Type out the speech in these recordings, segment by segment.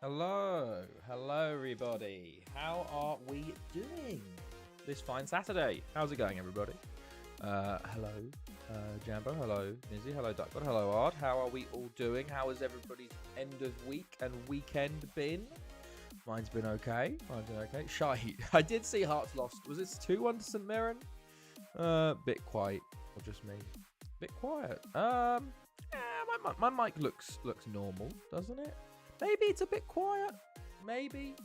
Hello everybody. How are we doing this fine Saturday? How's it going, everybody? Hello, Jambo. Hello, Nizzy. Hello, Duckbird. Hello, Ard. How are we all doing? How has everybody's end of week and weekend been? Mine's been okay. Shy. I did see Hearts lost. Was it 2-1 to St Mirren? Bit quiet, or just me? Bit quiet. Yeah, my mic looks normal, doesn't it? Maybe it's a bit quiet. Maybe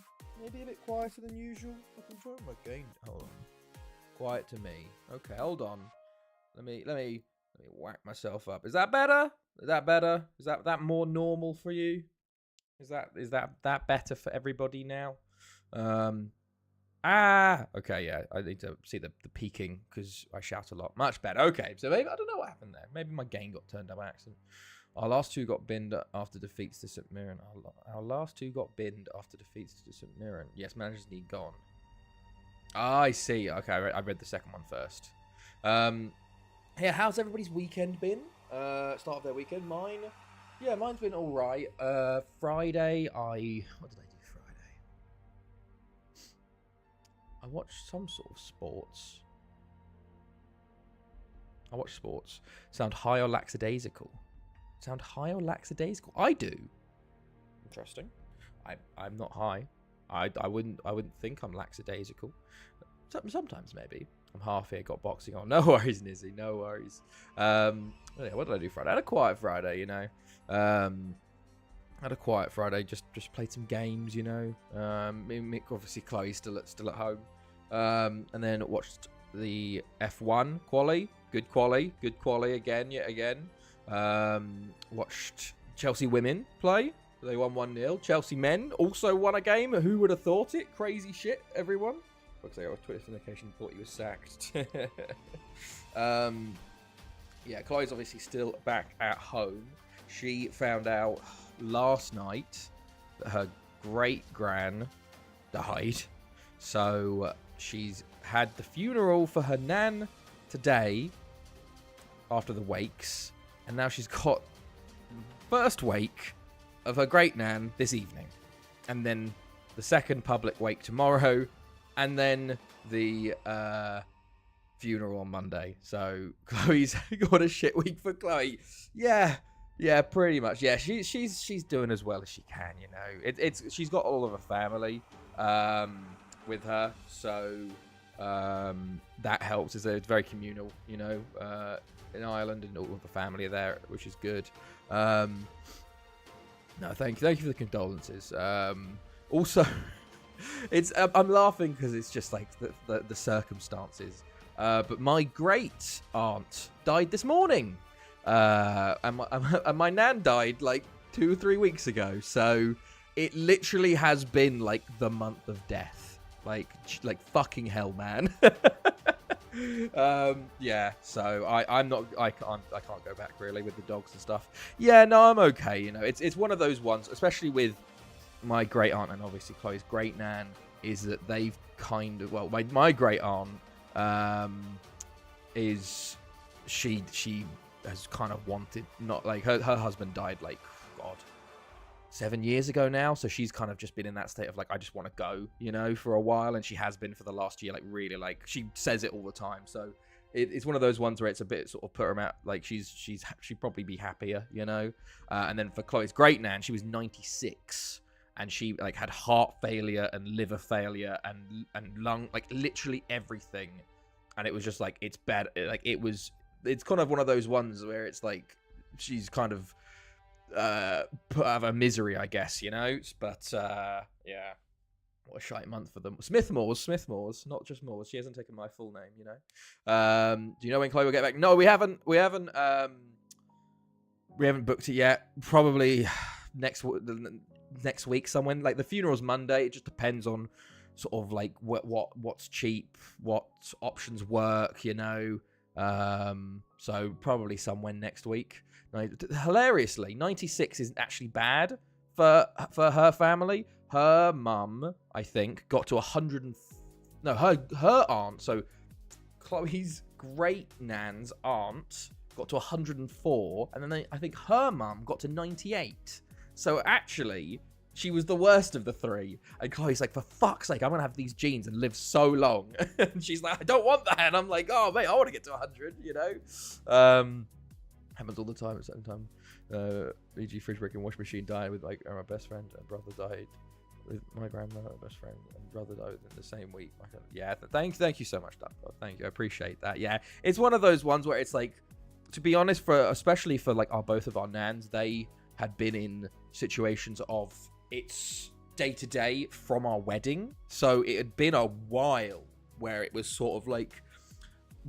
a bit quieter than usual. I can try my gain. Hold on. Quiet to me. Okay, hold on. Let me whack myself up. Is that better? Is that more normal for you? Is that better for everybody now? Okay, yeah. I need to see the peaking because I shout a lot. Much better. Okay, so maybe I don't know what happened there. Maybe my gain got turned up by accident. Our last two got binned after defeats to St Mirren. Our last two got binned after defeats to St Mirren. Yes, managers need gone. Ah, I see. Okay, I read the second one first. Yeah, how's everybody's weekend been? Start of their weekend. Mine's been all right. Friday, what did I do Friday? I watched some sort of sports. Sound high or lackadaisical? I do. Interesting. I'm not high. I wouldn't think I'm lackadaisical. Sometimes maybe. I'm half here, got boxing on. No worries, Nizzy. No worries. Yeah, what did I do Friday? I had a quiet Friday, you know. Had a quiet Friday. Just played some games, you know. Obviously Chloe's still at home. And then watched the F1 quali. Good quali again, yet again. Watched Chelsea women play. They won 1-0. Chelsea men also won a game. Who would have thought it? Crazy shit, everyone. Looks like our Twitter notification thought he was sacked. Yeah, Chloe's obviously still back at home. She found out last night that her great-gran died. So she's had the funeral for her nan today after the wakes. And now she's got first wake of her great nan this evening. And then the second public wake tomorrow. And then the funeral on Monday. So Chloe's got a shit week for Chloe. Yeah, pretty much. Yeah, she's doing as well as she can, you know. She's got all of her family with her. So that helps. It's very communal, you know. In Ireland, and all of the family are there, which is good. No, thank you for the condolences. Also, I'm laughing because it's just like the circumstances. But my great aunt died this morning, and my nan died like 2 or 3 weeks ago. So it literally has been like the month of death. Like fucking hell, man. Yeah, so I can't go back really with the dogs and stuff. Yeah, no, I'm okay, you know. It's one of those ones, especially with my great aunt and obviously Chloe's great nan, is that they've kind of, well, my great aunt is she has kind of wanted, not like her husband died like, God, 7 years ago now, so she's kind of just been in that state of like, I just want to go, you know, for a while, and she has been for the last year, like really, like she says it all the time. So it's one of those ones where it's a bit sort of put her out, like she'd probably be happier, you know. And then for Chloe's great nan, she was 96, and she like had heart failure and liver failure and lung, like literally everything, and it was just like, it's bad. Like it's kind of one of those ones where it's like she's kind of put out of a misery, I guess, you know. But yeah, what a shite month for them. Smithmores, not just Moores. She hasn't taken my full name, you know. Do you know when Chloe will get back? No, we haven't booked it yet. Probably next week, somewhere. Like the funeral's Monday. It just depends on sort of like what's cheap, what options work, you know. So probably somewhere next week. Hilariously, 96 isn't actually bad for her family. Her mum, I think, got to 100. No, her aunt. So Chloe's great nan's aunt got to 104, and then I think her mum got to 98. So actually, She was the worst of the three. And Chloe's like, for fuck's sake, I'm going to have these genes and live so long. And she's like, I don't want that. And I'm like, oh, mate, I want to get to 100, you know? Happens all the time at a certain time. E.g. fridge breaking washing machine died with like my best friend and brother died with my grandmother, best friend and brother died within the same week. Yeah, thank you so much, Duff. Thank you, I appreciate that. Yeah, it's one of those ones where it's like, to be honest, especially for like both of our nans, they had been in situations of it's day to day from our wedding, so it had been a while where it was sort of like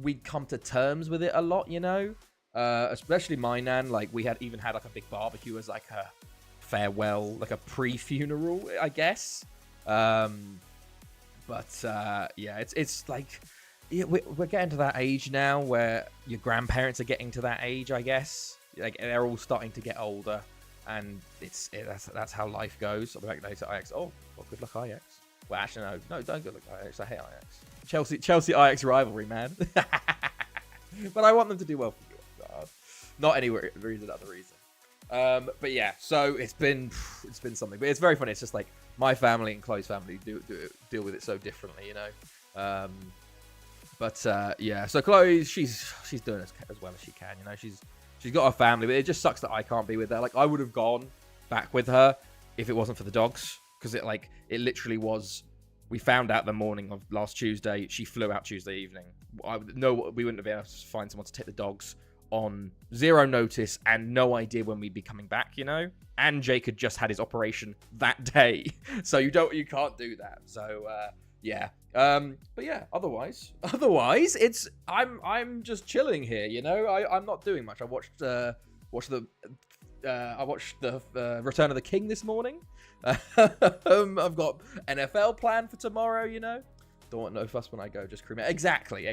we'd come to terms with it a lot, you know. Especially my nan, like we had like a big barbecue as like a farewell, like a pre-funeral, I guess. Yeah, it's like we're getting to that age now where your grandparents are getting to that age, I guess. Like they're all starting to get older, and that's how life goes. I'll be like later, Ajax. Oh, well, good luck, Ajax. Well, actually, no, don't good luck, Ajax. I hate Ajax. Chelsea Ajax rivalry, man. But I want them to do well for you. Not any reason, other reason. But yeah, so it's been something. But it's very funny. It's just like my family and Chloe's family deal with it so differently, you know. Yeah, so Chloe, she's doing as well as she can, you know. She's got a family, but it just sucks that I can't be with her. Like I would have gone back with her if it wasn't for the dogs, because it literally was. We found out the morning of last Tuesday. She flew out Tuesday evening. We wouldn't have been able to find someone to take the dogs on zero notice and no idea when we'd be coming back, you know. And Jake had just had his operation that day, so you can't do that. So yeah. But yeah, otherwise, it's I'm just chilling here, you know. I'm not doing much. I watched the Return of the King this morning. I've got NFL planned for tomorrow, you know. Don't want no fuss when I go, just cremate. Exactly.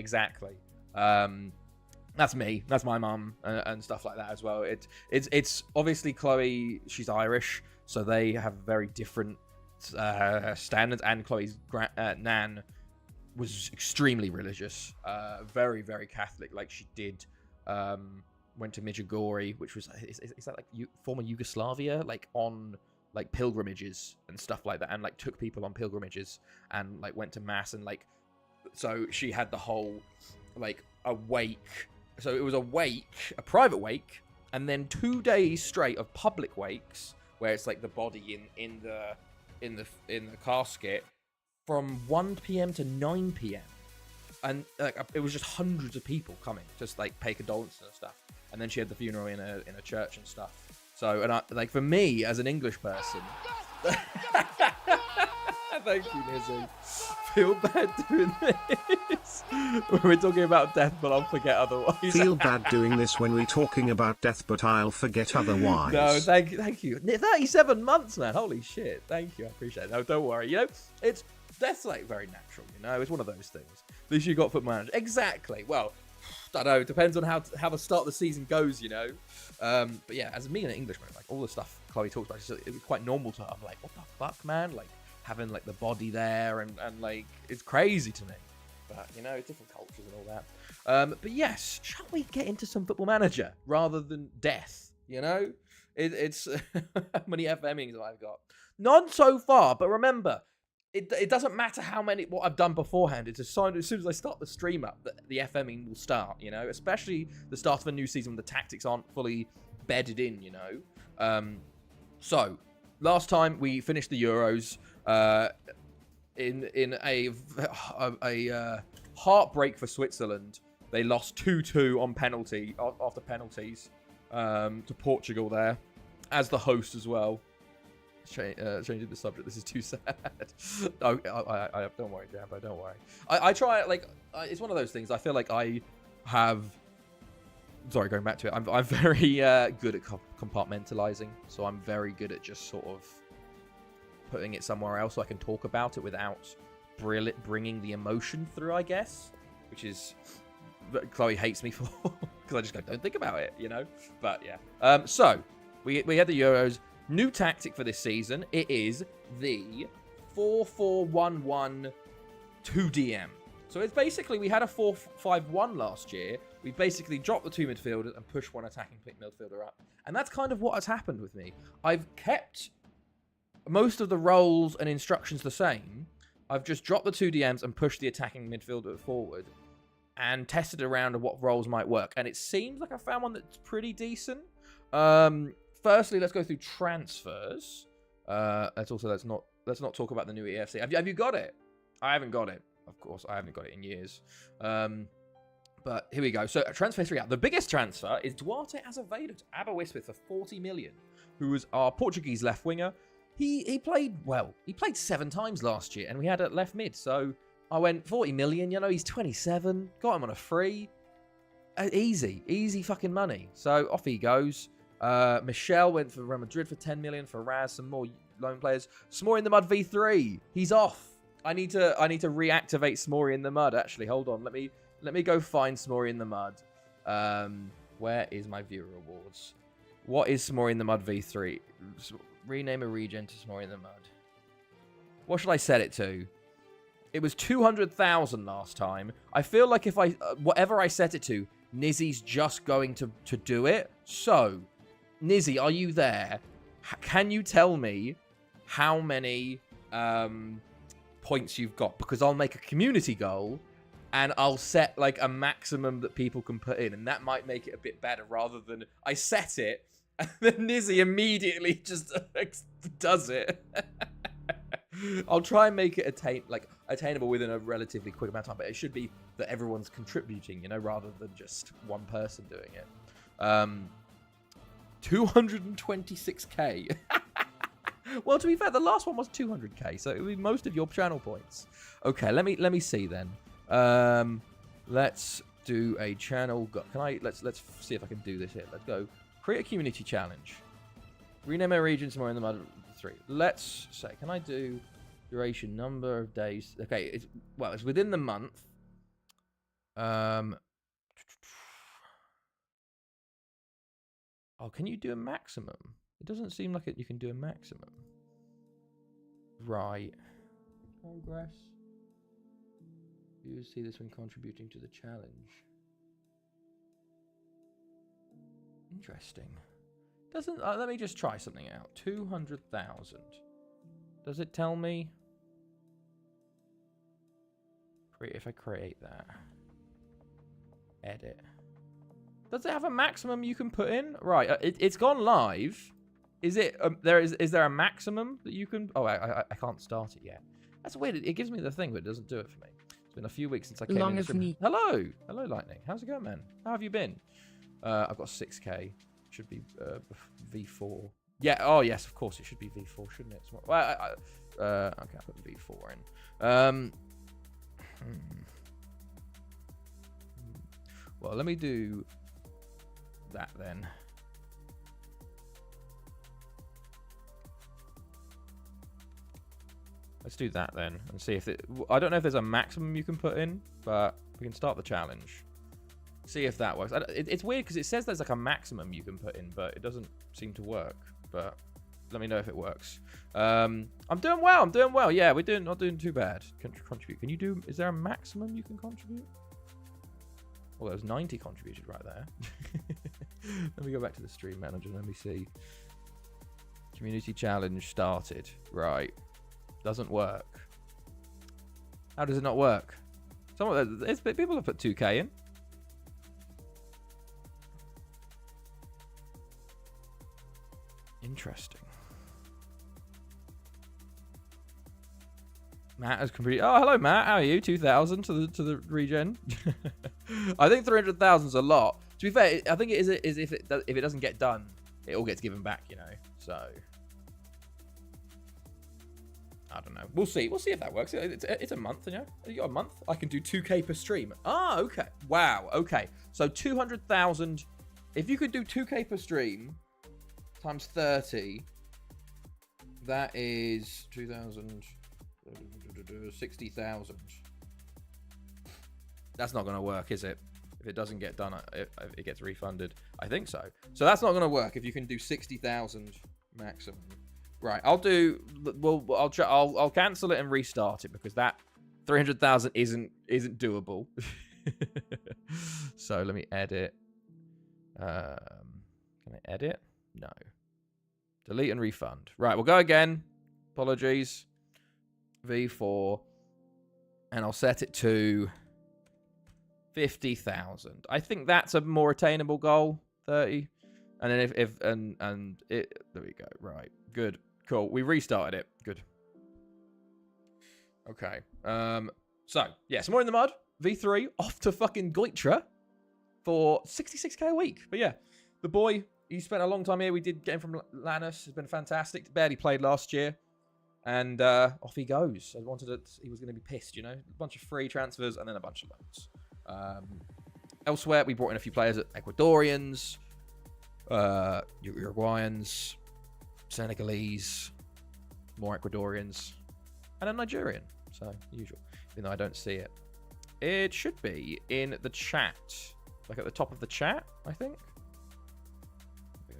That's me. That's my mum and stuff like that as well. It's obviously Chloe. She's Irish, so they have very different standards. And Chloe's nan was extremely religious, very, very Catholic. Like she did, went to Medjugorje, which was is that like former Yugoslavia, like on like pilgrimages and stuff like that, and like took people on pilgrimages and like went to mass and like, so she had the whole like a wake. So it was a private wake, and then 2 days straight of public wakes where it's like the body in the casket from 1 p.m. to 9 p.m. And like it was just hundreds of people coming, just like pay condolences and stuff. And then she had the funeral in a church and stuff. So, and like for me as an English person, thank you, Nizzy. Feel bad doing this when we're talking about death, but I'll forget otherwise. Feel bad doing this when we're talking about death, but I'll forget otherwise. No, thank you. 37 months, man. Holy shit. Thank you. I appreciate it. No, don't worry. You know, death's like very natural, you know. It's one of those things. At least you got foot manager. Exactly. Well, I don't know. It depends on how the start of the season goes, you know. But yeah, as me and an Englishman, like all the stuff Chloe talks about, it was quite normal to her. I'm like, what the fuck, man? Like having like the body there and like it's crazy to me. But you know, different cultures and all that. But yes, shall we get into some Football Manager rather than death? You know, it's how many FMings have I got? None so far. But remember, it doesn't matter what I've done beforehand. It's a sign as soon as I start the stream up that the FMing will start, you know, especially the start of a new season when the tactics aren't fully bedded in, you know. So last time we finished the Euros in a heartbreak for Switzerland. They lost 2-2 on after penalties to Portugal there as the host as well. Changing the subject. This is too sad. I don't worry, Jambo. Don't worry. I try it's one of those things. I feel like I have. Sorry, going back to it. I'm very good at compartmentalizing. So I'm very good at just sort of putting it somewhere else so I can talk about it without bringing the emotion through. I guess, which is Chloe hates me for because I just go don't think about it, you know. But yeah. So we had the Euros. New tactic for this season, it is the 4-4-1-1 2DM. So it's basically, we had a 4-5-1 last year. We basically dropped the two midfielders and pushed one attacking midfielder up. And that's kind of what has happened with me. I've kept most of the roles and instructions the same. I've just dropped the 2 DMs and pushed the attacking midfielder forward and tested around what roles might work. And it seems like I found one that's pretty decent. Firstly, let's go through transfers. Let's not talk about the new EFC. Have you got it? I haven't got it. Of course, I haven't got it in years. But here we go. So transfer history out. The biggest transfer is Duarte Azevedo to Aberystwyth for 40 million, who was our Portuguese left winger. He played well. He played 7 times last year, and we had a left mid. So I went 40 million. You know, he's 27. Got him on a free. Easy fucking money. So off he goes. Michelle went for Real Madrid for 10 million for Raz. Some more loan players. Smory in the Mud v3. He's off. I need to reactivate Smory in the Mud. Actually, hold on. Let me go find Smory in the Mud. Where is my viewer rewards? What is Smory in the Mud v3? Rename a regen to Smory in the Mud. What should I set it to? It was 200,000 last time. I feel like if I whatever I set it to, Nizzy's just going to do it. So, Nizzy, are you there? Can you tell me how many points you've got? Because I'll make a community goal and I'll set like a maximum that people can put in, and that might make it a bit better rather than I set it and then Nizzy immediately just does it. I'll try and make it attainable within a relatively quick amount of time, but it should be that everyone's contributing, you know, rather than just one person doing it. 226k. Well, to be fair, the last one was 200k, so it would be most of your channel points. Okay, let me see then. Let's do a channel. Let's see if I can do this here. Let's go. Create a community challenge. Rename a region somewhere in the mud 3. Let's say, can I do duration, number of days? Okay, it's within the month. Oh, can you do a maximum? It doesn't seem like you can do a maximum. Right. Progress. You see this when contributing to the challenge. Interesting. Doesn't let me just try something out. 200,000. Does it tell me? If I create that. Edit. Does it have a maximum you can put in? Right, it's gone live. Is it? Is there a maximum that you can? Oh, I can't start it yet. That's weird. It gives me the thing, but it doesn't do it for me. It's been a few weeks since I came in. Llangefni. Hello, Lightning. How's it going, man? How have you been? I've got 6k. Should be V4. Yeah. Oh yes, of course it should be V4, shouldn't it? Well, okay, I put V4 in. Well, let me do that then. Let's do that then and see if I don't know if there's a maximum you can put in, but we can start the challenge. See if that works. It's weird because it says there's like a maximum you can put in, but it doesn't seem to work. But let me know if it works. I'm doing well. Yeah, we're not doing too bad. Contribute. Can you do? Is there a maximum you can contribute? Well, there's 90 contributed right there. Let me go back to the stream manager. Let me see. Community challenge started. Right. Doesn't work. How does it not work? People have put 2k in. Interesting. Matt has completed. Oh, hello, Matt. How are you? 2,000 to the regen. I think 300,000 is a lot. To be fair, I think it is if it doesn't get done, it all gets given back. You know, so I don't know. We'll see. We'll see if that works. It's a month. You know, you got a month. I can do 2k per stream. Ah, okay. Wow. Okay. So 200,000. If you could do 2k per stream times 30, that is 2,000. 60,000. That's not going to work, is it? If it doesn't get done, it gets refunded. I think so. So that's not going to work if you can do 60,000 maximum. Right. I'll cancel it and restart it because that 300,000 isn't doable. So let me edit. Can I edit? No. Delete and refund. Right. We'll go again. Apologies. V4. And I'll set it to 50,000. I think that's a more attainable goal. 30. And then there we go. Right. Good. Cool. We restarted it. Good. Okay. So, yeah, some more in the mud. V3 off to fucking Goitra for 66k a week. But yeah, the boy, he spent a long time here. We did get him from Lannis. It's been fantastic. Barely played last year. And off he goes. He was going to be pissed, you know. A bunch of free transfers and then a bunch of loans. Elsewhere, we brought in a few players, Ecuadorians, Uruguayans, Senegalese, more Ecuadorians, and a Nigerian. So, usual. Even though I don't see it. It should be in the chat. Like at the top of the chat, I think.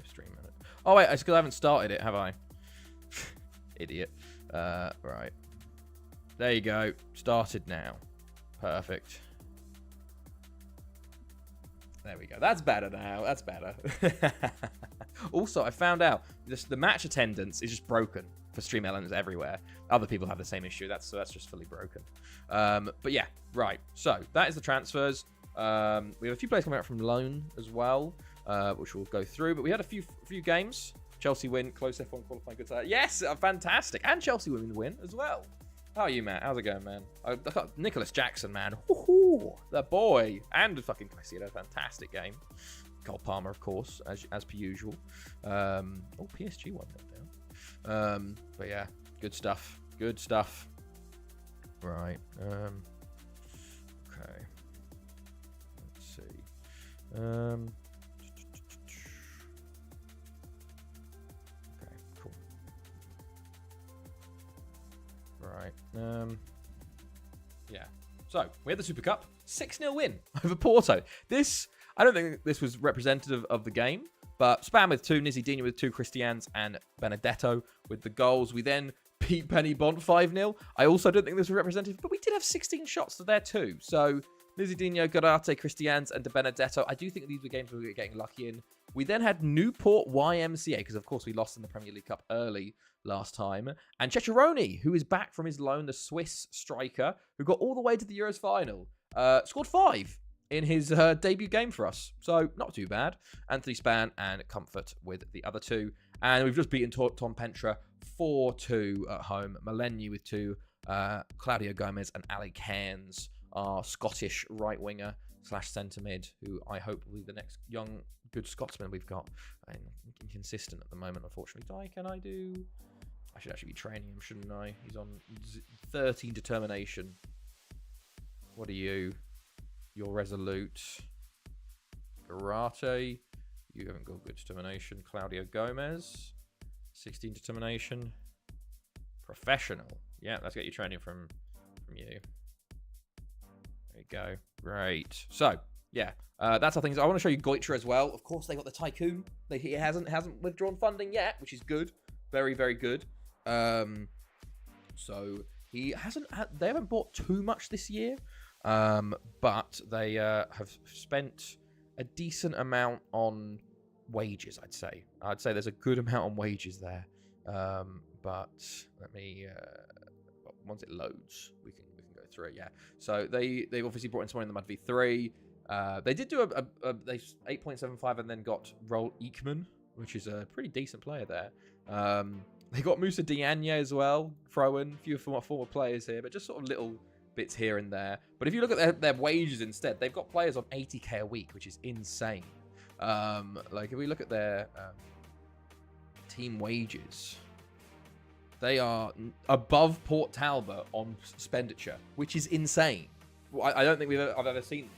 Stream minute. Oh, wait. It's because I haven't started it, have I? Idiot. Right. There you go. Started now. Perfect. There we go. That's better now. That's better. Also, I found out the match attendance is just broken for stream elements everywhere. Other people have the same issue. That's just fully broken. But yeah, right. So that is the transfers. We have a few players coming out from loan as well, which we'll go through. But we had a few games. Chelsea win, close F1 qualifying. Good start. Yes, fantastic. And Chelsea women win as well. How are you, Matt? How's it going, man? I got Nicholas Jackson, man. Woohoo! The boy. And fucking Caicedo. Fantastic game. Cole Palmer, of course, as per usual. PSG won that down. But yeah, good stuff. Good stuff. Right. Okay. Let's see. Okay, cool. Right. Yeah. So, we had the Super Cup. 6-0 win over Porto. I don't think this was representative of the game, but Spam with 2, Nizzy Dina with 2, Christians, and Benedetto with the goals. We then beat Penny Bont 5-0. I also don't think this was representative, but we did have 16 shots to their 2. So, Nizzy Dino, Garate, Christians, and De Benedetto. I do think these were games we were getting lucky in. We then had Newport YMCA, because of course we lost in the Premier League Cup early last time. And Ceccheroni, who is back from his loan, the Swiss striker, who got all the way to the Euros final. Scored 5 in his debut game for us. So, not too bad. Anthony Span and Comfort with the other 2. And we've just beaten Tom Pentra 4-2 at home. Malenu with 2. Claudio Gomez and Ali Cairns, our Scottish right winger / centre mid, who I hope will be the next young, good Scotsman we've got. I'm inconsistent at the moment, unfortunately. I should actually be training him, shouldn't I? He's on 13 determination. What are you? You're resolute. Garate. You haven't got good determination. Claudio Gomez. 16 determination. Professional. Yeah, let's get you training from you. There you go. Great. So, yeah. That's our things. I want to show you Goitra as well. Of course, they got the Tycoon. He hasn't withdrawn funding yet, which is good. Very, very good. So, they haven't bought too much this year. But they have spent a decent amount on wages, I'd say. I'd say there's a good amount on wages there. But let me... once it loads, we can go through it, yeah. So they've obviously brought in someone in the Mud V3. They did do they 8.75 and then got Roll Ekman, which is a pretty decent player there. They got Musa Diagne as well, throw in a few former players here, but just sort of little bits here and there. But if you look at their wages instead, they've got players on 80k a week, which is insane. Like if we look at their team wages, they are above Port Talbot on expenditure, which is insane. I don't think I've ever seen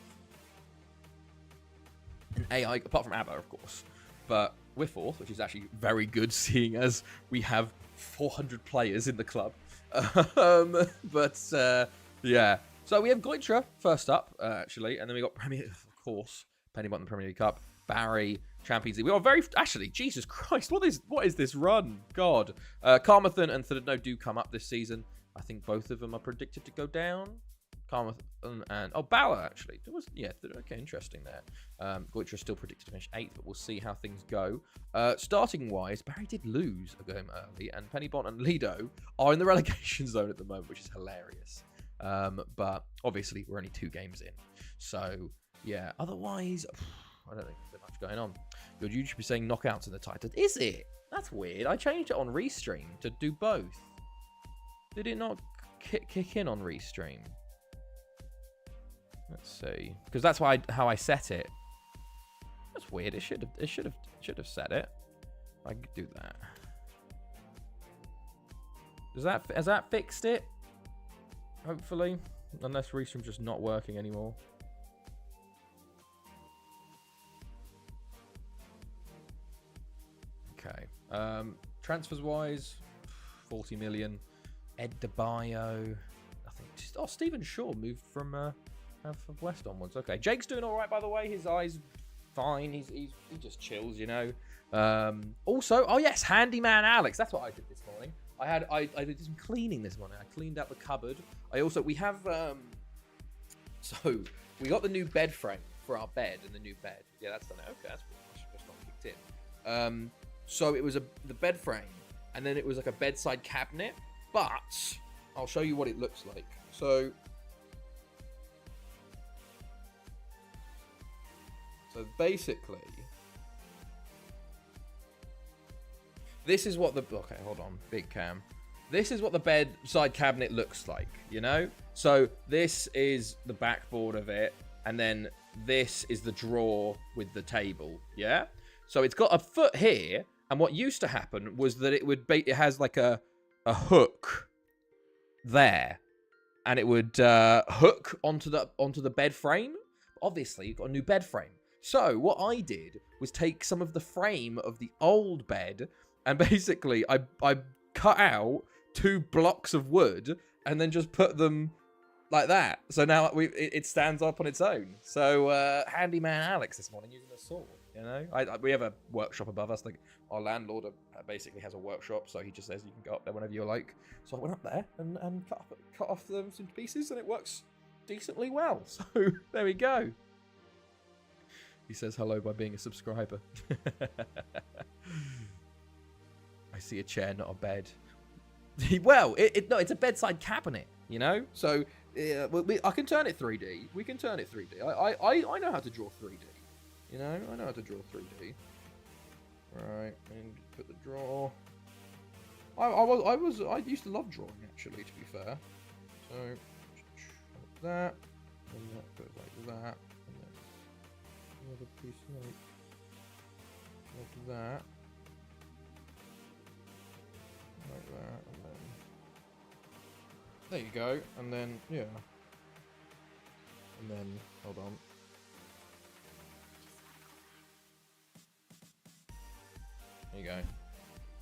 an AI, apart from ABBA, of course. But we're 4th, which is actually very good, seeing as we have 400 players in the club. Yeah. So we have Goitra first up, actually, and then we got Premier, of course, Penny Button Premier League Cup, Barry, Champions League. We are actually, Jesus Christ, what is this run? God. Carmarthen and Thurno do come up this season. I think both of them are predicted to go down. Carmouth and Bauer actually. There was okay, interesting there. Goitre still predicted to finish 8th, but we'll see how things go. Starting wise, Barry did lose a game early, and Pennybont and Lido are in the relegation zone at the moment, which is hilarious. But obviously we're only 2 games in, so yeah. Otherwise, I don't think there's much going on. Your YouTube is saying knockouts in the title. Is it? That's weird. I changed it on Restream to do both. Did it not kick in on Restream? Let's see, because that's how I set it. That's weird. It should have set it. I could do that. Has that fixed it? Hopefully, unless Restream's just not working anymore. Okay. Transfers wise, 40 million. Ed DeBayo, nothing. Oh, Stephen Shaw moved from West onwards. Okay, Jake's doing all right, by the way. His eyes fine. He just chills, you know. Also, oh yes, handyman Alex. That's what I did this morning. I did some cleaning this morning. I cleaned out the cupboard. We have so we got the new bed frame for our bed and the new bed. Yeah, that's done it. Okay, that's not kicked in. So it was the bed frame, and then it was like a bedside cabinet. But I'll show you what it looks like. So basically, this is what okay, hold on, big cam. This is what the bedside cabinet looks like, you know? So this is the backboard of it, and then this is the drawer with the table, yeah? So it's got a foot here, and what used to happen was that it has like a hook there, and it would hook onto the bed frame. Obviously, you've got a new bed frame. So what I did was take some of the frame of the old bed, and basically I cut out 2 blocks of wood and then just put them like that. So now it stands up on its own. So handyman Alex this morning using a saw. You know, we have a workshop above us. Like our landlord basically has a workshop, so he just says you can go up there whenever you like. So I went up there and cut off them some pieces, and it works decently well. So there we go. He says hello by being a subscriber. I see a chair, not a bed. Well, no, it's a bedside cabinet, you know? So I can turn it 3D. We can turn it 3D. I know how to draw 3D. You know, I know how to draw 3D. Right, and put the draw. I used to love drawing, actually, to be fair. So like that, and that goes like that, and then another piece like that, and then there you go, and then yeah, and then hold on. There you go.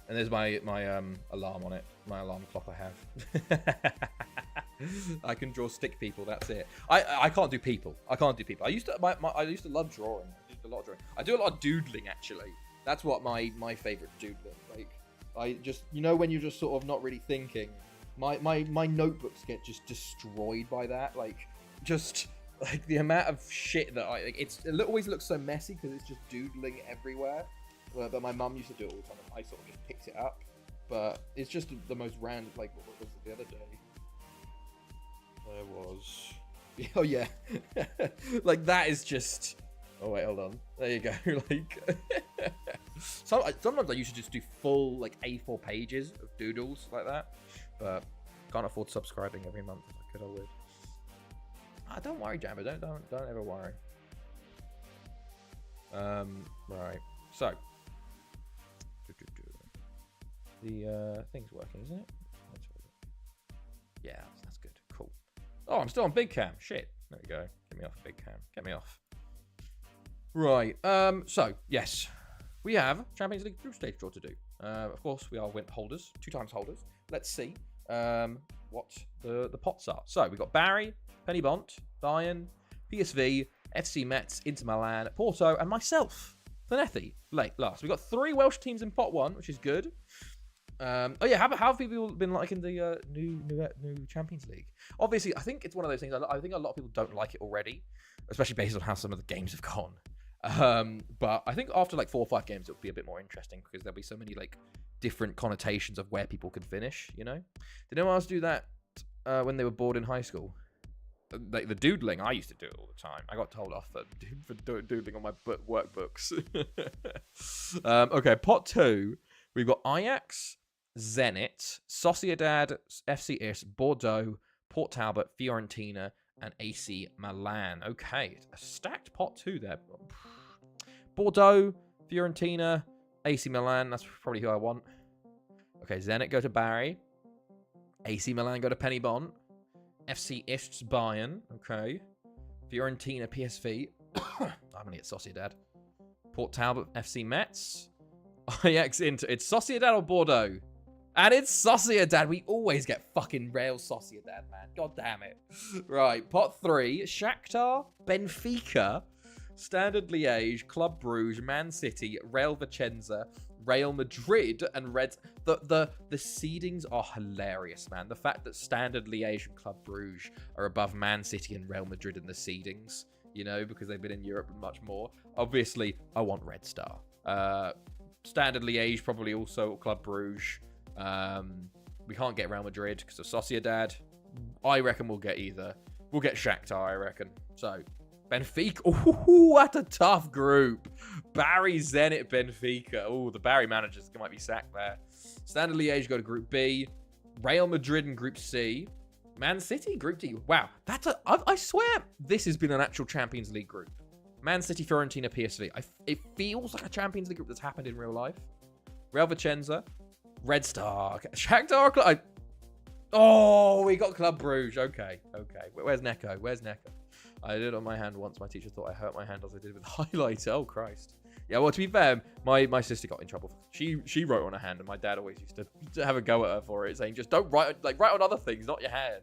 And there's my alarm on it. My alarm clock I have. I can draw stick people. That's it. I can't do people. I can't do people. I used to love drawing. I did a lot of drawing. I do a lot of doodling actually. That's what my favorite doodling. Like I just, you know, when you're just sort of not really thinking. My notebooks get just destroyed by that. Like just like the amount of shit that it always looks so messy because it's just doodling everywhere. But my mum used to do it all the time, and I sort of just picked it up. But it's just the most random, like, what was it the other day? There was... Oh, yeah. Like, that is just... Oh, wait, hold on. There you go. Like... Sometimes I used to just do full, like, A4 pages of doodles like that. But can't afford subscribing every month. If I could, I would. Don't worry, Jammer. Don't ever worry. Right. So... The thing's working, isn't it? Yeah, that's good. Cool. Oh, I'm still on big cam. Shit. There we go. Get me off big cam. Get me off. Right. So yes, we have Champions League group stage draw to do. Of course, we are win holders, 2 times holders. Let's see what the pots are. So we've got Barry, Pennybont, Bayern, PSV, FC Metz, Inter Milan, Porto, and myself, Thanethi, last. We've got 3 Welsh teams in pot 1, which is good. Oh yeah, how have people been liking the new Champions League? Obviously, I think it's one of those things. I think a lot of people don't like it already, especially based on how some of the games have gone. But I think after like 4 or 5 games, it'll be a bit more interesting because there'll be so many like different connotations of where people could finish. You know, did anyone else do that when they were bored in high school? Like the doodling, I used to do it all the time. I got told off for doodling on my workbooks. Okay, pot 2. We've got Ajax, Zenit, Sociedad, FC Is, Bordeaux, Port Talbot, Fiorentina, and AC Milan. Okay, a stacked pot 2 there. Bordeaux, Fiorentina, AC Milan. That's probably who I want. Okay, Zenit go to Barry. AC Milan go to Pennybont. FC Ist Bayern. Okay. Fiorentina PSV. I'm going to get Sociedad. Port Talbot FC Metz. Ajax Inter. It's Sociedad or Bordeaux? And it's Sociedad. We always get fucking Real Sociedad, man. God damn it. Right. Pot 3. Shakhtar, Benfica, Standard Liège, Club Brugge, Man City, Real Vicenza, Real Madrid, and Reds. The seedings are hilarious, man. The fact that Standard Liège and Club Brugge are above Man City and Real Madrid in the seedings, you know, because they've been in Europe much more. Obviously, I want Red Star. Standard Liège, probably also Club Brugge. We can't get Real Madrid because of Sociedad. I reckon we'll get either. We'll get Shakhtar, I reckon. So, Benfica. Ooh, what a tough group. Barry, Zenit, Benfica. Oh, the Barry managers might be sacked there. Standard Liège go to Group B. Real Madrid in Group C. Man City, Group D. Wow, I swear this has been an actual Champions League group. Man City, Fiorentina, PSV. It feels like a Champions League group that's happened in real life. Real Vicenza. Red Star. Okay. Shakhtar. Oh, we got Club Brugge. Okay. Where's Neko? I did it on my hand once. My teacher thought I hurt my hand as I did with the highlighter. Oh, Christ. Yeah, well, to be fair, my sister got in trouble. She wrote on her hand, and my dad always used to have a go at her for it, saying, just don't write on other things, not your hand.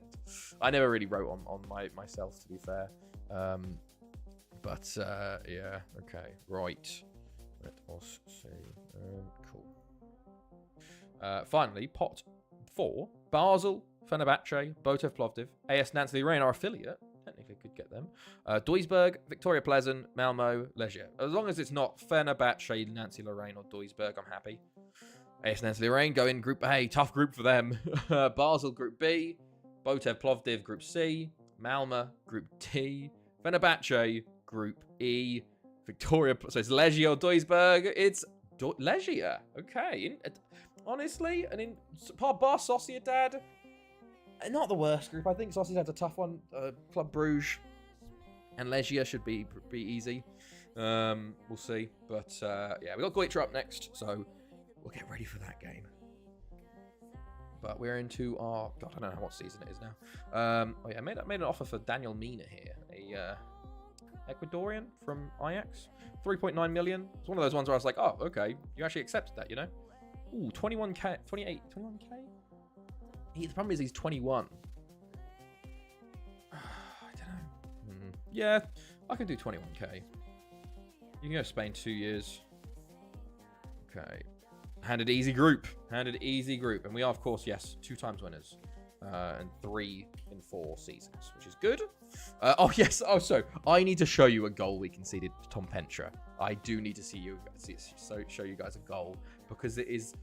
I never really wrote on myself, to be fair. But, yeah, okay, right. Let us see. Cool. Finally, pot 4. Basel, Fenerbahce, Botev Plovdiv, AS Nancy Lorraine, our affiliate. Technically could get them. Duisburg, Victoria Pleasant, Malmo, Legia. As long as it's not Fenerbahce, Nancy Lorraine, or Duisburg, I'm happy. AS Nancy Lorraine go in Group A. Tough group for them. Basel, Group B. Botev Plovdiv, Group C. Malmo, Group D. Fenerbahce, Group E. Victoria, so it's Legia or Duisburg. It's Legia. Okay. Honestly, and in Bar Sociedad, not the worst group. I think Sociedad's a tough one. Club Brugge and Legia should be easy. We'll see. But yeah, we got Goitra up next, so we'll get ready for that game. But we're into our... God, I don't know what season it is now. Oh yeah, I made an offer for Daniel Mina here, a Ecuadorian from Ajax. 3.9 million. It's one of those ones where I was like, oh, okay, you actually accepted that, you know? Ooh, 21k, 21k? The problem is he's 21. I don't know. Yeah, I can do 21k. You can go to Spain 2 years. Okay. Handed easy group. And we are, of course, yes, 2 times winners. And 3 in 4 seasons, which is good. Oh, yes. Oh, so I need to show you a goal we conceded to Tom Pentra. I do need to show you guys a goal because it is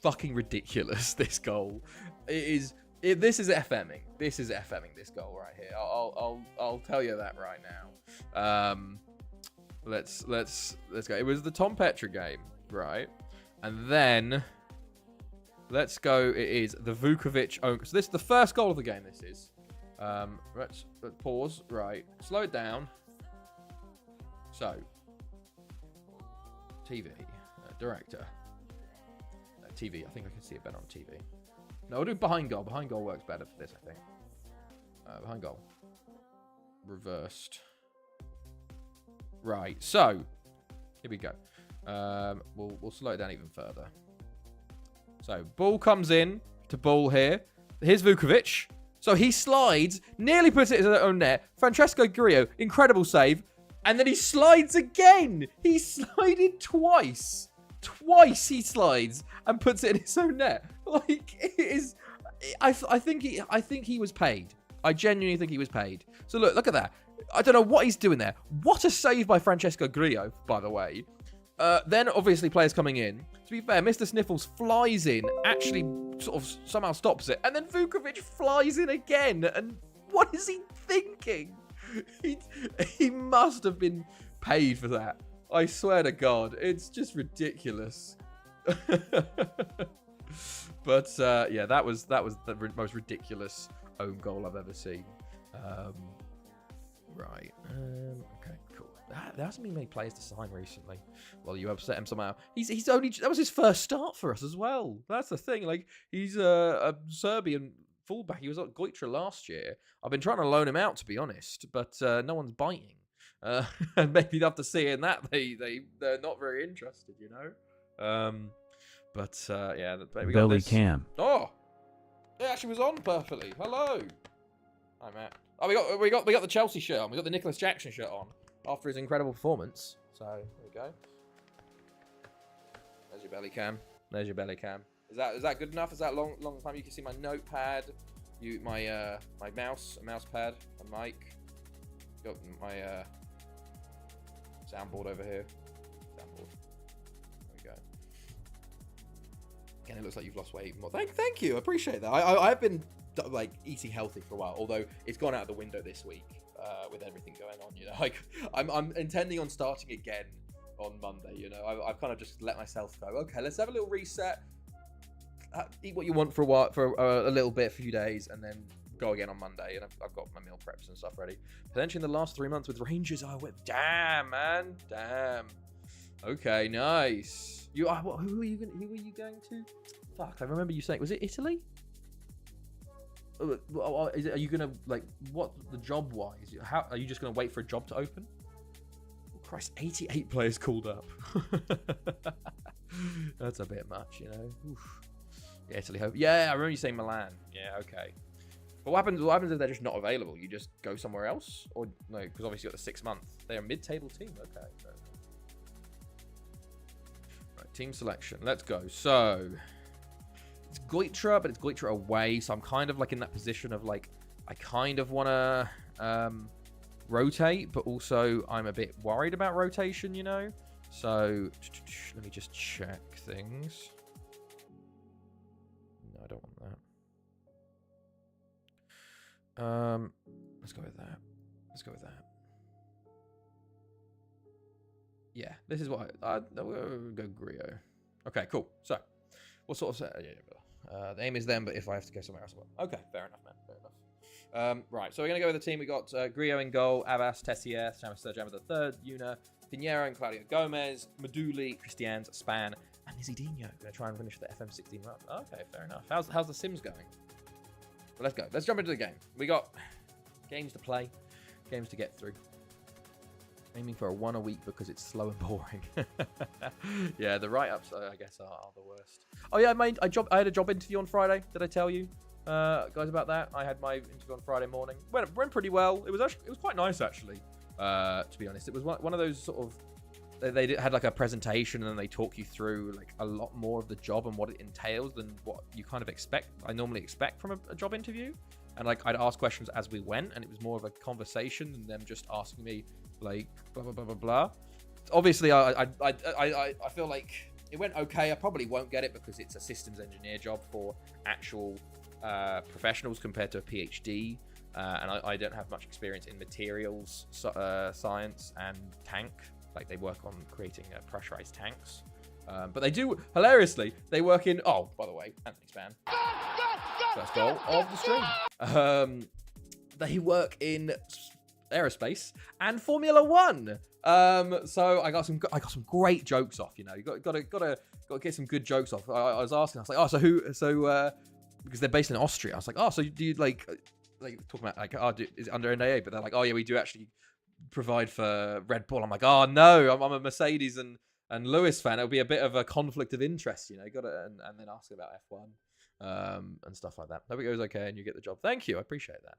fucking ridiculous, this goal. This is FMing. This is FMing, this goal right here. I'll tell you that right now. Let's go. It was the Tom Petra game, right? And then let's go. It is the Vukovic own. So this is the first goal of the game. This is. Let's pause. Right. Slow it down. So, TV director. TV. I think I can see it better on TV. No, we'll do behind goal. Behind goal works better for this, I think. Behind goal. Reversed. Right. So, here we go. We'll slow it down even further. So, ball comes in to ball here. Here's Vukovic. So he slides, nearly puts it in his own net. Francesco Grillo, incredible save. And then he slides again. He slided twice. Twice he slides and puts it in his own net. Like, it is... I think he was paid. I genuinely think he was paid. So look at that. I don't know what he's doing there. What a save by Francesco Grillo, by the way. Then, obviously, players coming in. To be fair, Mr. Sniffles flies in, actually sort of somehow stops it, and then Vukovic flies in again. And what is he thinking? He must have been paid for that. I swear to God, it's just ridiculous. But yeah, that was the most ridiculous own goal I've ever seen. Right. Okay. Cool. There hasn't been many players to sign recently. Well, you upset him somehow. He's only that was his first start for us as well. That's the thing. Like, he's a Serbian fullback. He was at Goitra last year. I've been trying to loan him out, to be honest, but no one's biting. And maybe after seeing that, they're not very interested, you know. But yeah, we got Belly this. cam. Oh, it actually was on perfectly. Hello. Hi, Matt. Oh, we got the Chelsea shirt on. We got the Nicholas Jackson shirt on after his incredible performance. So there we go. There's your belly cam. There's your belly cam. Is that good enough? Is that long time? You can see my notepad, my mouse, a mouse pad, a mic. Got my soundboard over here. Soundboard. There we go. Again, it looks like you've lost weight. Well, thank you. I appreciate that. I've been like eating healthy for a while, although it's gone out of the window this week with everything going on. You know, like I'm intending on starting again on Monday. You know, I've kind of just let myself go. Okay, let's have a little reset. Eat what you want for a while, for a little bit, a few days, and then go again on Monday. And I've got my meal preps and stuff ready. Potentially in the last 3 months with Rangers, I went. Damn, man, damn. Okay, nice. Who are you going to? Fuck, I remember you saying, was it Italy? Are you gonna, like, what the job wise? How are you just gonna wait for a job to open? Oh, Christ, 88 players called up. That's a bit much, you know. Oof. Yeah, Italy, hope. Yeah, I remember you saying Milan. Yeah, okay. But what happens if they're just not available? You just go somewhere else, or no? Because obviously you got the 6 month. They're a mid-table team. Okay. Right, team selection. Let's go. So. It's Goitra, but it's Goitra away, so I'm kind of like in that position of like, I kind of want to rotate, but also I'm a bit worried about rotation, you know? So, let me just check things. No, I don't want that. Let's go with that. Let's go with that. Yeah, this is what I'll go Grio. Okay, cool. So, what sort of... the aim is them, but if I have to go somewhere else, well. Okay, fair enough, man. Fair enough. Right, so we're going to go with the team. We got Grio in goal, Abbas, Tessier, Sergio the third, Una, Pinheiro and Claudio Gomez, Maduli, Christians, Span, and Isidinho. Going to try and finish the FM16 run. Okay, fair enough. How's the Sims going? Well, let's go. Let's jump into the game. We got games to play, games to get through. Aiming for a 1 a week because it's slow and boring. Yeah, the write-ups, I guess, are the worst. Oh yeah, I had a job interview on Friday. Did I tell you guys about that? I had my interview on Friday morning. Went pretty well. It was quite nice actually. To be honest, it was one of those sort of they had like a presentation and then they talk you through like a lot more of the job and what it entails than what you kind of expect. I normally expect from a job interview, and like I'd ask questions as we went, and it was more of a conversation than them just asking me like blah blah blah blah blah. Obviously, I feel like it went okay. I probably won't get it because it's a systems engineer job for actual professionals compared to a PhD, and I don't have much experience in materials science and tank. Like they work on creating pressurized tanks, but they do hilariously. They work in. Oh, by the way, Anthony Span, first goal of the stream. They work in aerospace and Formula One. So I got some great jokes off. You know, you got to get some good jokes off. I was asking, I was like, oh, so because they're based in Austria. I was like, oh, so do you like talking about like, oh, is it under NDA? But they're like, oh yeah, we do actually provide for Red Bull. I'm like, oh no, I'm a Mercedes and Lewis fan. It'll be a bit of a conflict of interest, you know. You got to and then ask about F1. And stuff like that. Hope it goes okay and you get the job. Thank you. I appreciate that.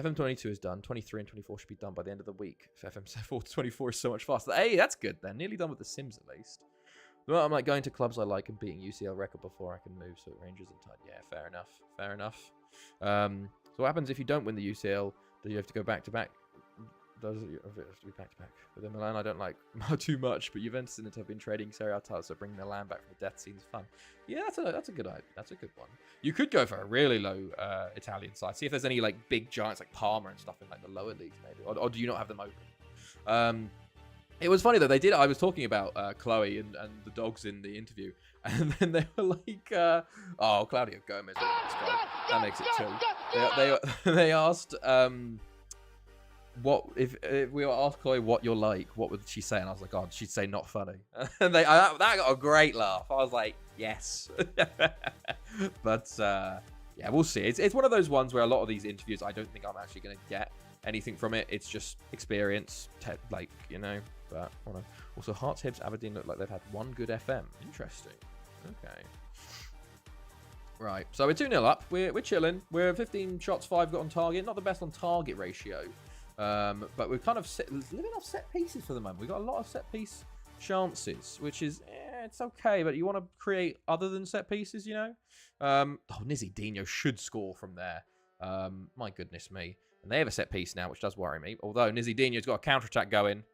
FM22 is done. 23 and 24 should be done by the end of the week. If FM24 is so much faster. Hey, that's good then. Nearly done with the Sims at least. Well, I'm like going to clubs I like and beating UCL record before I can move. So Rangers and Tide. Yeah, fair enough. Fair enough. So what happens if you don't win the UCL? Do you have to go back to back? Does it have to be back to back? But then Milan, I don't like too much. But Juventus and Inter have been trading Serie A titles, so bringing Milan back from the death seems fun. Yeah, that's a good idea. That's a good one. You could go for a really low Italian side. See if there's any like big giants like Parma and stuff in like the lower leagues, maybe. Or do you not have them open? It was funny though. They did. I was talking about Chloe and the dogs in the interview, and then they were like, "Oh, Claudio Gomez, that makes it two." They asked, "What if we were asked Chloe what you're like? What would she say?" And I was like, "God, she'd say not funny." And that got a great laugh. I was like, "Yes," but yeah, we'll see. It's one of those ones where a lot of these interviews, I don't think I'm actually going to get anything from it. It's just experience, like, you know. But also Hearts, Hibs, Aberdeen look like they've had one good FM. Interesting. Okay. Right. So we're 2-0 up. We're chilling. We're 15 shots, 5 got on target. Not the best on target ratio. But we're kind of living off set pieces for the moment. We've got a lot of set piece chances, which is it's okay, but you want to create other than set pieces, you know. Nizzy Dino should score from there. My goodness me. And they have a set piece now, which does worry me. Although Nizzy Dino's got a counter-attack going.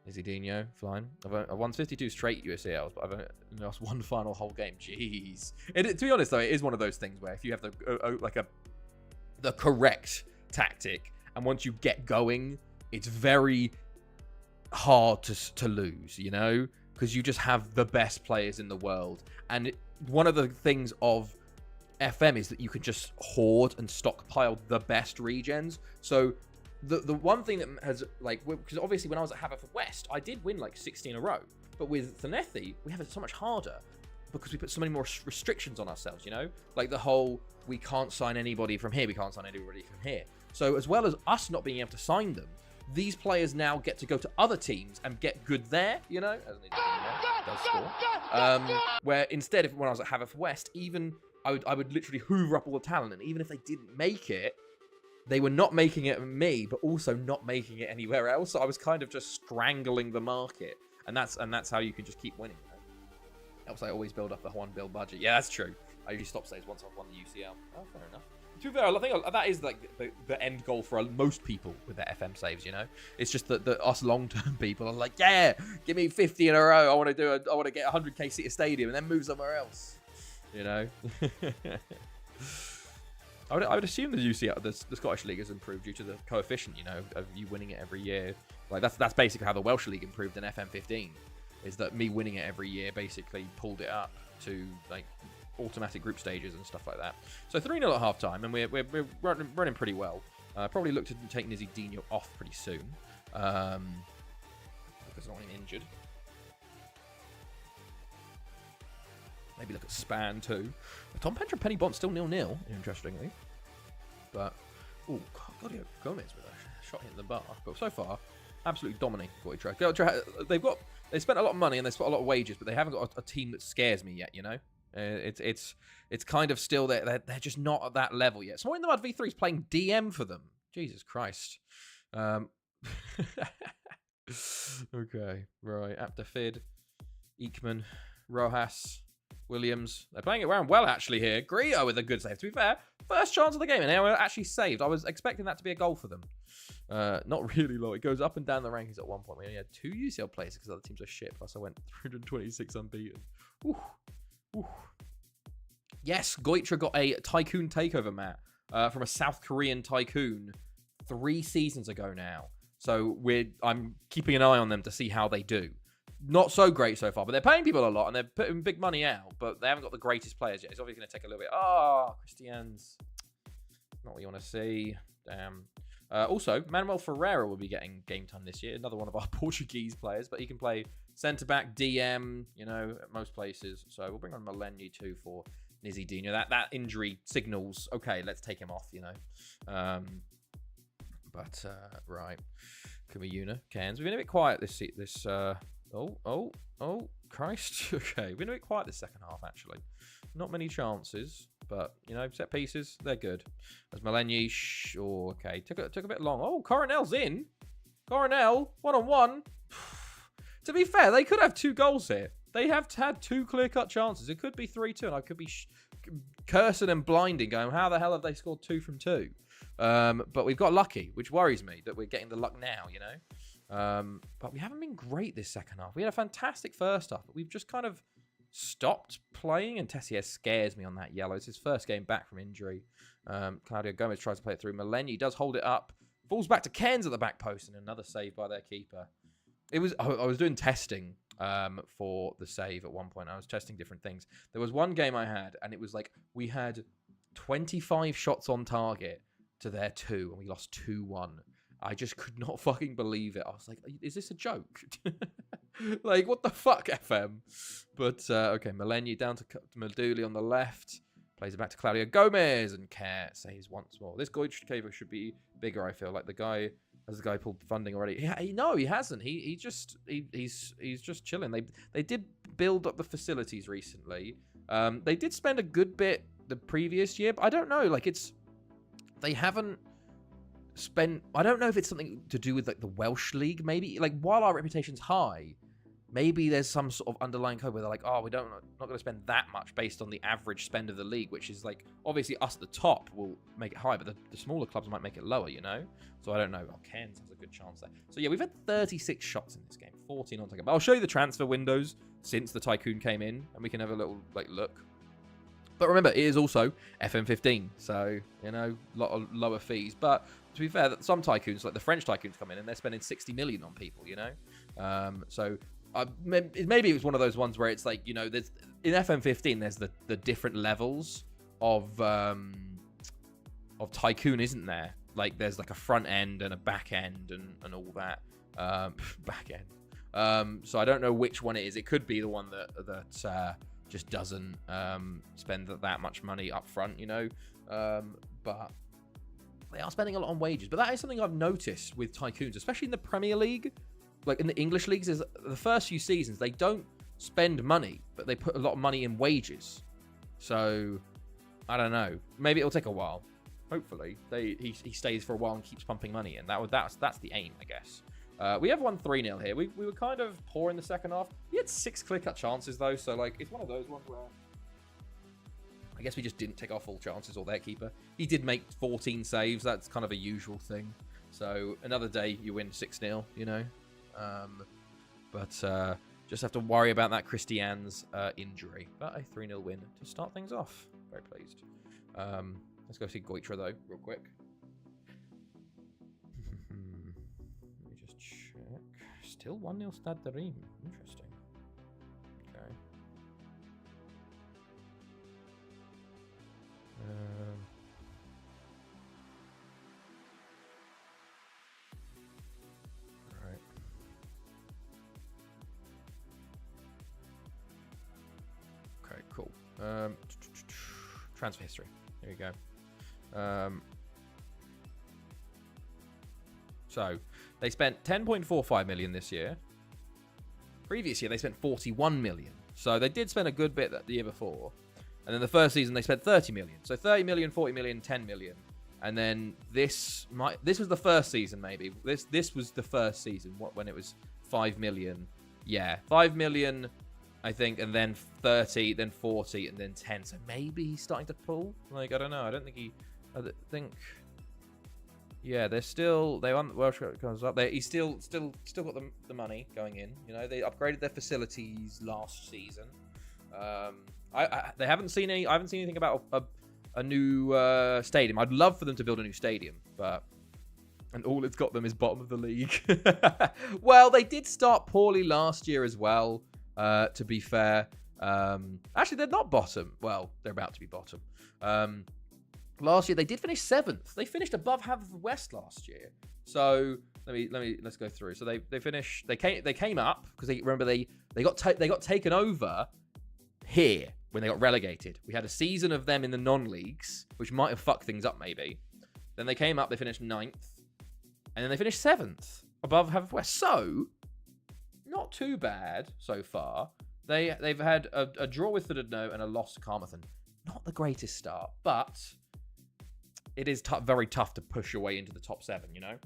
Nizzy Dino, flying. I've won 52 straight USALs, but I've only lost one final whole game. Jeez. To be honest, though, it is one of those things where if you have the correct tactic, and once you get going, it's very hard to lose, you know? Because you just have the best players in the world. And one of the things of FM is that you can just hoard and stockpile the best regens. So the one thing that has, like, because obviously when I was at Haverfordwest, I did win like 60 in a row. But with Llangefni, we have it so much harder because we put so many more restrictions on ourselves, you know? Like the whole, we can't sign anybody from here, we can't sign anybody from here. So as well as us not being able to sign them, these players now get to go to other teams and get good there, you know? As does score. Where instead, when I was at Haverfordwest, even I would literally hoover up all the talent, and even if they didn't make it, they were not making it me, but also not making it anywhere else. So I was kind of just strangling the market, and that's how you can just keep winning. You know? Helps I always build up a one build budget. Yeah, that's true. I usually stop saves once I've won the UCL. Oh, fair enough. To be fair, I think that is like the end goal for most people with their FM saves. You know, it's just that us long-term people are like, yeah, give me 50 in a row. I want to get 100k seat a stadium and then move somewhere else. You know. I would assume the UCL, the Scottish League has improved due to the coefficient, you know, of you winning it every year. Like that's basically how the Welsh League improved in FM15, is that me winning it every year basically pulled it up to like automatic group stages and stuff like that. So 3-0 at half time, and we're running pretty well. Probably look to take Nizzy Dino off pretty soon because I don't want him injured. Maybe look at Span too. Tom Pentra Penny Bont still 0-0, interestingly. But, oh, Claudio Gomez with a shot hitting the bar. But so far, absolutely dominating Goitra. They spent a lot of money and they spent a lot of wages, but they haven't got a team that scares me yet, you know? It's kind of still, they're just not at that level yet. Small in the Mud V3 is playing DM for them. Jesus Christ. Okay, right. Abderfid, Ekman, Rojas, Williams. They're playing it around well, actually, here. Grio with a good save. To be fair, first chance of the game, and they were actually saved. I was expecting that to be a goal for them. Not really low. It goes up and down the rankings at one point. We only had 2 UCL players because other teams are shit. Plus, I went 326 unbeaten. Ooh. Ooh. Yes, Goitra got a Tycoon takeover, Matt, from a South Korean tycoon 3 seasons ago now. So I'm keeping an eye on them to see how they do. Not so great so far, but they're paying people a lot and they're putting big money out, but they haven't got the greatest players yet. It's obviously going to take a little bit. Christians. Not what you want to see. Damn. Also, Manuel Ferreira will be getting game time this year. Another one of our Portuguese players, but he can play centre-back, DM, you know, at most places. So we'll bring on Millennium too for Nizzy Dino. That injury signals, okay, let's take him off, you know. Right. Kumayuna, Cairns. We've been a bit quiet this Oh, Christ. Okay, we've been a bit quiet this second half, actually. Not many chances, but, you know, set pieces, they're good. As Millennium, okay, took a bit long. Oh, Coronel's in. Coronel, 1-on-1. To be fair, they could have 2 goals here. They have had 2 clear-cut chances. It could be 3-2, and I could be cursing and blinding, going, how the hell have they scored 2 from 2? But we've got lucky, which worries me that we're getting the luck now, you know? But we haven't been great this second half. We had a fantastic first half, but we've just kind of stopped playing, and Tessier scares me on that yellow. It's his first game back from injury. Claudio Gomez tries to play it through. Maleny does hold it up. Falls back to Cairns at the back post, and another save by their keeper. I was doing testing for the save at one point. I was testing different things. There was one game I had, and it was like we had 25 shots on target to their 2, and we lost 2-1. I just could not fucking believe it. I was like, is this a joke? Like, what the fuck, FM? But, okay, Maleny down to Maduli on the left. Plays it back to Claudio Gomez, and Kerr saves once more. This Goichkeva should be bigger, I feel like. Has the guy pulled funding already? No, he hasn't. He's just chilling. They did build up the facilities recently. They did spend a good bit the previous year, but I don't know. Like, they haven't spent. I don't know if it's something to do with like the Welsh league. Maybe like while our reputation's high, maybe there's some sort of underlying code where they're like, oh, we're not going to spend that much based on the average spend of the league, which is like obviously us at the top will make it high, but the smaller clubs might make it lower, you know. So I don't know. Oh, Cairns has a good chance there. So yeah, we've had 36 shots in this game, 14 on target. But I'll show you the transfer windows since the Tycoon came in, and we can have a little like look. But remember, it is also FM15, so, you know, a lot of lower fees. But to be fair, some Tycoons, like the French Tycoons, come in and they're spending 60 million on people, you know? So maybe it was one of those ones where it's like, you know, there's in FM15, there's the different levels of Tycoon, isn't there? Like, there's like a front end and a back end and all that. Back end. So I don't know which one it is. It could be the one that just doesn't spend that much money up front, you know. But they are spending a lot on wages. But that is something I've noticed with Tycoons, especially in the Premier League. Like in the English leagues, is the first few seasons, they don't spend money, but they put a lot of money in wages. So, I don't know. Maybe it'll take a while. Hopefully. He stays for a while and keeps pumping money in. That's the aim, I guess. We have won 3-0 here. We were kind of poor in the second half. We had 6 clear-cut chances, though, so like it's one of those ones where I guess we just didn't take our full chances, or their keeper. He did make 14 saves. That's kind of a usual thing. So another day you win 6-0, you know. But just have to worry about that Christian's injury. But a 3-0 win to start things off. Very pleased. Let's go see Goitra, though, real quick. Let me just check. Still 1-0 Stade de Reims. Interesting. Okay. Right. Okay, cool. Transfer history. There you go. So they spent 10.45 million this year. Previous year they spent 41 million. So they did spend a good bit the year before. And then the first season they spent 30 million. So 30 million, 40 million, 10 million. And then this was the first season maybe. This was the first season when it was 5 million. Yeah, 5 million I think, and then 30, then 40, and then 10. So maybe he's starting to pull. Like, I don't know. I think yeah, they want Welsh comes up. He's still got the money going in. You know, they upgraded their facilities last season. They haven't seen any. I haven't seen anything about a new stadium. I'd love for them to build a new stadium, and all it's got them is bottom of the league. Well, they did start poorly last year as well. To be fair, actually they're not bottom. Well, they're about to be bottom. Last year they did finish 7th. They finished above Haverford last year. So let's go through. So they finished. They came up because they got taken over here when they got relegated. We had a season of them in the non-leagues, which might have fucked things up maybe. Then they came up. They finished 9th, and then they finished 7th above Haverford. So not too bad so far. They've had a draw with Thudno and a loss to Carmarthen. Not the greatest start, but it is very tough to push your way into the top 7, you know?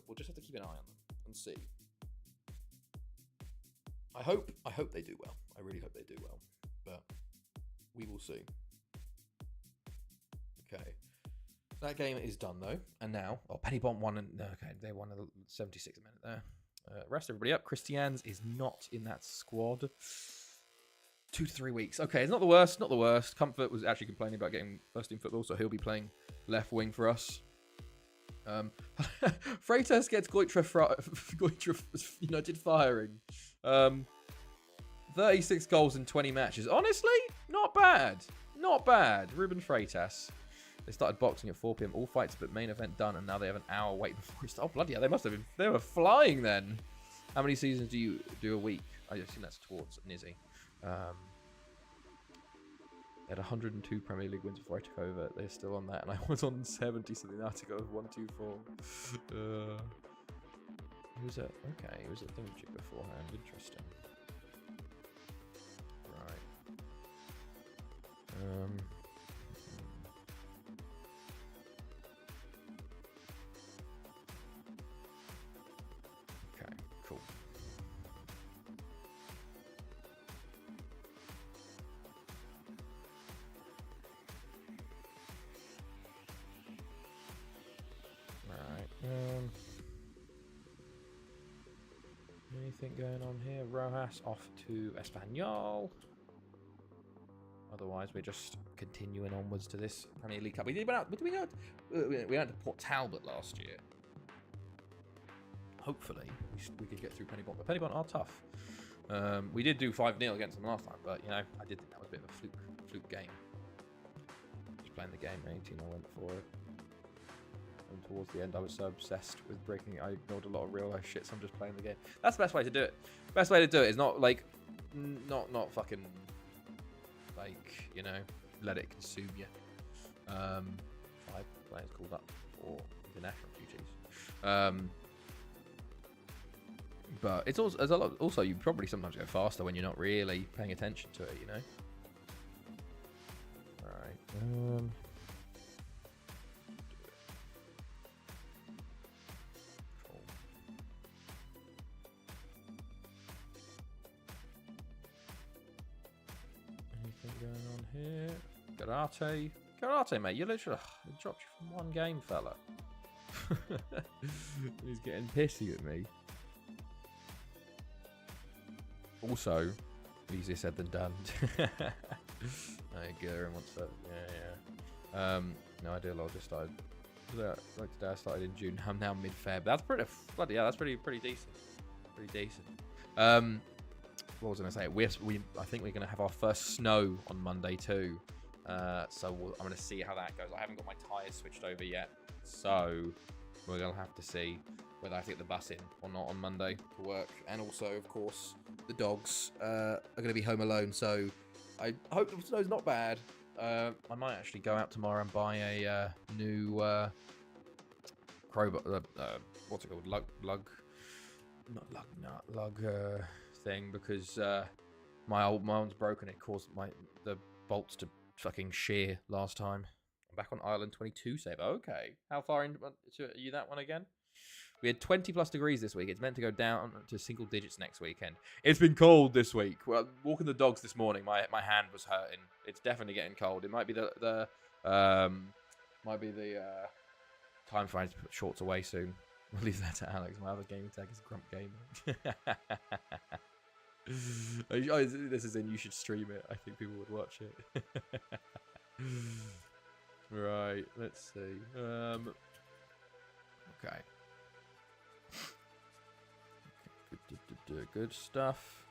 We'll just have to keep an eye on them and see. I hope they do well. I really hope they do well, but we will see. Okay, that game is done though, and now Penny Bont won, and okay, they won a 76 minute there. Rest everybody up. Christians is not in that squad. 2 to 3 weeks. Okay, it's not the worst. Not the worst. Comfort was actually complaining about getting first team football, so he'll be playing left wing for us. Freitas gets Goitra United firing. 36 goals in 20 matches. Honestly, not bad. Not bad. Ruben Freitas. They started boxing at 4 p.m. All fights but main event done, and now they have an hour wait before it starts. Oh, bloody hell. They must have been. They were flying then. How many seasons do you do a week? I assume that's towards Nizzy. They had 102 Premier League wins before I took over. They're still on that, and I was on 70, so they now to go 124. He was a he was a thingamajig beforehand. Interesting. Right. Okay. Cool. Anything going on here? Rojas off to Espanyol. Otherwise, we're just continuing onwards to this Premier League Cup. We went out to Port Talbot last year. Hopefully, we could get through Penny Bont. But Penny Bont are tough. We did do 5-0 against them last time, but you know, I did think that was a bit of a fluke game. Just playing the game, 18, I went for it. And towards the end, I was so obsessed with breaking. I ignored a lot of real life shit, so I'm just playing the game. That's the best way to do it. Best way to do it is not like, not fucking, like, you know, let it consume you. 5 players called up for international duties. But it's also, there's a lot. Also, you probably sometimes go faster when you're not really paying attention to it. You know. All right. Going on here, karate, mate. You literally dropped you from one game, fella. He's getting pissy at me. Also, easier said than done. Guerin wants that. Yeah. No idea. I just started. Like today, I started in June. I'm now mid-Feb. That's pretty bloody. Yeah, that's pretty decent. Pretty decent. What was I going to say? I think we're going to have our first snow on Monday too. So I'm going to see how that goes. I haven't got my tyres switched over yet. So we're going to have to see whether I have to get the bus in or not on Monday to work. And also, of course, the dogs are going to be home alone. So I hope the snow's not bad. I might actually go out tomorrow and buy a new crowbar. What's it called? Lug thing, because my one's broken. It caused the bolts to fucking shear last time. I'm back on Island 22 save. Okay, how far into are you that one again? We had 20 plus degrees this week. It's meant to go down to single digits next weekend. It's been cold this week. Well, walking the dogs this morning, my hand was hurting. It's definitely getting cold. It might be the time for me to put shorts away soon. We'll leave that to Alex. My other gaming tag is Grump Gamer. This is in. You should stream it. I think people would watch it. Right. Let's see. Okay. Good stuff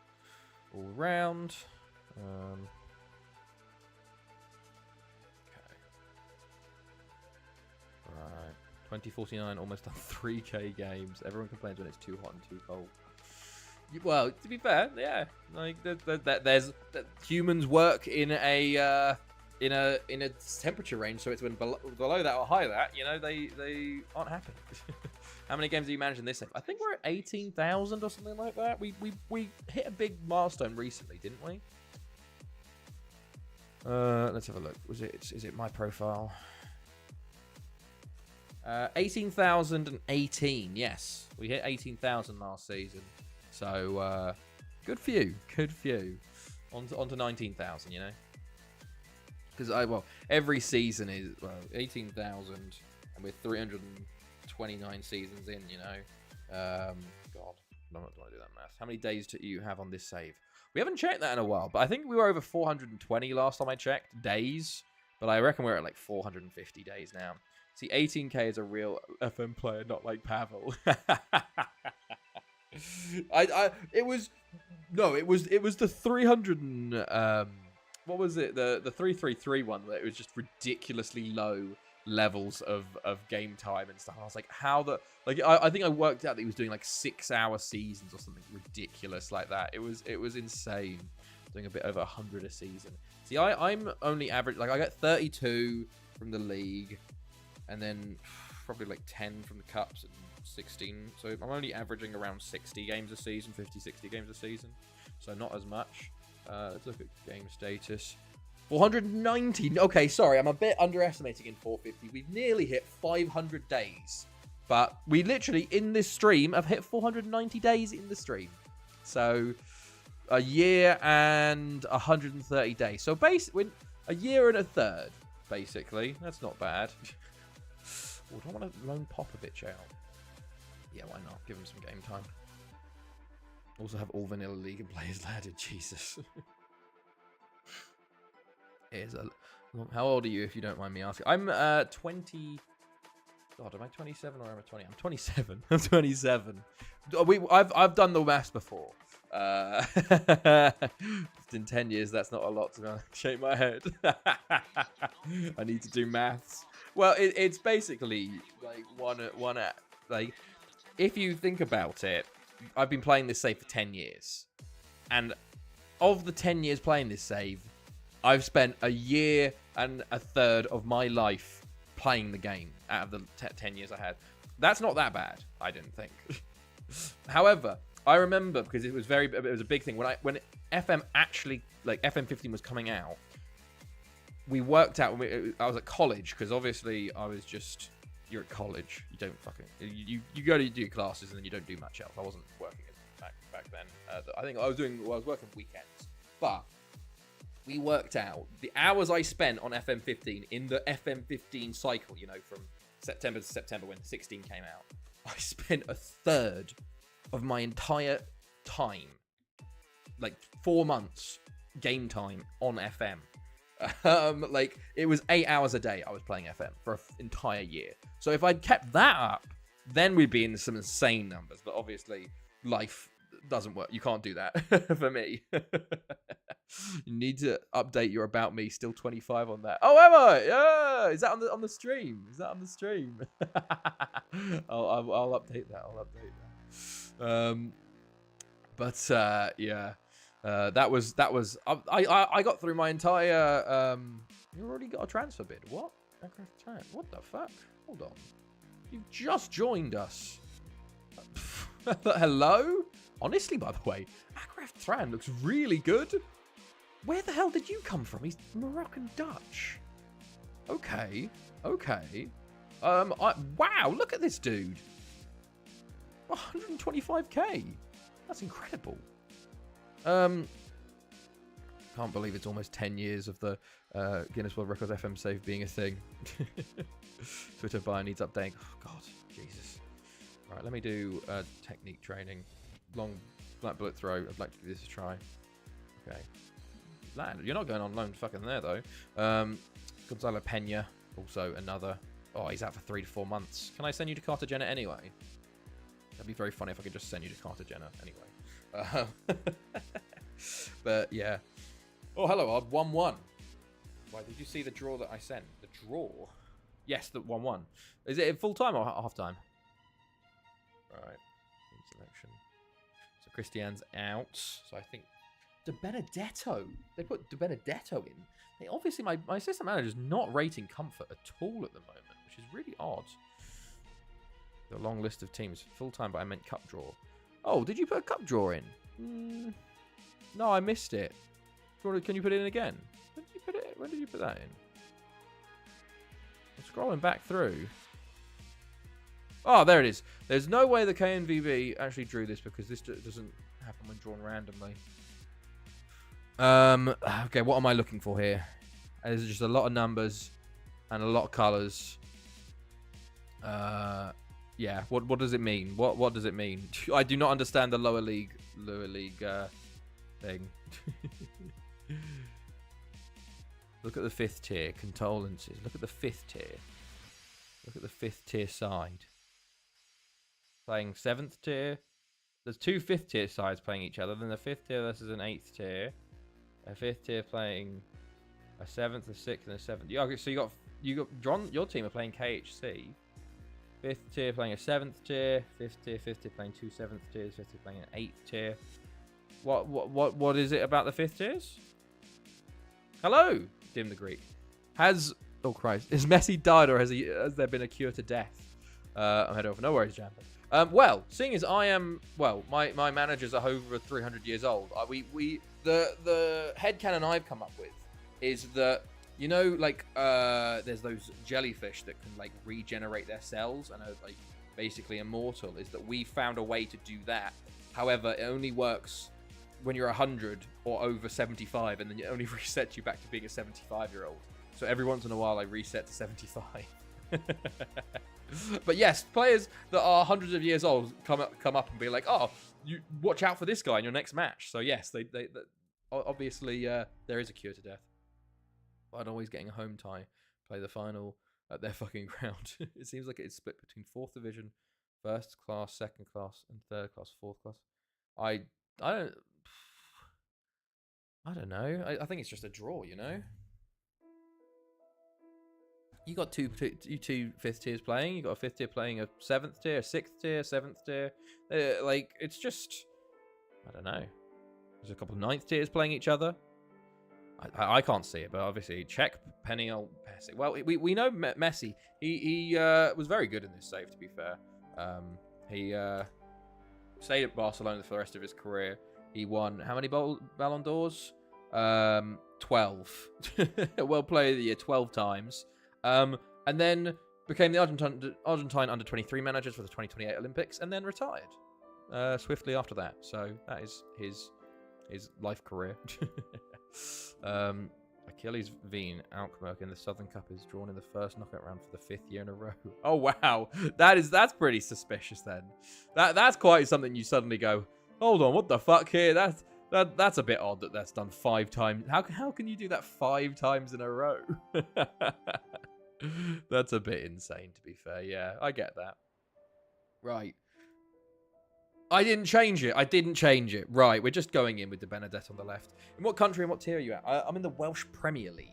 all round. Okay. Right. 2049, almost done 3k games. Everyone complains when it's too hot and too cold. Well, to be fair, yeah, like there's humans work in a temperature range, so it's when below that or higher that, you know, they aren't happy. How many games are you managing this? I think we're at 18,000 or something like that. We hit a big milestone recently, didn't we? Let's have a look. Is it my profile? 18,018. Yes, we hit 18,000 last season. So Good for you. Good for you. On to 19,000, you know? Because, every season is, 18,000, and we're 329 seasons in, you know? God, I'm not going to do that math. How many days do you have on this save? We haven't checked that in a while, but I think we were over 420 last time I checked, days. But I reckon we're at like 450 days now. See, 18k is a real FM player, not like Pavel. It was the 300 and, what was it? The 333 one where it was just ridiculously low levels of game time and stuff. I was like, I think I worked out that he was doing like 6-hour seasons or something ridiculous like that. It was insane. Doing a bit over 100 a season. See, I'm only average, like I get 32 from the league, and then probably like 10 from the cups and 16. So I'm only averaging around 60 games a season, 50, 60 games a season. So not as much. Let's look at game status. 490. Okay, sorry, I'm a bit underestimating in 450. We've nearly hit 500 days. But we literally, in this stream, have hit 490 days in the stream. So a year and 130 days. So basically, a year and a third, basically. That's not bad. Oh, do I want to loan Popovich out? Yeah, why not? Give him some game time. Also have all vanilla league and players added. Jesus. How old are you, if you don't mind me asking? I'm 20. God, am I 27 or am I 20? I'm 27. I'm 27. I've done the maths before. In 10 years, that's not a lot to shake my head. I need to do maths. Well, it's basically like like if you think about it, I've been playing this save for 10 years, and of the 10 years playing this save, I've spent a year and a third of my life playing the game out of the 10 years I had. That's not that bad, I didn't think. However, I remember, because it was a big thing when FM actually, like FM 15 was coming out. We worked out I was at college, because obviously you're at college. You don't fucking you go to do classes and then you don't do much else. I wasn't working back then. I think I was working weekends, but we worked out the hours I spent on FM 15 in the FM 15 cycle. You know, from September to September when 16 came out, I spent a third of my entire time, like 4 months game time on FM. Like it was 8 hours a day I was playing FM for an entire year. So if I'd kept that up, then we'd be in some insane numbers. But obviously, life doesn't work. You can't do that for me. You need to update your about me. Still 25 on that. Oh, am I? Yeah. Is that on the stream? Is that on the stream? I'll update that. I'll update that. Yeah. That was. I got through my entire. You already got a transfer bid. What? What the fuck? Hold on. You've just joined us. Hello? Honestly, by the way, Akraf Thran looks really good. Where the hell did you come from? He's Moroccan Dutch. Okay. Wow, look at this dude. 125k. That's incredible. Can't believe it's almost 10 years of the Guinness World Records FM save being a thing. Twitter bio needs updating. Oh, God. Jesus. Right, let me do technique training. Long flat bullet throw. I'd like to give this a try. Okay. Land. You're not going on loan fucking there, though. Gonzalo Pena. Also another. Oh, he's out for 3 to 4 months. Can I send you to Cartagena anyway? That'd be very funny if I could just send you to Cartagena anyway. But yeah. Oh, hello, Odd. 1-1. Why, did you see the draw that I sent? The draw? Yes, the 1-1. Is it full time or half time? Right. Selection. So Christian's out. So I think De Benedetto. They put De Benedetto in. They obviously, my assistant manager's not rating comfort at all at the moment, which is really odd. The long list of teams. Full time, but I meant cup draw. Oh, did you put a cup draw in? No, I missed it. Can you put it in again? When did you put that in? I'm scrolling back through. Oh, there it is. There's no way the KNVB actually drew this because this doesn't happen when drawn randomly. Okay, what am I looking for here? There's just a lot of numbers and a lot of colors. Yeah. What does it mean? What does it mean? I do not understand the lower league thing. Look at the 5th tier. Condolences. Look at the 5th tier. Look at the 5th tier side. Playing 7th tier. There's 2 5th tier sides playing each other. Then the 5th tier versus an 8th tier. A 5th tier playing a 7th, a 6th, and a 7th. Yeah, okay, so you got John. Your team are playing KHC. 5th tier playing a 7th tier. 5th tier playing 2 7th tiers. 5th tier playing an 8th tier. What is it about the 5th tiers? Hello, Dim the Greek. Oh Christ, has Messi died or has there been a cure to death? I'm head over. No worries, Jambo. Well, seeing as I am, my managers are over 300 years old. The headcanon I've come up with is that, you know, like, there's those jellyfish that can, like, regenerate their cells and are, like, basically immortal, is that we found a way to do that. However, it only works when you're 100 or over 75, and then it only resets you back to being a 75-year-old. So every once in a while, I reset to 75. But yes, players that are hundreds of years old come up and be like, "Oh, you watch out for this guy in your next match." So yes, they obviously there is a cure to death. But always getting a home tie, play the final at their fucking ground. It seems like it's split between 4th division, 1st class, 2nd class, and 3rd class, 4th class. I don't know. I think it's just a draw, you know. You got two 5th tiers playing. You got a 5th tier playing a 7th tier, a 6th tier, 7th tier. Like, it's just, I don't know. There's a couple of 9th tiers playing each other. I can't see it, but obviously check Penny. I'll pass it. Well, we know Messi. He was very good in this save. To be fair, he stayed at Barcelona for the rest of his career. He won how many Ballon d'Ors? 12. World Player of the Year 12 times. And then became the Argentine under-23 manager for the 2028 Olympics, and then retired swiftly after that. So that is his life career. Achilles Veen Alkmaar in the Southern Cup is drawn in the first knockout round for the 5th year in a row. Oh wow, that's pretty suspicious then. That's quite something you suddenly go, hold on, what the fuck here? That's a bit odd that's done 5 times. How can you do that 5 times in a row? That's a bit insane, to be fair. Yeah, I get that. Right. I didn't change it. Right, we're just going in with the Benedetta on the left. In what country and what tier are you at? I'm in the Welsh Premier League.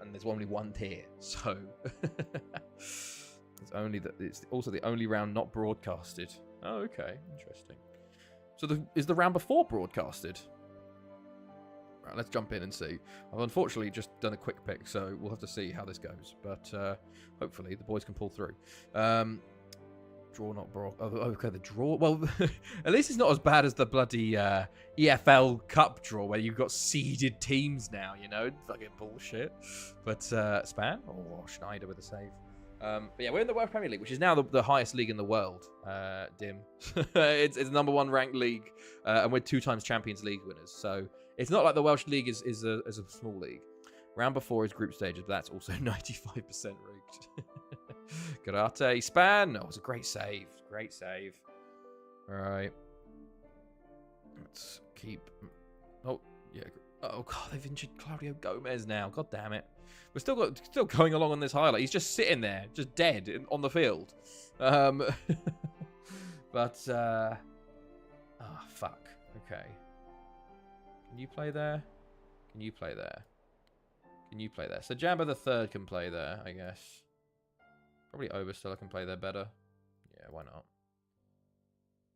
And there's only 1 tier, so... it's also the only round not broadcasted. Oh, okay. Interesting. So is the round before broadcasted? Right, let's jump in and see. I've unfortunately just done a quick pick, so we'll have to see how this goes. But hopefully the boys can pull through. Draw, not broad. Oh, okay, the draw. Well, at least it's not as bad as the bloody EFL Cup draw where you've got seeded teams now, you know? Fucking bullshit. But Span? Oh, Schneider with a save. But yeah, we're in the World Premier League, which is now the highest league in the world, Dim. It's the #1 ranked league, and we're 2 times Champions League winners. So it's not like the Welsh League is a small league. Round before is group stages, but that's also 95% rigged. Karate Span. Oh, it was a great save. Great save. All right. Let's keep... Oh, yeah. Oh, God, they've injured Claudio Gomez now. God damn it. We're still going along on this highlight. He's just sitting there, just dead on the field. But, fuck. Okay. Can you play there? Can you play there? Can you play there? So Jambo the third can play there, I guess. Probably Oberstiller can play there better. Yeah, why not?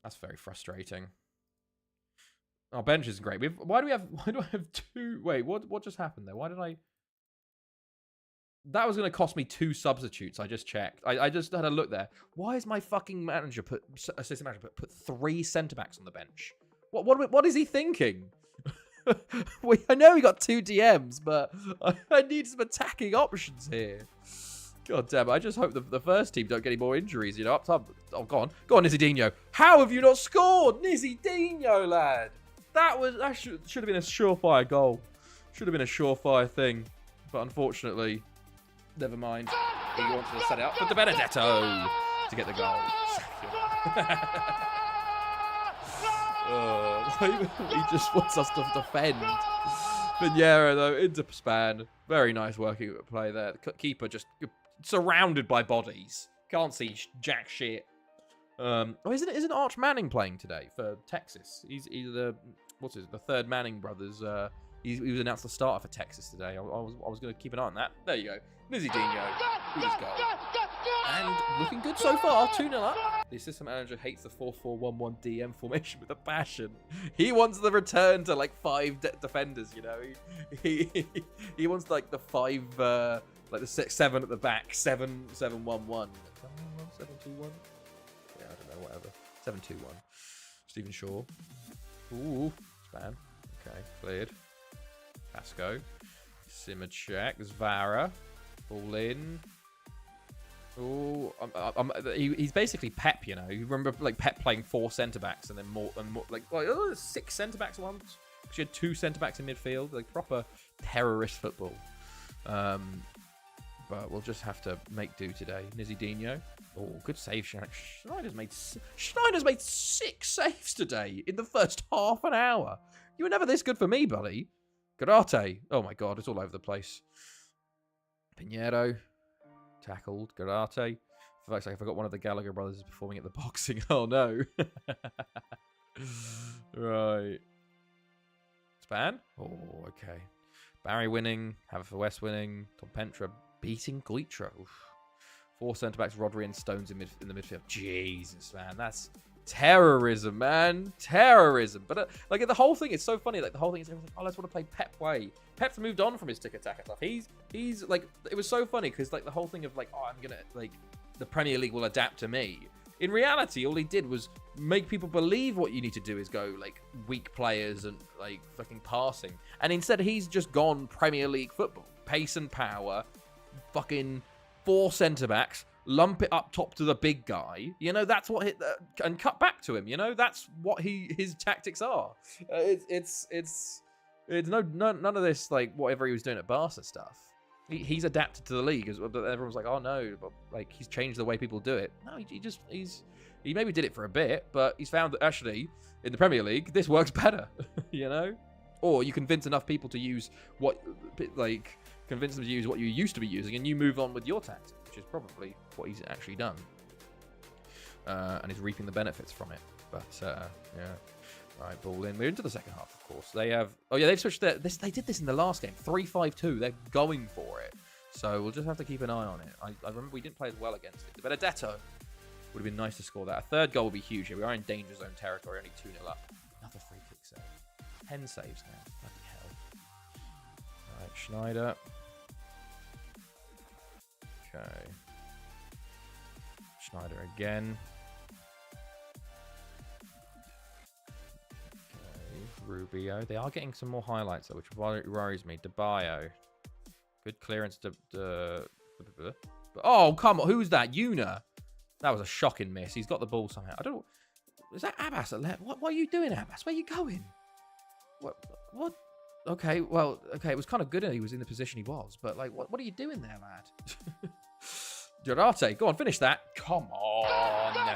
That's very frustrating. Our bench isn't great. Why do I have 2? Wait, what just happened there? Why did I... That was going to cost me 2 substitutes. I just checked. I just had a look there. Why is my fucking assistant manager put 3 centre-backs on the bench? What is he thinking? I know we got 2 DMs, but I need some attacking options here. God damn it. I just hope the first team don't get any more injuries, you know, up top. Oh, go on. Go on, Nizidinho. How have you not scored? Nizidinho, lad. That should have been a surefire goal. Should have been a surefire thing. But unfortunately, never mind. He wanted to set it up for De Benedetto to get the goal. He just wants us to defend. Pinheiro, though, into span. Very nice working play there. The keeper just surrounded by bodies. Can't see jack shit. Isn't Arch Manning playing today for Texas? He's the third Manning brothers. He was announced the starter for Texas today. I was going to keep an eye on that. There you go. Nizidinho with his goal. And looking good so far. 2-0 up. The assistant manager hates the 4-4-1-1 DM formation with a passion. He wants the return to like 5 defenders, you know. He wants like the 5, like the 7 at the back. 7-7-1-1. 7-2-1? Yeah, I don't know, whatever. 7-2-1. Stephen Shaw. Ooh, span. Okay, cleared. Pasco. Simacek. Zvara. Ball in. Oh, he's basically Pep, you know. You remember like Pep playing 4 centre backs and then more, like 6 centre backs once. She had 2 centre backs in midfield, like proper terrorist football. But we'll just have to make do today. Nizidinho. Oh, good save, Schneider's made 6 saves today in the first half an hour. You were never this good for me, buddy. Garate. Oh my god, it's all over the place. Pinheiro. Tackled. Garate. For fuck's sake, I forgot one of the Gallagher brothers is performing at the boxing. Oh no. Right. Span? Oh, okay. Barry winning. Haverford winning. Tom Pentra beating Goitra. 4 centre-backs, Rodri and Stones in the midfield. Jesus, man. That's terrorism, man. Terrorism. But like the whole thing is so funny. Like the whole thing is like, oh, let's want to play Pep way. Pep's moved on from his tiki-taka stuff. He's like, it was so funny because like the whole thing of like, oh, I'm gonna like the Premier League will adapt to me. In reality, all he did was make people believe what you need to do is go like weak players and like fucking passing. And instead, he's just gone Premier League football, pace and power, fucking 4 centre backs. Lump it up top to the big guy, you know. That's what and cut back to him, you know. That's what his tactics are. It's none of this like whatever he was doing at Barca stuff. He's adapted to the league, but everyone's like, oh no, but like he's changed the way people do it. No, he maybe did it for a bit, but he's found that actually in the Premier League this works better, you know. Or you convince enough people to use convince them to use what you used to be using, and you move on with your tactics, which is probably what he's actually done. And he's reaping the benefits from it. But, yeah. Right, ball in. We're into the second half, of course. They have... Oh, yeah, they've switched their... They did this in the last game. 3-5-2. They're going for it. So we'll just have to keep an eye on it. I remember we didn't play as well against it. Benedetto would have been nice to score that. A third goal would be huge here. We are in danger zone territory, only 2-0 up. Another free kick save. 10 saves now. Bloody hell. Right, Schneider... Okay. Schneider again. Okay. Rubio. They are getting some more highlights though, which worries me. DeBio. Good clearance to oh, come on. Who's that? Una. That was a shocking miss. He's got the ball somehow. I don't know. Is that Abbas at left? What are you doing, Abbas? Where are you going? What? Okay, well, okay, it was kind of good that he was in the position he was, but, like, what are you doing there, lad? Durate, go on, finish that. Come on.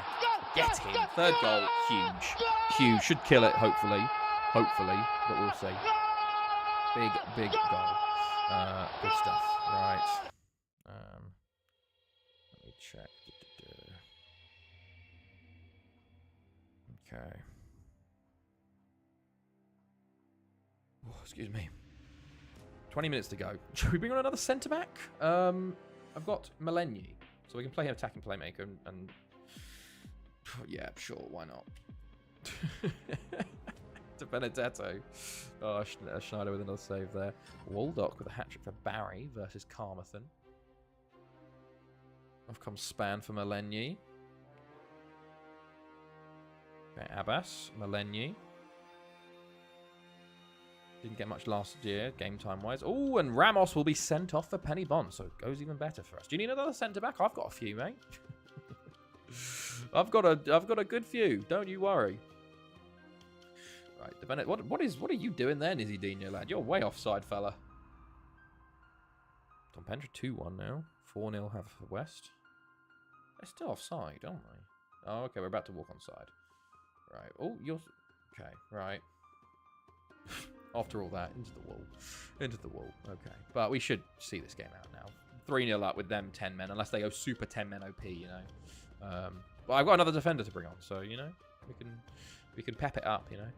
Get him. Third goal, huge. Huge. Should kill it, hopefully. Hopefully, but we'll see. Big goal. Good stuff. Right. Let me check. Okay. Oh, excuse me. 20 minutes to go. Should we bring on another centre-back? I've got Malenyi, so we can play him attacking playmaker and... Yeah, sure, why not? To Benedetto. Oh, Schneider with another save there. Waldock with a hat-trick for Barry versus Carmarthen. Off comes Span for Malenyi. Okay, Abbas, Malenyi. Didn't get much last year, game time-wise. Oh, and Ramos will be sent off for Penny Bond, so it goes even better for us. Do you need another centre-back? I've got a few, mate. I've got a good few. Don't you worry. Right, what are you doing there, Nizidinho, lad? You're way offside, fella. Don Pendra 2-1 now. 4-0 have for West. They're still offside, aren't they? Oh, okay, we're about to walk on side. Right. Oh, you're... Okay, right. After all that, into the wall. Into the wall. Okay. But we should see this game out now. 3-0 up with them 10 men, unless they go super 10 men OP, you know. But I've got another defender to bring on, so, you know, we can pep it up, you know.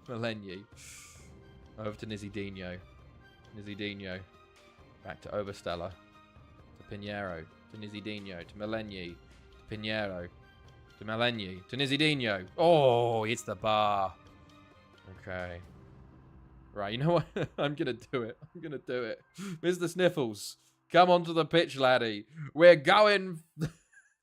Malenyi. Over to Nizidinho. Nizidinho. Back to Overstella. To Pinheiro. To Nizidinho. To Malenyi. To Pinheiro. To Malenyi. To Nizidinho. Oh, it's the bar. Okay. Right, you know what? I'm going to do it. I'm going to do it. Mr. Sniffles, come onto the pitch, laddie. We're going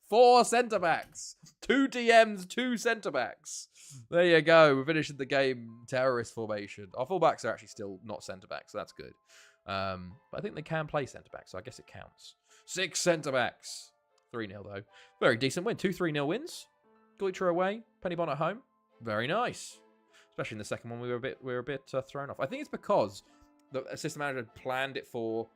4 centre-backs. 2 DMs, 2 centre-backs. There you go. We're finishing the game terrorist formation. Our full-backs are actually still not centre-backs, so that's good. But I think they can play centre-backs, so I guess it counts. 6 centre-backs. 3-0, though. Very decent win. 2 3-0 wins. Goitra away. Penny Bond at home. Very nice. Especially in the second one, we were a bit thrown off. I think it's because the assistant manager had planned it for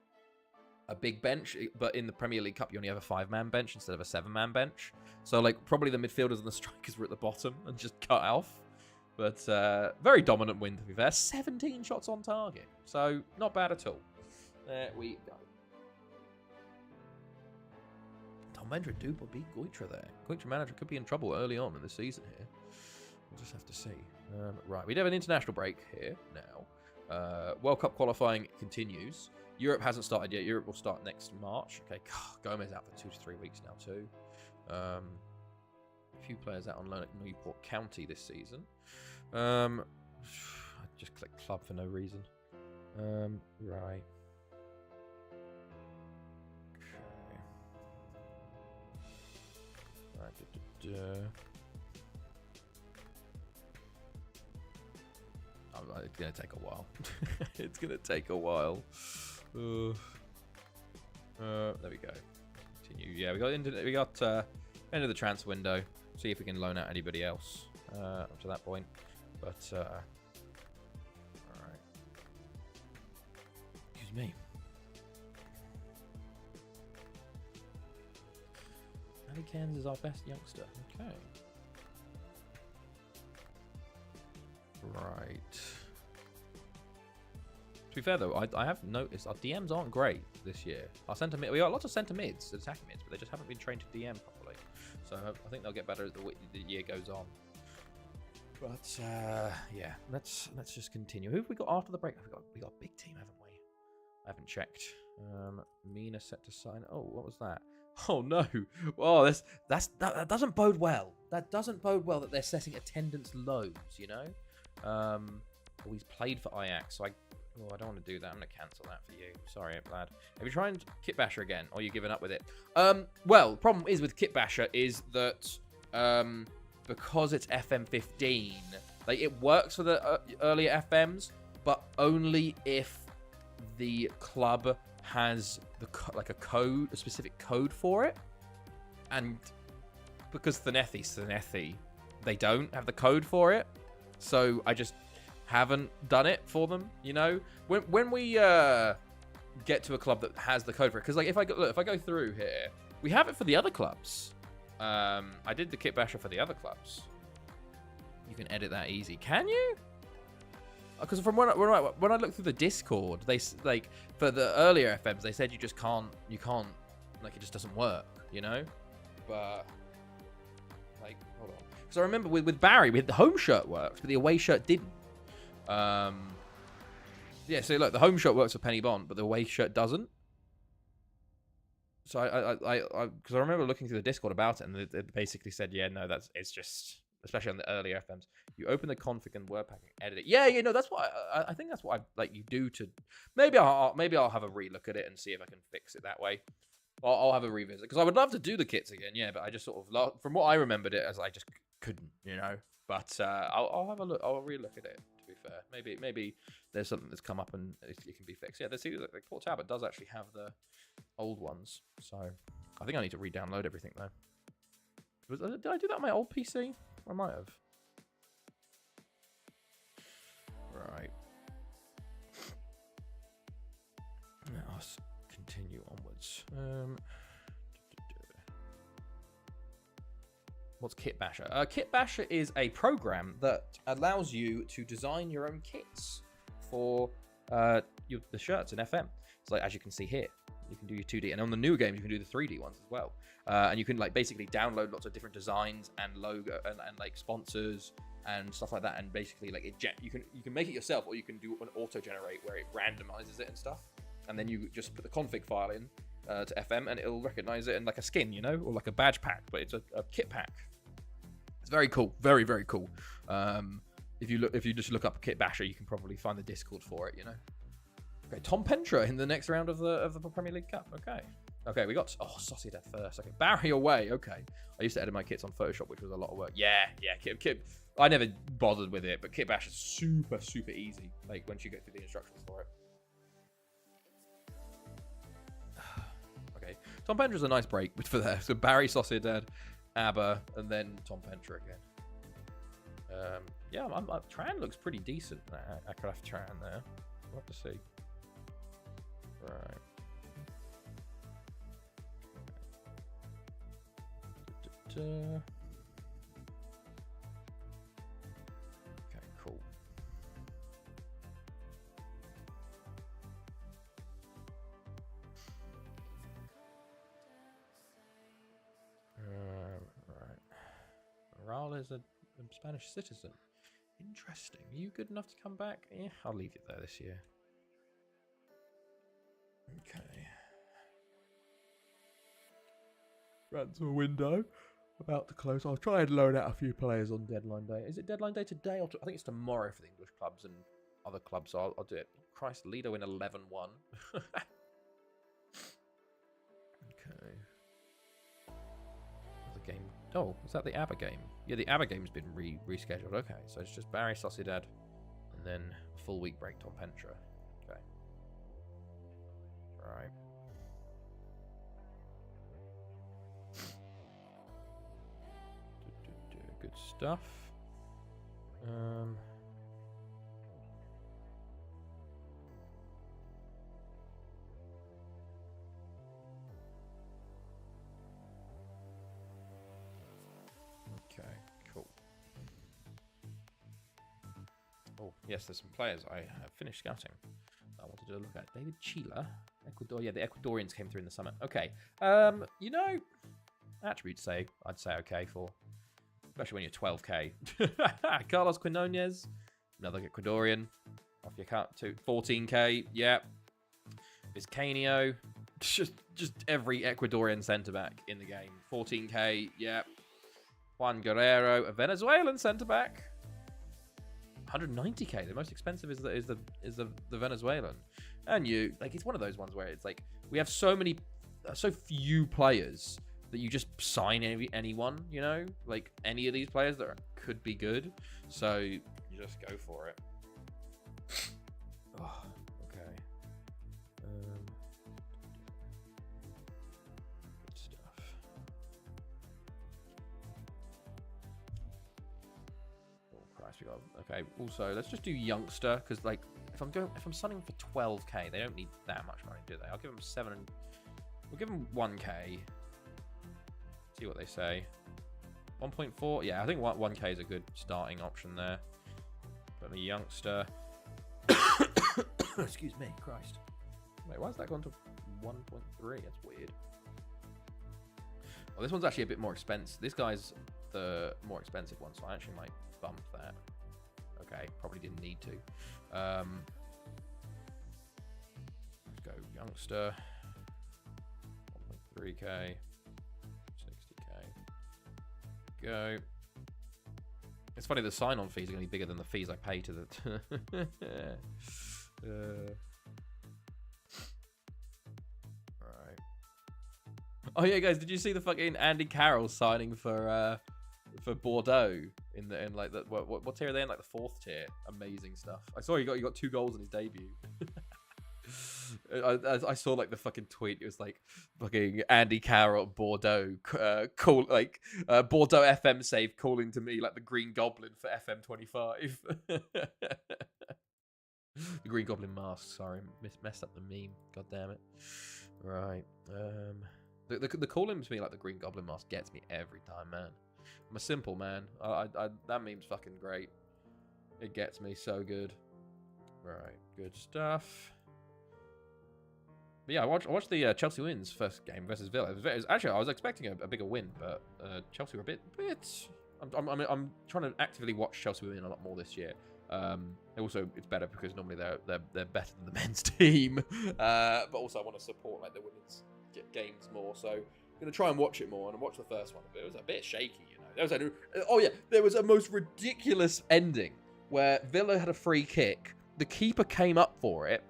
a big bench, but in the Premier League Cup, you only have a 5-man bench instead of a 7-man bench. So, like, probably the midfielders and the strikers were at the bottom and just cut off. But very dominant win, to be fair. 17 shots on target. So, not bad at all. There we go. Tom Mendra Duper beat Goitra there. Goitra manager could be in trouble early on in the season here. We'll just have to see. Right, we have an international break here now. World Cup qualifying continues. Europe hasn't started yet. Europe will start next March. Okay, Gomez out for 2 to 3 weeks now too. A few players out on loan at Newport County this season. I just clicked club for no reason. Right. Okay. Right. It's going to take a while. It's going to take a while. There we go. Continue. Yeah, we got end of the transfer window. See if we can loan out anybody else up to that point. But all right. Excuse me. Ali Cairns is our best youngster. Okay. Right. To be fair though, I have noticed our DMs aren't great this year. Our centre mid, we got lots of centre mids, attacking mids, but they just haven't been trained to DM properly. So I think they'll get better as the year goes on. But yeah, let's just continue. Who have we got after the break? We got a big team, haven't we? I haven't checked. Mina set to sign. Oh, what was that? Oh no! Oh, that doesn't bode well. That doesn't bode well that they're setting attendance lows. You know. He's played for Ajax, so I don't want to do that. I'm going to cancel that for you. Sorry, lad. Have you tried Kit Basher again, or are you giving up with it? Well, the problem is with Kit Basher is that because it's FM15, like it works for the earlier FMs, but only if the club has a specific code for it, and because Thanethi, they don't have the code for it. So I just haven't done it for them, you know. When we get to a club that has the code for it, because like if I go through here, we have it for the other clubs. I did the Kit Basher for the other clubs. You can edit that easy, can you? Because from when I looked through the Discord, they like for the earlier FMs, they said you can't, like it just doesn't work, you know. But like, hold on. So I remember with Barry, the home shirt worked, but the away shirt didn't. Yeah, so look, the home shirt works for Penny Bond, but the away shirt doesn't. So because I remember looking through the Discord about it, and it basically said, yeah, no, it's just, especially on the earlier FMs, you open the config and Wordpack and edit it. Yeah, you know, that's what I think that's what you do to. Maybe I'll have a relook at it and see if I can fix it that way. I'll have a revisit because I would love to do the kits again, yeah, but I just sort of from what I remembered it as I just couldn't, you know. But I'll have a look. I'll relook at it, to be fair. Maybe there's something that's come up and it can be fixed. Yeah, the port tablet does actually have the old ones, so I think I need to re-download everything though. Did I do that on my old PC? I might have. Right. Now let's continue onwards. What's Kit Basher? Kit Basher is a program that allows you to design your own kits for the shirts in FM. So like, as you can see here, you can do your 2D, and on the newer games you can do the 3D ones as well. And you can like basically download lots of different designs and logo and like sponsors and stuff like that. And basically like you can make it yourself, or you can do an auto generate where it randomizes it and stuff. And then you just put the config file in to FM, and it'll recognize it in like a skin, or like a badge pack, but it's a kit pack. It's very cool, very very cool. If you just look up Kit Basher, you can probably find the Discord for it. Okay, Tom Pentra in the next round of the Premier League Cup. Okay, we got Sociedad first. Okay, Barry away. Okay, I used to edit my kits on Photoshop, which was a lot of work. Yeah. Kit. I never bothered with it, but Kit Bash is super super easy. Like once you go through the instructions for it. Okay, Tom Pentra's a nice break for there. So Barry, Sociedad, ABBA, and then Tom Pentra again. Yeah, Tran looks pretty decent. I could have Tran there. We'll have to see. Right. Okay, cool. Right. Raul is a Spanish citizen. Interesting. Are you good enough to come back? Yeah, I'll leave you there this year. Okay. Transfer window. About to close. I'll try and load out a few players on deadline day. Is it deadline day today? I think it's tomorrow for the English clubs and other clubs. So I'll do it. Christ, Lido in 11-1. Okay. The game. Oh, is that the ABBA game? Yeah, the ABBA game's been rescheduled. Okay, so it's just Barry, Sociedad, and then a full week break Tom Pentra. Okay. Right. Good stuff. Okay, cool. Oh, yes, there's some players I have finished scouting I wanted to look at. David Chila, Ecuador. Yeah, the Ecuadorians came through in the summer. Okay. Attributes I'd say okay for, especially when you're 12k. Carlos Quinones, another Ecuadorian. Off your cut to 14k. Yep. Vizcanio, just every Ecuadorian centre back in the game. 14k. Yep. Juan Guerrero, a Venezuelan centre back. 190k. The most expensive is the Venezuelan. And it's one of those ones where it's like we have so few players that you just sign anyone, like any of these players that could be good. So you just go for it. Oh, okay. Good stuff. Oh Christ, we got okay. Also, let's just do youngster because if I'm signing for 12k, they don't need that much money, do they? I'll give them 7. We'll give them 1k. See what they say. 1.4. Yeah, I think 1k is a good starting option there. But a youngster. Excuse me, Christ. Wait, why has that gone to 1.3? That's weird. Well, this one's actually a bit more expensive. This guy's the more expensive one, so I actually might bump that. Okay, probably didn't need to. Let's go youngster. 1.3k. 60k. Go. It's funny, the sign-on fees are going to be bigger than the fees I pay to the... Right. Oh yeah, guys, did you see the fucking Andy Carroll signing for for Bordeaux in like the what tier are they in? Like the 4th tier. Amazing stuff. I saw he got 2 goals in his debut. I saw like the fucking tweet. It was like fucking Andy Carroll at Bordeaux call like Bordeaux FM save calling to me like the Green Goblin for FM 25. The Green Goblin mask. Sorry, messed up the meme. God damn it. Right. The calling to me like the Green Goblin mask gets me every time, man. I'm a simple man. That meme's fucking great. It gets me so good. Right. Good stuff. But yeah, I watched the Chelsea wins first game versus Villa. Actually, I was expecting a bigger win, but Chelsea were a bit. I'm trying to actively watch Chelsea win a lot more this year. Also, it's better because normally they're better than the men's team. But also, I want to support like the women's games more. So I'm gonna try and watch it more and watch the first one. But it was a bit shaky, you know. There was a most ridiculous ending where Villa had a free kick. The keeper came up for it.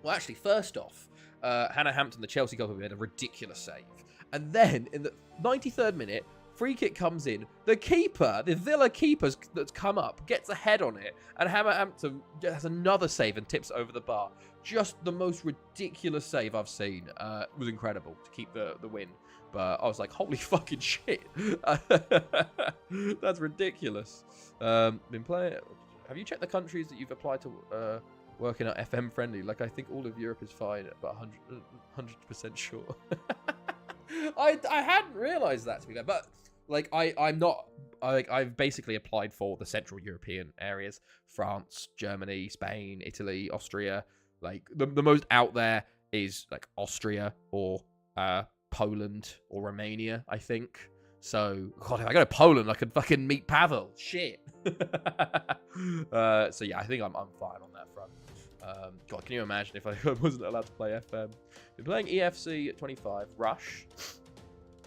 Well, actually, first off, Hannah Hampton, the Chelsea goalkeeper, made a ridiculous save. And then, in the 93rd minute, free kick comes in. The keeper, the Villa keeper that's come up, gets a head on it. And Hannah Hampton has another save and tips over the bar. Just the most ridiculous save I've seen. It was incredible to keep the win. But I was like, holy fucking shit. That's ridiculous. Been playing... Have you checked the countries that you've applied to... working at FM friendly? Like, I think all of Europe is fine, but 100% sure. I hadn't realised that, to be fair, but like I've basically applied for the Central European areas: France, Germany, Spain, Italy, Austria. Like the most out there is like Austria or Poland or Romania, I think. So, God, if I go to Poland, I could fucking meet Pavel. Shit. So yeah, I think I'm fine on that front. God, can you imagine if I wasn't allowed to play FM? Been playing EFC at 25. Rush.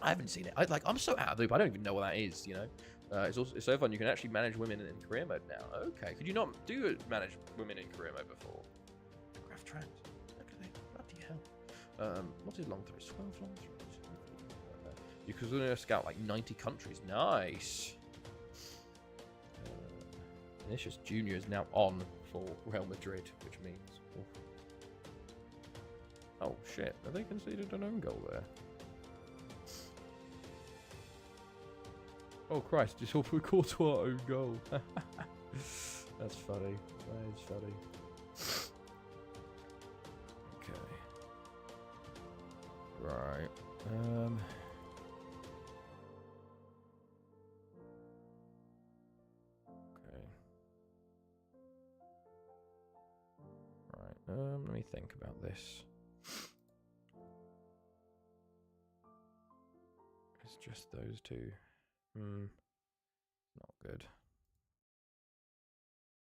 I haven't seen it. I'm so out of the loop. I don't even know what that is, you know? It's so fun. You can actually manage women in career mode now. Okay. Could you not manage women in career mode before? Graph trans. Okay. Bloody hell. What is long throws? 12 long throws. You could only scout like 90 countries. Nice. Vinicius Junior is now on for Real Madrid, which means... Oh shit, have they conceded an own goal there? Oh Christ, it's all for Courtois own goal. That's funny. That is funny. Okay. Right. Let me think about this. It's just those two. Not good.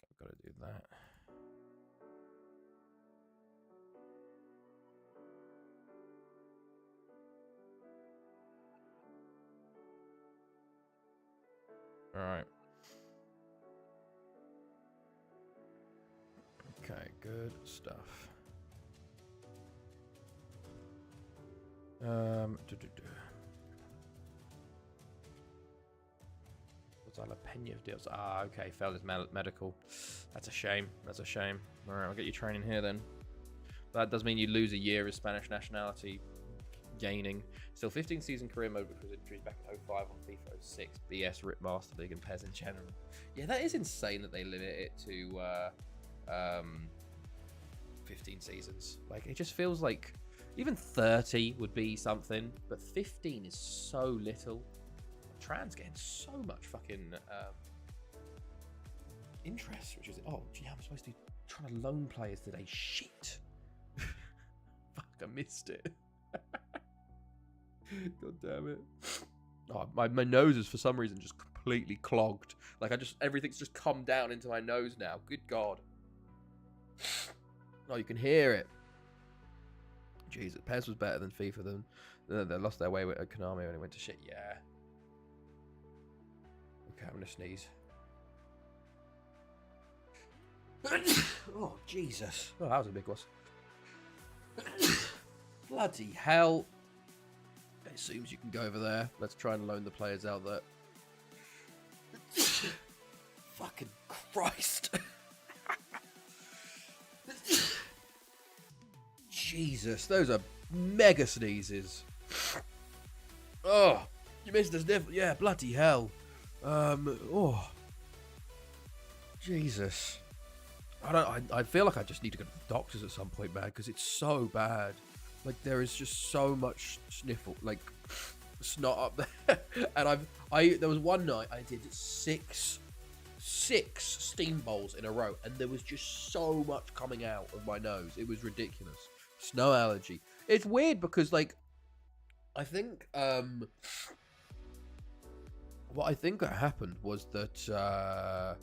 I've got to do that. All right. Okay, good stuff. What's jalapeno deals? Ah, okay, failed his medical. That's a shame. That's a shame. All right, I'll get you training here then. That does mean you lose a year of Spanish nationality gaining. Still 15 season career mode because injuries back in 05 on FIFA 06, BS, Rip Master League and PES in general. Yeah, that is insane that they limit it to 15 seasons. Like, it just feels like even 30 would be something, but 15 is so little. Trans getting so much fucking interest, which is, oh gee, I'm supposed to be trying to loan players today. Shit. Fuck, I missed it. God damn it. Oh, my nose is for some reason just completely clogged. Like, everything's just come down into my nose now. Good God. Oh, you can hear it. Jesus, PES was better than FIFA. They lost their way with Konami when it went to shit. Yeah. Okay, I'm gonna sneeze. Oh, Jesus. Oh, that was a big one. Bloody hell. It assumes you can go over there. Let's try and loan the players out there. Christ. Jesus, those are mega sneezes. Oh, you missed the sniff. Yeah, bloody hell. Oh, Jesus. I feel like I just need to go to the doctors at some point, man, because it's so bad. Like, there is just so much sniffle, like snot up there. And there was one night I did six steam bowls in a row, and there was just so much coming out of my nose. It was ridiculous. Snow allergy. It's weird because, like, I think what I think that happened was that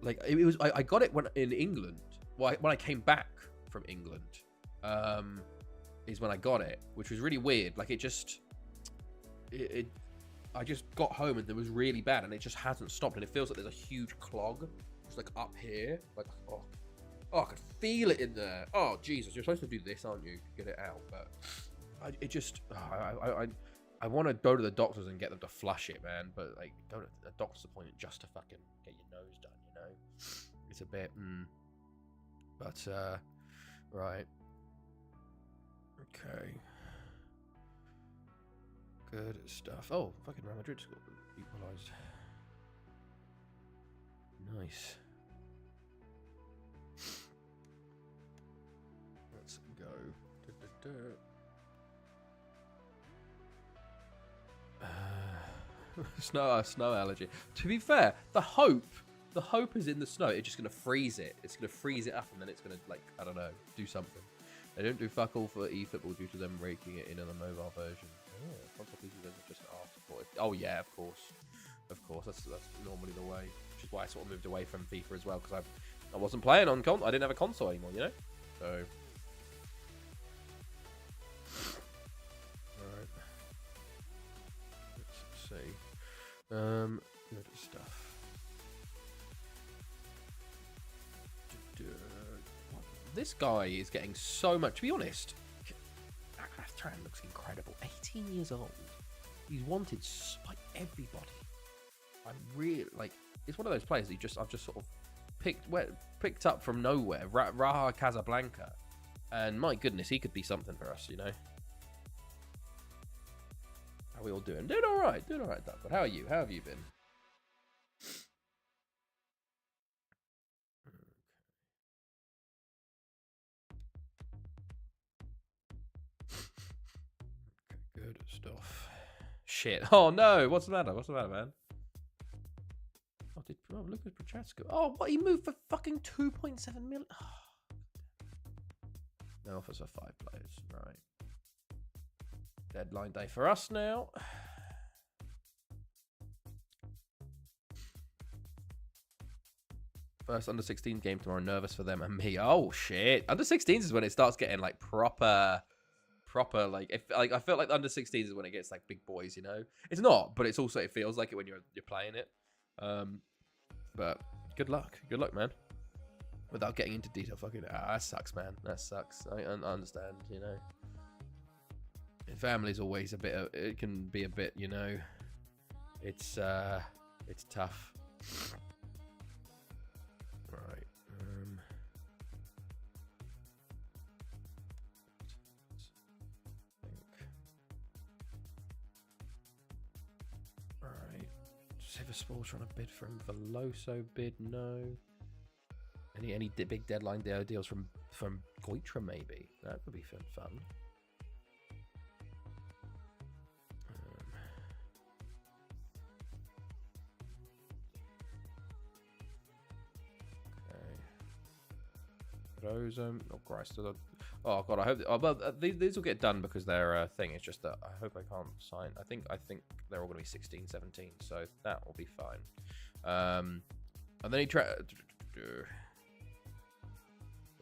like it was I got it when in England. Well, when I came back from England, is when I got it, which was really weird. Like, I just got home and it was really bad, and it just hasn't stopped, and it feels like there's a huge clog just like up here. Like, oh, I could feel it in there. Oh, Jesus, you're supposed to do this, aren't you, to get it out? But I want to go to the doctors and get them to flush it, man. But, like, go to a doctor's appointment just to fucking get your nose done, you know? It's a bit, But, right. Okay. Good stuff. Oh, fucking Real Madrid got equalised. Nice. Let's go. Snow allergy. To be fair, the hope is in the snow. It's just gonna freeze it. It's gonna freeze it up, and then it's gonna, like, I don't know, do something. They don't do fuck all for eFootball due to them breaking it in on the mobile version. Oh, console PCs are just afterthought. Oh yeah, of course. That's normally the way. Which is why I sort of moved away from FIFA as well, because I wasn't playing on I didn't have a console anymore, you know. So. Alright. Let's see. Good stuff. This guy is getting so much. To be honest, Tran looks incredible. 18 years old. He's wanted by everybody. I'm really, like, it's one of those players that I've just sort of picked up from nowhere. Raja Casablanca, and my goodness, he could be something for us, you know. How are we all doing? Doing all right, Doug. But how are you? How have you been? Good stuff. Shit. Oh no, what's the matter, man? Oh, look at Prochaska. Oh, what, he moved for fucking 2.7 million? Oh. No offers for 5 players, right. Deadline day for us now. First under 16 game tomorrow. Nervous for them and me. Oh shit. Under 16s is when it starts getting, like, proper like, I feel like under 16s is when it gets, like, big boys, you know. It's not, but it's also, it feels like it when you're playing it. But good luck, man. Without getting into detail, fucking that sucks, man. That sucks. I understand, you know. Family's always a bit. It can be a bit, you know. It's tough. Right. Right. Silver Sport trying to bid for him. Veloso bid, no. Any big deadline deals from Goitra maybe? That would be fun. Ozone. Oh Christ! Oh God! I hope. Well, these will get done because they're a thing. It's just that I hope I can't sign. I think they're all going to be 16, 17, so that will be fine. And then he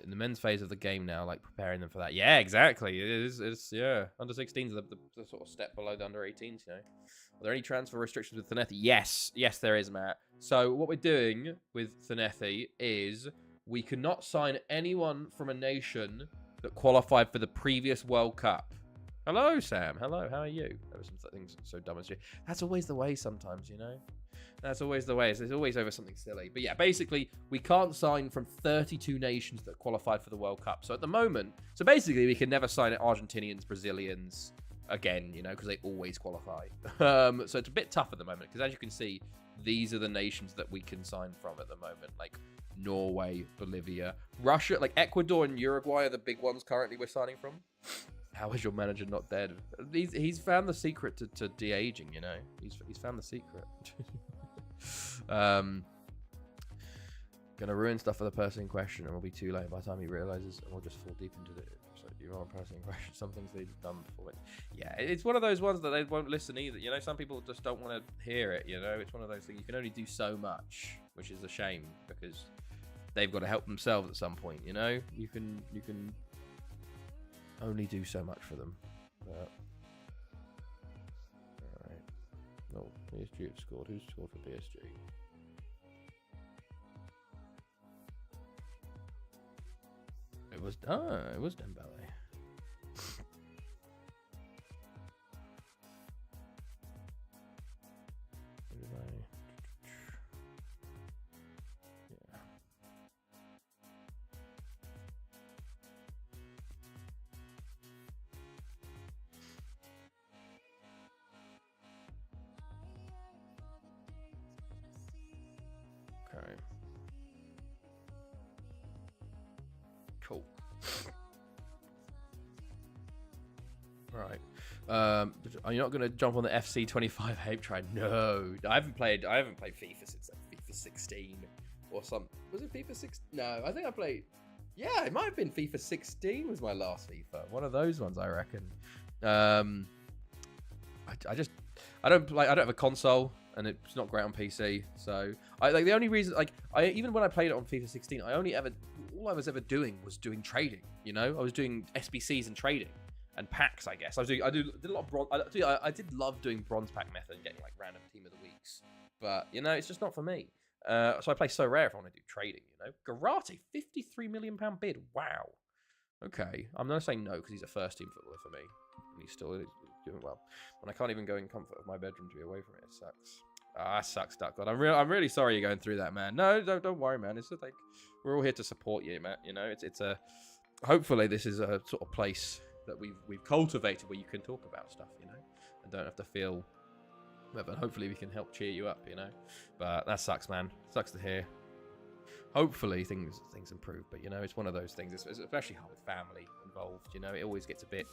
in the men's phase of the game now, like preparing them for that. Yeah, exactly. It's yeah. Under 16s are the sort of step below the under 18s. You know. Are there any transfer restrictions with Thanethi? Yes, there is, Matt. So what we're doing with Thanethi is, we cannot sign anyone from a nation that qualified for the previous World Cup. Hello, Sam. Hello, how are you? There were some things so dumb as you. That's always the way sometimes, you know. That's always the way. It's always over something silly. But yeah, basically, we can't sign from 32 nations that qualified for the World Cup. So at the moment, basically, we can never sign Argentinians, Brazilians again, you know, because they always qualify. So it's a bit tough at the moment because, as you can see, these are the nations that we can sign from at the moment, like Norway, Bolivia, Russia, like Ecuador and Uruguay are the big ones currently we're signing from. How is your manager not dead? He's found the secret to de-aging, you know. He's found the secret. Gonna ruin stuff for the person in question, and we'll be too late by the time he realizes, and we'll just fall deep into the. So you are a person in question. Some things they've done before. Yeah, it's one of those ones that they won't listen either. You know, some people just don't want to hear it. You know, it's one of those things you can only do so much, which is a shame because they've got to help themselves at some point. You know, you can only do so much for them. But... all right. No, PSG have scored. Who's scored for PSG? It was Dembele. Yeah. Okay. Cool. Right. Are you not going to jump on the FC 25 hype train? No, I haven't played FIFA since like FIFA 16 or something. Was it FIFA 16? No, I think I played. Yeah, it might have been FIFA 16 was my last FIFA. One of those ones, I reckon. I don't have a console, and it's not great on PC. So the only reason even when I played it on FIFA 16, all I was ever doing was doing trading. You know, I was doing SBCs and trading and packs. I guess I did a lot of bronze. I did love doing bronze pack method and getting like random team of the weeks. But you know, it's just not for me. So I play so rare if I want to do trading. You know, Garate, £53 million bid. Wow. Okay, I'm gonna say no because he's a first team footballer for me, and he's still doing well. And I can't even go in comfort of my bedroom to be away from it. It sucks. Ah, sucks, Duck God. I'm really sorry you're going through that, man. No, don't worry, man. It's just like we're all here to support you, man. You know, it's a. Hopefully, this is a sort of place that we've cultivated where you can talk about stuff, you know, and don't have to feel. But hopefully, we can help cheer you up, you know. But that sucks, man. Sucks to hear. Hopefully, things improve. But you know, it's one of those things. It's especially hard with family involved. You know, it always gets a bit,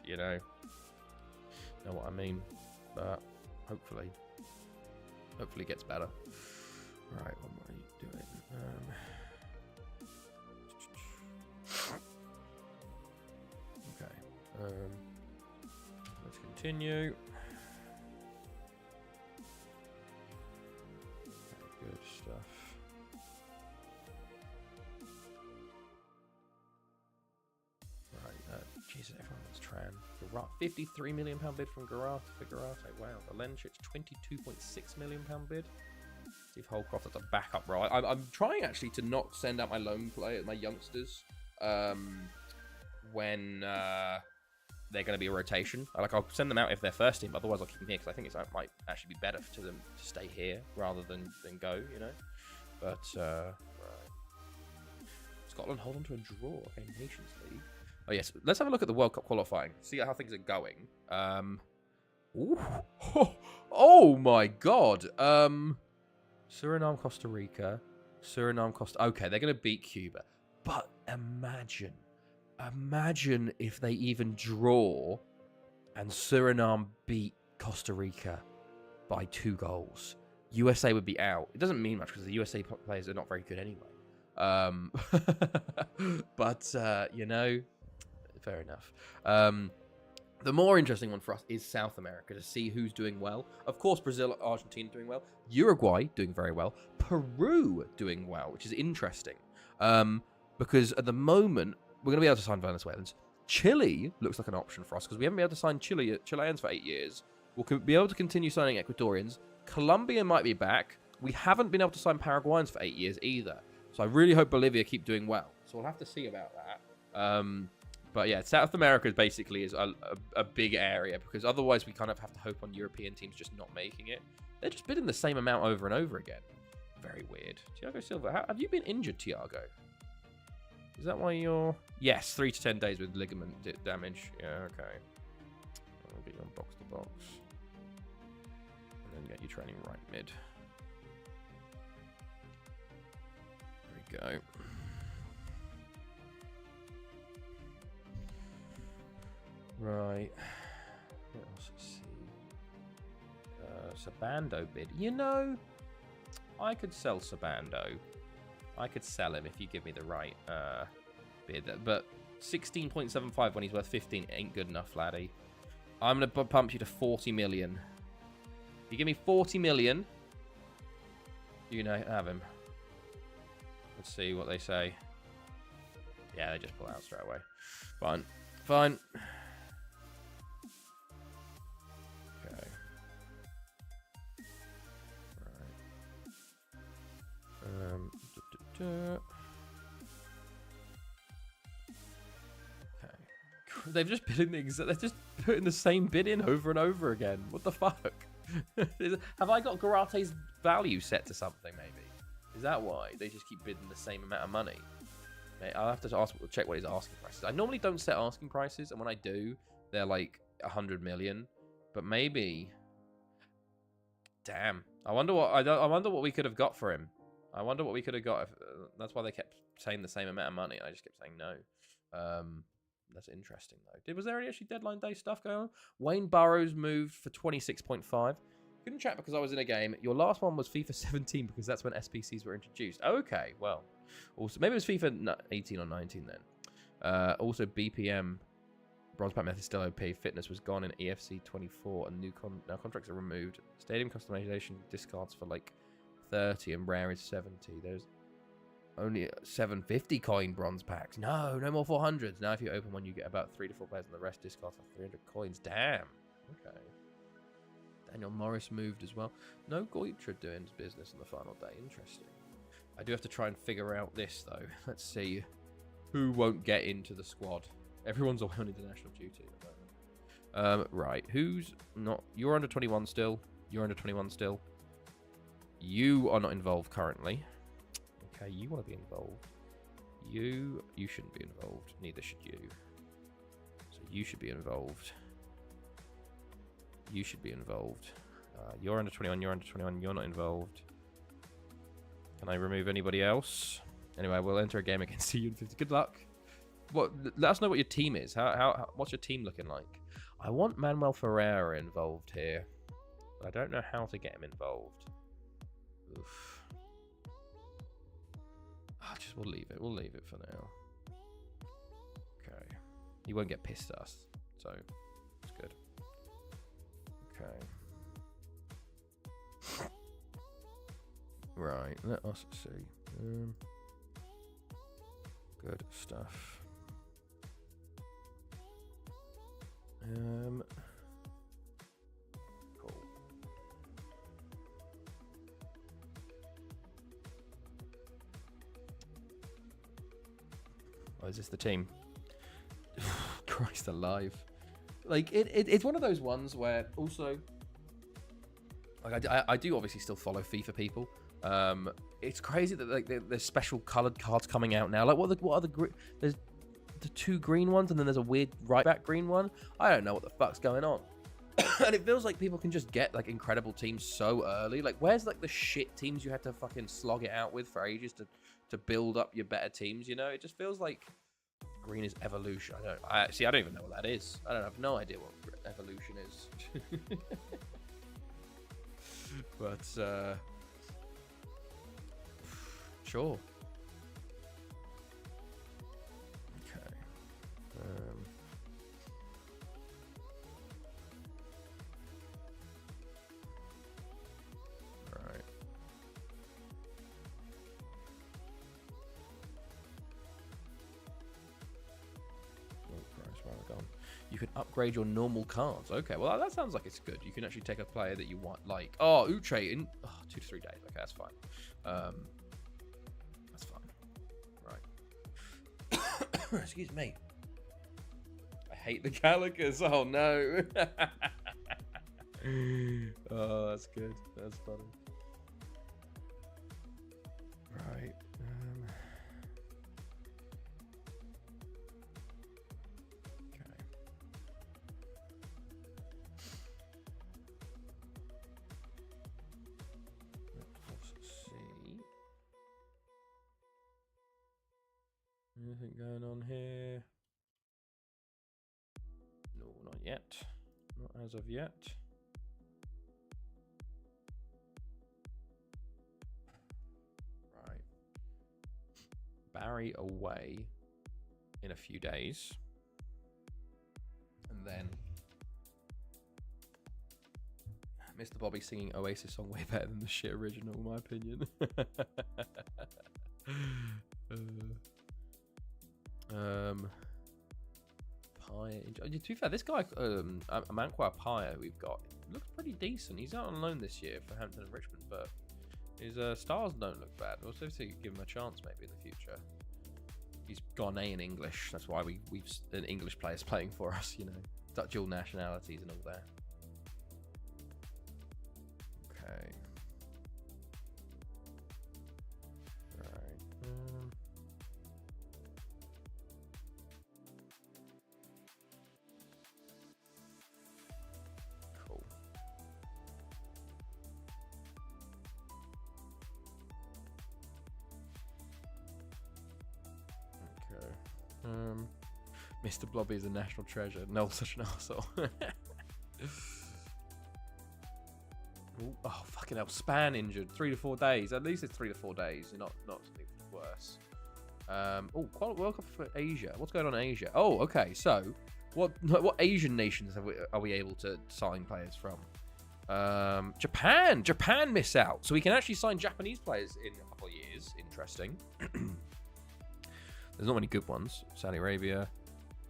you know what I mean. But hopefully it gets better. Right, what are you doing? Okay. Let's continue. Good stuff. Right, Jesus, everyone wants Tran. £53 million bid from Garate for Garate. Wow. Valenčić, £22.6 million bid. Steve Holcroft, that's a backup role. I'm trying actually to not send out my loan players, my youngsters, when they're going to be a rotation. I'll send them out if they're first team, otherwise I'll keep them here because I think it might actually be better to them to stay here rather than go, you know. But right. Scotland hold on to a draw. Okay, Nations League. Oh yes, let's have a look at the World Cup qualifying. See how things are going. Ooh. Oh my God. Suriname, Costa Rica. Suriname, Costa. Okay, they're going to beat Cuba. But imagine if they even draw and Suriname beat Costa Rica by 2 goals. USA would be out. It doesn't mean much because the USA players are not very good anyway. But, you know, fair enough. The more interesting one for us is South America to see who's doing well. Of course, Brazil, Argentina doing well. Uruguay doing very well. Peru doing well, which is interesting. Because at the moment, we're going to be able to sign Venezuelans. Chile looks like an option for us because we haven't been able to sign Chileans for 8 years. We'll be able to continue signing Ecuadorians. Colombia might be back. We haven't been able to sign Paraguayans for 8 years either. So I really hope Bolivia keep doing well. So we'll have to see about that. But yeah, South America basically is a big area, because otherwise we kind of have to hope on European teams just not making it. They're just bidding the same amount over and over again. Very weird. Thiago Silva, have you been injured, Thiago? Is that why you're... Yes, 3 to 10 days with ligament damage. Yeah, okay. I'll get you on box to box. And then get you training right mid. There we go. Right. What else? Let's see. Sabando bid. You know, I could sell Sabando. I could sell him if you give me the right bid. But 16.75 when he's worth 15 ain't good enough, laddie. I'm going to pump you to 40 million. If you give me 40 million, you know, have him. Let's see what they say. Yeah, they just pull out straight away. Fine. Fine. Okay. Right. Okay. They've just they're just putting the same bid in over and over again. What the fuck? Have I got Garate's value set to something, maybe? Is that why? They just keep bidding the same amount of money? Mate, I'll have to check what his asking price is. I normally don't set asking prices, and when I do, they're like 100 million. But maybe... Damn. I wonder what we could have got for him. I wonder what we could have got. If, that's why they kept saying the same amount of money. I just kept saying no. That's interesting, though. Was there any actually deadline day stuff going on? Wayne Burrows moved for 26.5. Couldn't chat because I was in a game. Your last one was FIFA 17 because that's when SPCs were introduced. Okay, well. Also, maybe it was FIFA 18 or 19 then. Also, BPM, Bronze Pack Method still OP. Fitness was gone in EFC 24 and now contracts are removed. Stadium customization discards for like 30 and rare is 70. There's only 750 coin bronze packs. No more 400s. Now if you open one, you get about 3 to 4 players and the rest discard for 300 coins. Damn. Okay. Daniel Morris moved as well. No Goitra doing his business on the final day. Interesting. I do have to try and figure out this, though. Let's see who won't get into the squad. Everyone's away on international duty at the moment. Right. Who's not... You're under 21 still. You're under 21 still. You are not involved currently. Okay, you want to be involved. You shouldn't be involved. Neither should you. So you should be involved. You should be involved. You're under 21. You're under 21. You're not involved. Can I remove anybody else? Anyway, we'll enter a game against you in 50. Good luck. Let us know what your team is. What's your team looking like? I want Manuel Ferreira involved here. But I don't know how to get him involved. Oof. We'll leave it. We'll leave it for now. Okay. He won't get pissed at us. So, it's good. Okay. Right. Let us see. Good stuff. Cool. Oh, is this the team? Christ alive. Like, it's one of those ones where also... Like, I do obviously still follow FIFA people. It's crazy that like there's special coloured cards coming out now. Like, what are the there's the 2 green ones, and then there's a weird right back green one. I don't know what the fuck's going on. And it feels like people can just get like incredible teams so early. Like, where's like the shit teams you had to fucking slog it out with for ages to build up your better teams? You know, it just feels like green is evolution. I don't even know what that is. I have no idea what evolution is. But sure. Okay. Right. Oh Christ, where have I gone? You can upgrade your normal cards. Okay, well that sounds like it's good. You can actually take a player that you want, like Uche in 2 to 3 days. Okay, that's fine. That's fine. Right. Excuse me. hate the Gallicus. Oh no. Oh, that's good. That's funny. Right. Okay. Let's see. Anything going on here? No, not yet. Not as of yet. Right. Barry away in a few days. And then Mr. Bobby singing Oasis song way better than the shit original, in my opinion. Pie. To be fair, this guy, Amanqua Pie, we've got, looks pretty decent. He's out on loan this year for Hampton and Richmond, but his stars don't look bad. We'll see if we can give him a chance maybe in the future. He's got an A in English. That's why we've an English player's playing for us, you know, dual nationalities and all that. Okay. Right. Cool. Okay. Mr. Blobby is a national treasure. No, such an arsehole. Oh, fucking hell. Span injured. 3 to 4 days. At least it's 3 to 4 days. Not something worse. Oh, World Cup for Asia. What's going on in Asia? Oh, okay. So, what Asian nations are we able to sign players from? Japan. Japan miss out. So we can actually sign Japanese players in a couple of years. Interesting. There's not many good ones. Saudi Arabia.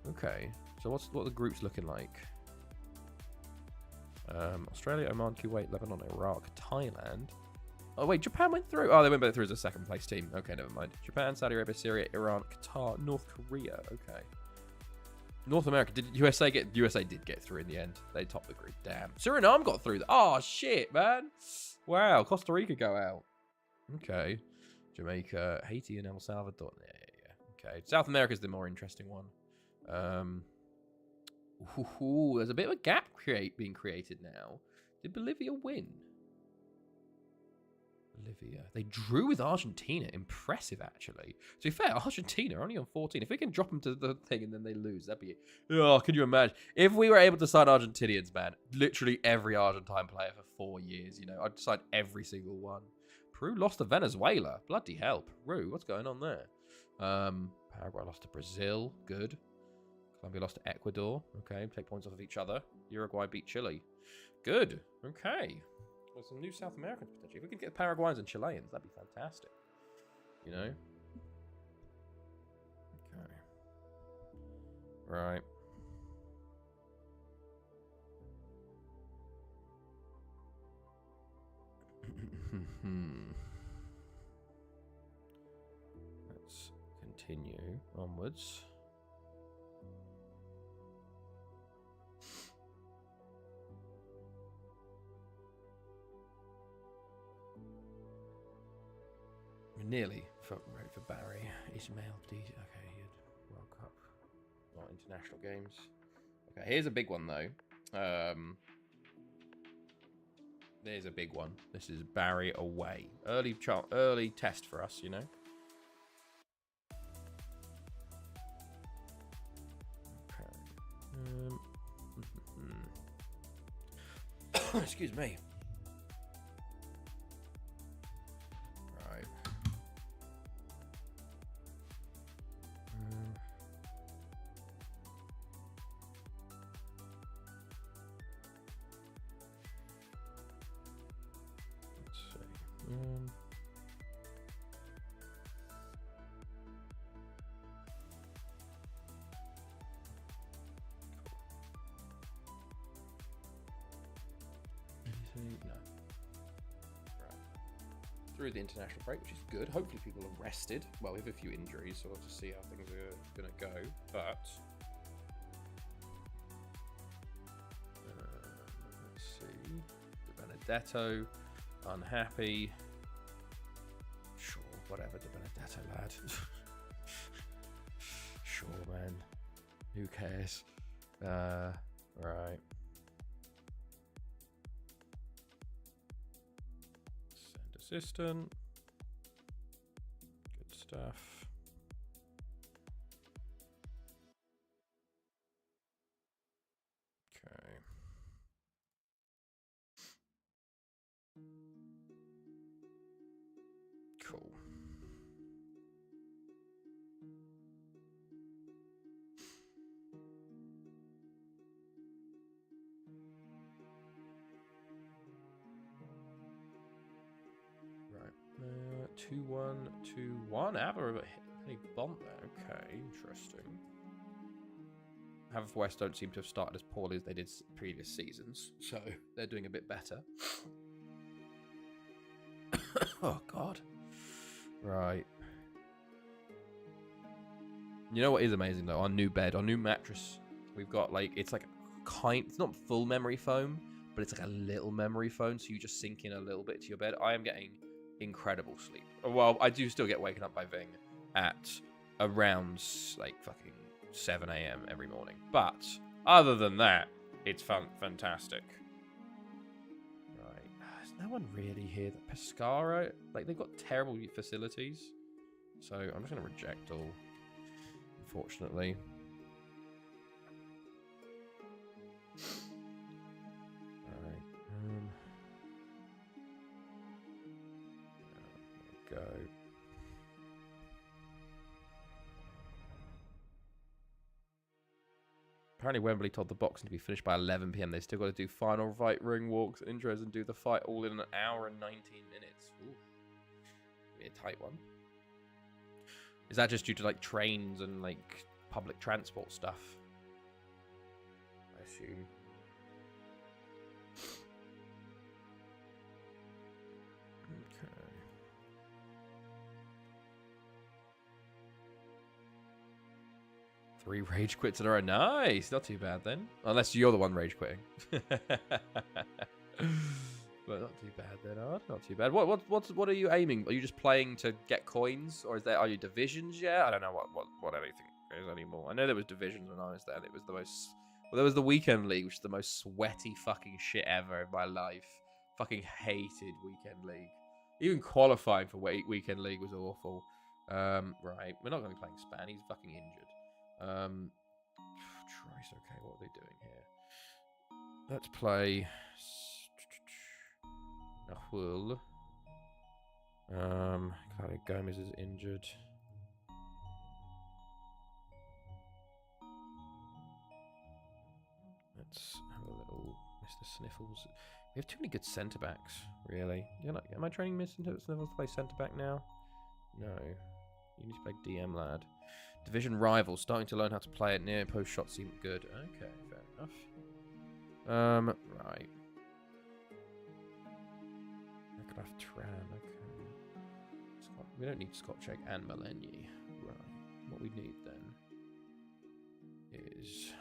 Okay. So what are the groups looking like? Australia, Oman, Kuwait, Lebanon, Iraq, Thailand. Oh wait, Japan went through. Oh, they went through as a second place team. Okay, never mind. Japan, Saudi Arabia, Syria, Iran, Qatar, North Korea. Okay. North America. Did USA get? USA did get through in the end. They topped the group. Damn. Suriname got through. Oh shit, man. Wow. Costa Rica go out. Okay. Jamaica, Haiti, and El Salvador. Yeah. Okay. South America is the more interesting one. There's a bit of a gap being created now. Did Bolivia win? Bolivia. They drew with Argentina. Impressive, actually. To be fair, Argentina are only on 14. If we can drop them to the thing and then they lose, that'd be... Oh, can you imagine? If we were able to sign Argentinians, man, literally every Argentine player for 4 years, you know, I'd sign every single one. Peru lost to Venezuela. Bloody hell. Peru, what's going on there? Paraguay lost to Brazil. Good. Colombia lost to Ecuador. Okay, take points off of each other. Uruguay beat Chile. Good. Okay. Well, some new South Americans potentially. If we could get Paraguayans and Chileans, that'd be fantastic. You know? Okay. Right. Let's continue onwards. Nearly ready for Barry. Ismail D. Okay, good. World Cup. Not international games. Okay, here's a big one though. There's a big one. This is Barry away. Early test for us, you know. Okay. Excuse me. No. Right. Through the international break, which is good. Hopefully people are rested. Well, we have a few injuries, so we'll have to see how things are going to go. But Benedetto. Unhappy. Sure, whatever, De Benedetto, lad. Sure, man. Who cares? Right. Send assistant. Good stuff. Okay. Cool. Right. 2-1, 2-1. Penny Bont there. Okay, interesting. Haverfordwest don't seem to have started as poorly as they did previous seasons, so they're doing a bit better. Oh, God. Right. You know what is amazing, though? Our new bed, our new mattress. We've got, like, it's like it's not full memory foam, but it's like a little memory foam, so you just sink in a little bit to your bed. I am getting incredible sleep. Well, I do still get waken up by Ving at around, like, fucking 7 a.m. every morning. But other than that, it's fantastic. Right. There's no one really here. The Pescara, like, they've got terrible facilities. So I'm just going to reject all, unfortunately. Alright. There we go. Apparently Wembley told the boxing to be finished by 11 p.m. They still got to do final fight, ring walks, intros, and do the fight all in an hour and 19 minutes. Ooh. Be a tight one. Is that just due to, like, trains and, like, public transport stuff? I assume. Okay. Three rage quits in a row. Nice. Not too bad then. Unless you're the one rage quitting. But not too bad then, Ard. Not too bad. What are you aiming? Are you just playing to get coins, or are you divisions yet? I don't know what anything is anymore. I know there was divisions when I was there. And it was the most. Well, there was the weekend league, which is the most sweaty fucking shit ever in my life. Fucking hated weekend league. Even qualifying for weekend league was awful. Right, we're not going to be playing Span. He's fucking injured. Christ, okay, what are they doing here? Let's play. Nahul. Claudio Gomez is injured. Let's have a little Mr. Sniffles. We have too many good centre backs, really. Am I training Mr. Sniffles to play centre back now? No. You need to play DM, lad. Division rival, starting to learn how to play it. Near post shots seem good. Okay, fair enough. Right. Tran, okay. We don't need Scotch Egg and Maleny. Right. What we need then is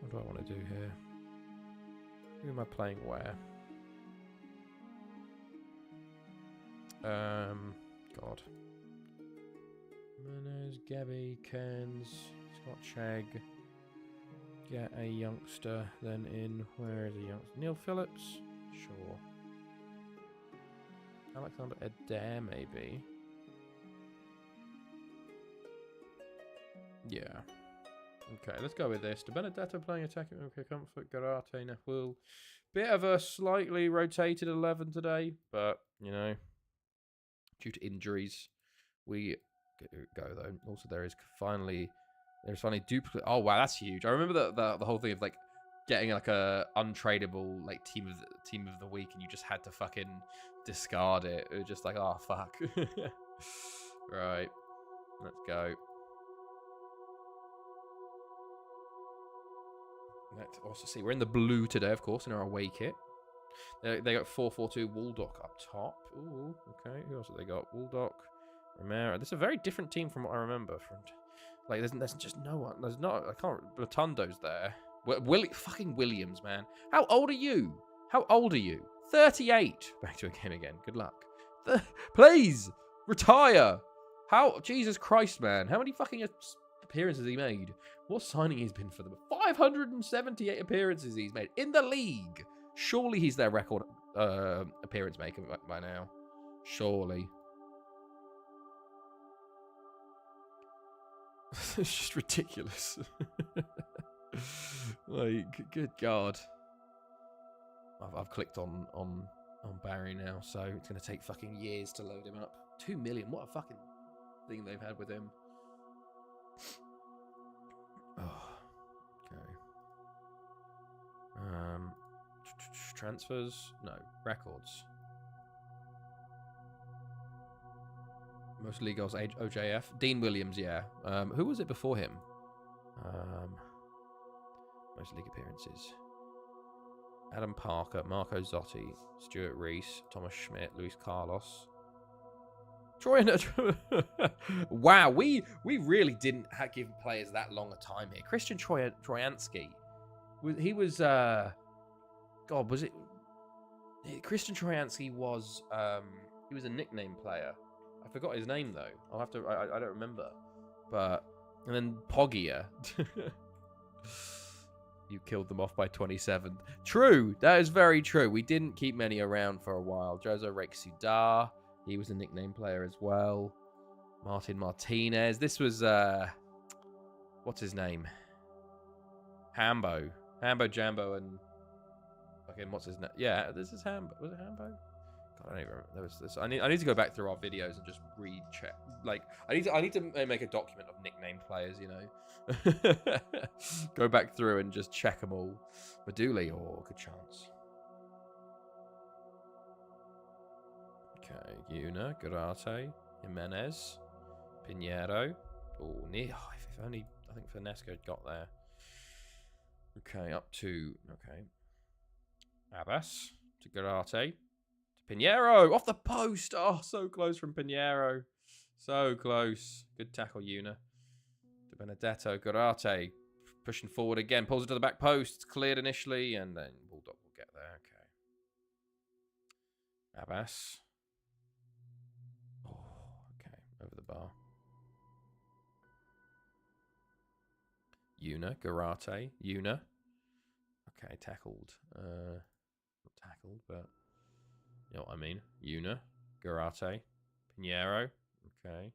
what do I want to do here? Who am I playing where? God. Menez, Gabby, Cairns, Scotch Egg. Get a youngster then in. Where is a youngster? Neil Phillips? Sure. Alexander Adair, maybe. Yeah. Okay, let's go with this. De Benedetto playing attacking. Okay, Comfort, Garate, Nahul. Bit of a slightly rotated 11 today, but, you know, due to injuries, we go though. Also, there's finally duplicate. Oh wow, that's huge. I remember the whole thing of like getting like a untradeable like team of the week, and you just had to fucking discard it. It was just like, oh fuck. Right, let's go. Let's also see. We're in the blue today, of course, in our away kit. They got 4-4-2 Waldock up top. Ooh, okay. Who else have they got? Waldock, Romero. This is a very different team from what I remember from Like, there's just no one. There's not. I can't. Rotundo's there. Fucking Williams, man. How old are you? How old are you? 38. Back to a game again. Good luck. Please retire. How? Jesus Christ, man. How many fucking appearances he made? What signing he's been for them? 578 appearances he's made in the league. Surely he's their record appearance maker by now. Surely. It's just ridiculous. Like, good God. I've clicked on Barry now, so it's going to take fucking years to load him up. 2 million. What a fucking thing they've had with him. Oh, okay. Transfers? No. Records. Most league goals, OJF. Dean Williams, yeah. Who was it before him? Most league appearances. Adam Parker, Marco Zotti, Stuart Reese, Thomas Schmidt, Luis Carlos. Troy. Wow, we really didn't give players that long a time here. Christian Troyansky. He was God, was it Christian Troyansky was he was a nickname player. I forgot his name though. I'll have to I don't remember. But and then Poggia. You killed them off by 27th. True. That is very true. We didn't keep many around for a while. Jozo Rexudar. He was a nickname player as well. Martin Martinez. This was, what's his name? Hambo. Hambo Jambo and... Fucking, what's his name? Yeah, this is Hambo. Was it Hambo? God, I don't even remember. There was this. I need to go back through our videos and just recheck. Like, I need to make a document of nickname players, you know? Go back through and just check them all. Maduli, or good chance. Okay, Yuna, Garate, Jimenez, Pinheiro. Oh, near. Oh, if only I think Finesco got there. Okay, up to Abbas to Garate to Pinheiro off the post. Oh, so close from Pinheiro, so close. Good tackle, Yuna. To Benedetto, Garate pushing forward again, pulls it to the back post. It's cleared initially, and then Bulldog will get there. Okay, Abbas. Over the bar. Yuna, Garate, Yuna. Okay, tackled. Not tackled, but you know what I mean. Yuna, Garate, Pinheiro. Okay.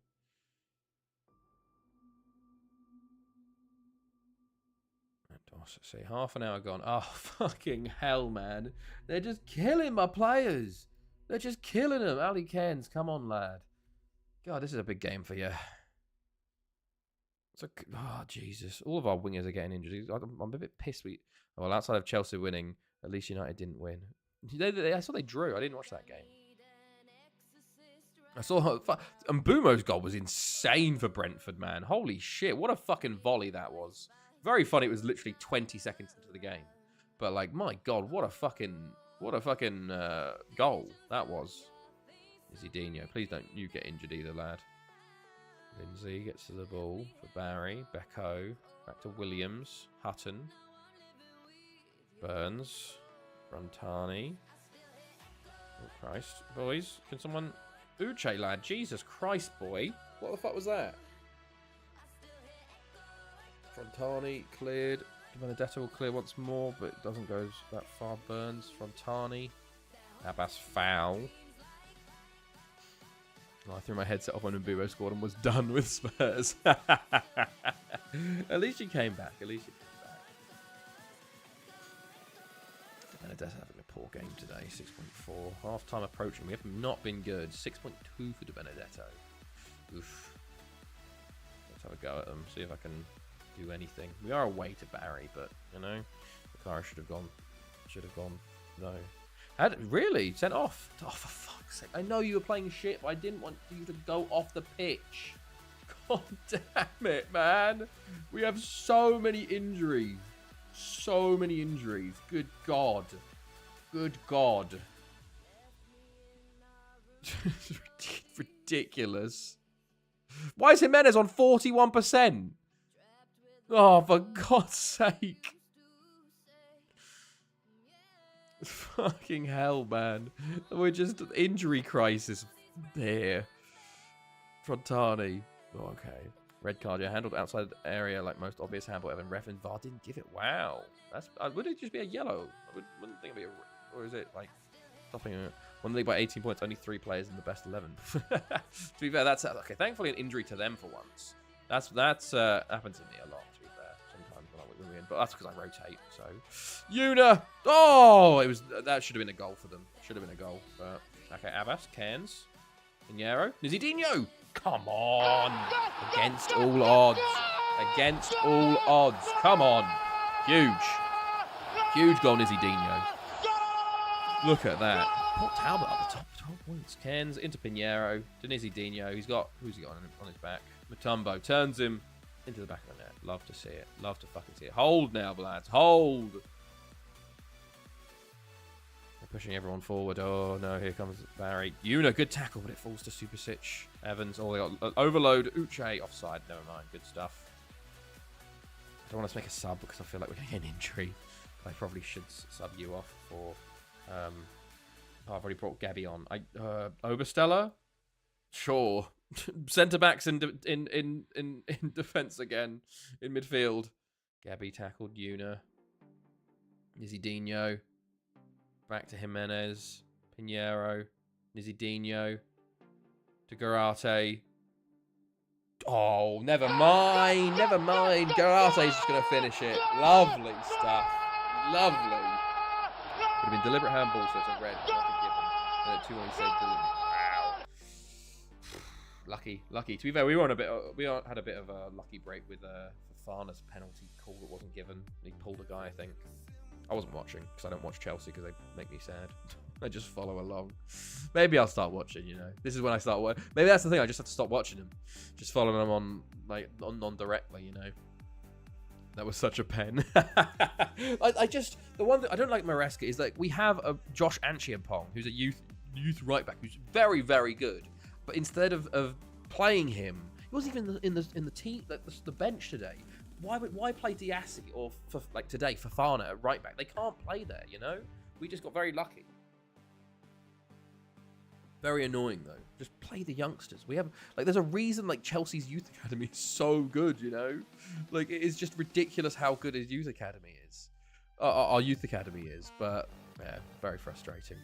See, half an hour gone. Oh, fucking hell, man. They're just killing my players. They're just killing them. Ali Kens, come on, lad. God, this is a big game for you. Oh, Jesus. All of our wingers are getting injured. I'm a bit pissed. Well, outside of Chelsea winning, at least United didn't win. I saw they drew. I didn't watch that game. I saw... And Mbumo's goal was insane for Brentford, man. Holy shit. What a fucking volley that was. Very funny. It was literally 20 seconds into the game. But, like, my God, what a fucking goal that was. Isidinho, please don't you get injured either, lad. Lindsay gets to the ball for Barry. Becco. Back to Williams. Hutton. Burns. Frontani. Oh, Christ. Boys, can someone... Uche, lad. Jesus Christ, boy. What the fuck was that? Frontani cleared. Benedetto will clear once more, but it doesn't go that far. Burns. Frontani. Abbas foul. I threw my headset off when Mbumo scored and was done with Spurs. At least you came back. Benedetto having a poor game today. 6.4. Half time approaching. We have not been good. 6.2 for De Benedetto. Oof. Let's have a go at them. See if I can do anything. We are away to Barry, but you know, the car should have gone. No. Really? Sent off? Oh, for fuck's sake. I know you were playing shit, but I didn't want you to go off the pitch. God damn it, man. We have so many injuries. Good God. Ridiculous. Why is Jimenez on 41%? Oh, for God's sake. Fucking hell, man. We're just injury crisis here. Frontani. Oh, okay. Red card. Yeah, handled outside the area like most obvious handball. Evan ref and VAR didn't give it. Wow. That's. Would it just be a yellow? I wouldn't think it'd be a. Or is it like stopping? Won the league by 18 points. Only 3 players in the best 11. To be fair, that's okay. Thankfully, an injury to them for once. That's happened to me a lot. To be fair, sometimes when we win, but that's because I rotate. So, Una. Oh, that should have been a goal for them. Should have been a goal. But okay, Abbas, Cairns, Pinheiro, Nizidinho. Come on, against all odds. Against all odds. Come on, huge goal, Nizidinho. Look at that. Port Talbot up the top, 12 points. Cairns into Pinheiro, to Nizidinho. Who's he got on his back? Mutombo turns him into the back of the net. Love to see it. Love to fucking see it. Hold now, lads. Hold. They're pushing everyone forward. Oh, no. Here comes Barry. Una, good tackle, but it falls to Supersic. Evans. Oh, they got overload. Uche, offside. Never mind. Good stuff. I don't want to make a sub because I feel like we're going to get an injury. I probably should sub you off for... I've already brought Gabby on. Obersteller? Sure. Centre backs in defence again. In midfield. Gabby tackled Una. Nizidinho. Back to Jimenez. Pinheiro. Nizidinho. To Garate. Oh, never mind. Never mind. Garate's just going to finish it. Lovely stuff. Lovely. Would have been deliberate handball, so it's a red. Nothing given. And at 2-1 he said deliberate. Wow. Lucky. To be fair, we had a bit of a lucky break with Fofana's penalty call that wasn't given. He pulled a guy, I think. I wasn't watching because I don't watch Chelsea because they make me sad. I just follow along. Maybe I'll start watching. This is when I start watching. Maybe that's the thing. I just have to stop watching them. Just following them on non-directly. That was such a pen. the one thing I don't like Maresca is like we have a Josh Anchiampong who's a youth right back who's very, very good, but instead of playing him, he wasn't even in the team, the bench today. Why play Diassi or for like today Fofana at right back? They can't play there. We just got very lucky. Very annoying though. Just play the youngsters. We have there's a reason Chelsea's youth academy is so good. It is just ridiculous how good his youth academy is. Our youth academy is, but yeah, very frustrating.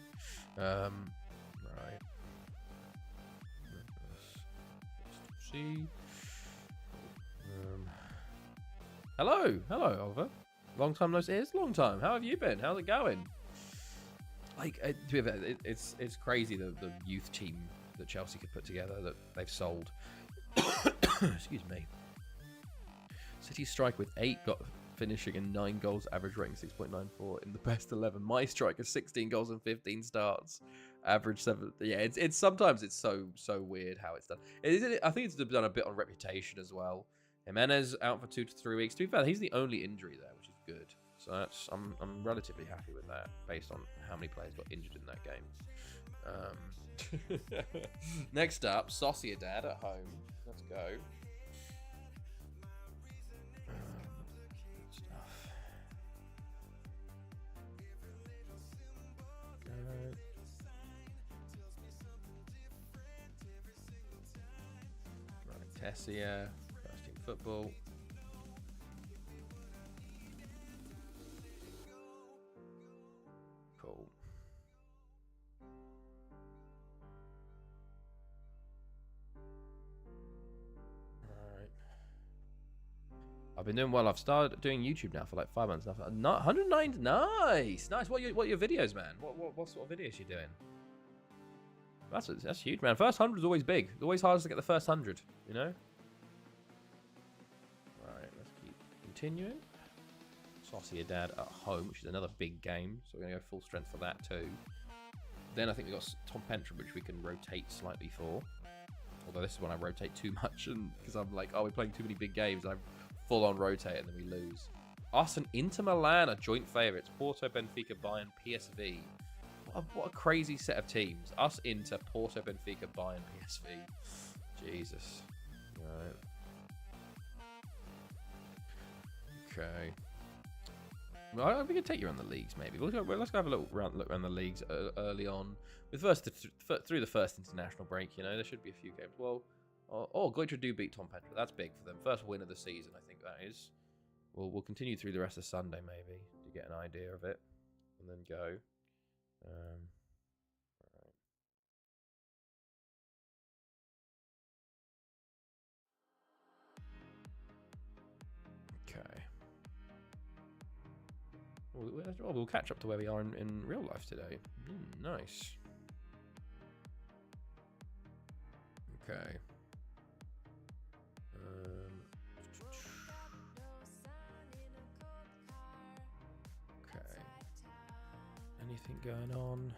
Right. Let's see. Hello, Oliver. Long time no see. It's a long time. How have you been? How's it going? It's crazy the youth team that Chelsea could put together that they've sold. Excuse me. City strike with 8 finishing and 9 goals, average rating 6.94 in the best 11. My striker 16 goals and 15 starts, average 7. Yeah, it's sometimes it's so weird how it's done. I think it's done a bit on reputation as well. Jimenez out for 2 to 3 weeks. To be fair, he's the only injury there, which is good. So I'm relatively happy with that, based on how many players got injured in that game. Next up, Sociedad at home. Let's go. Stuff. Right, Tessia, first team football. Cool. Alright. I've been doing well. I've started doing YouTube now for like 5 months now. 109. Nice. What are your videos, man? What sort of videos you doing? That's huge, man. First 100 is always big. It's always hardest to get the first 100, Right, let's keep continuing. Sociedad at home, which is another big game, so we're going to go full strength for that too. Then I think we've got Tom Pentrum, which we can rotate slightly for. Although this is when I rotate too much, and because I'm like, oh, we're playing too many big games, I full on rotate and then we lose. Us and Inter Milan are joint favourites. Porto, Benfica, Bayern, PSV. What a crazy set of teams. Us, Inter, Porto, Benfica, Bayern, PSV. Jesus. Right. Okay. Well, we can take you around the leagues, maybe. Let's go have a look around the leagues early on. Through the first international break, you know, there should be a few games. Well, Goitra do beat Tom Petra. That's big for them. First win of the season, I think that is. We'll continue through the rest of Sunday, maybe, to get an idea of it. And then go. Right. Okay. We'll catch up to where we are in real life today. Nice. Okay. Okay. Anything going on?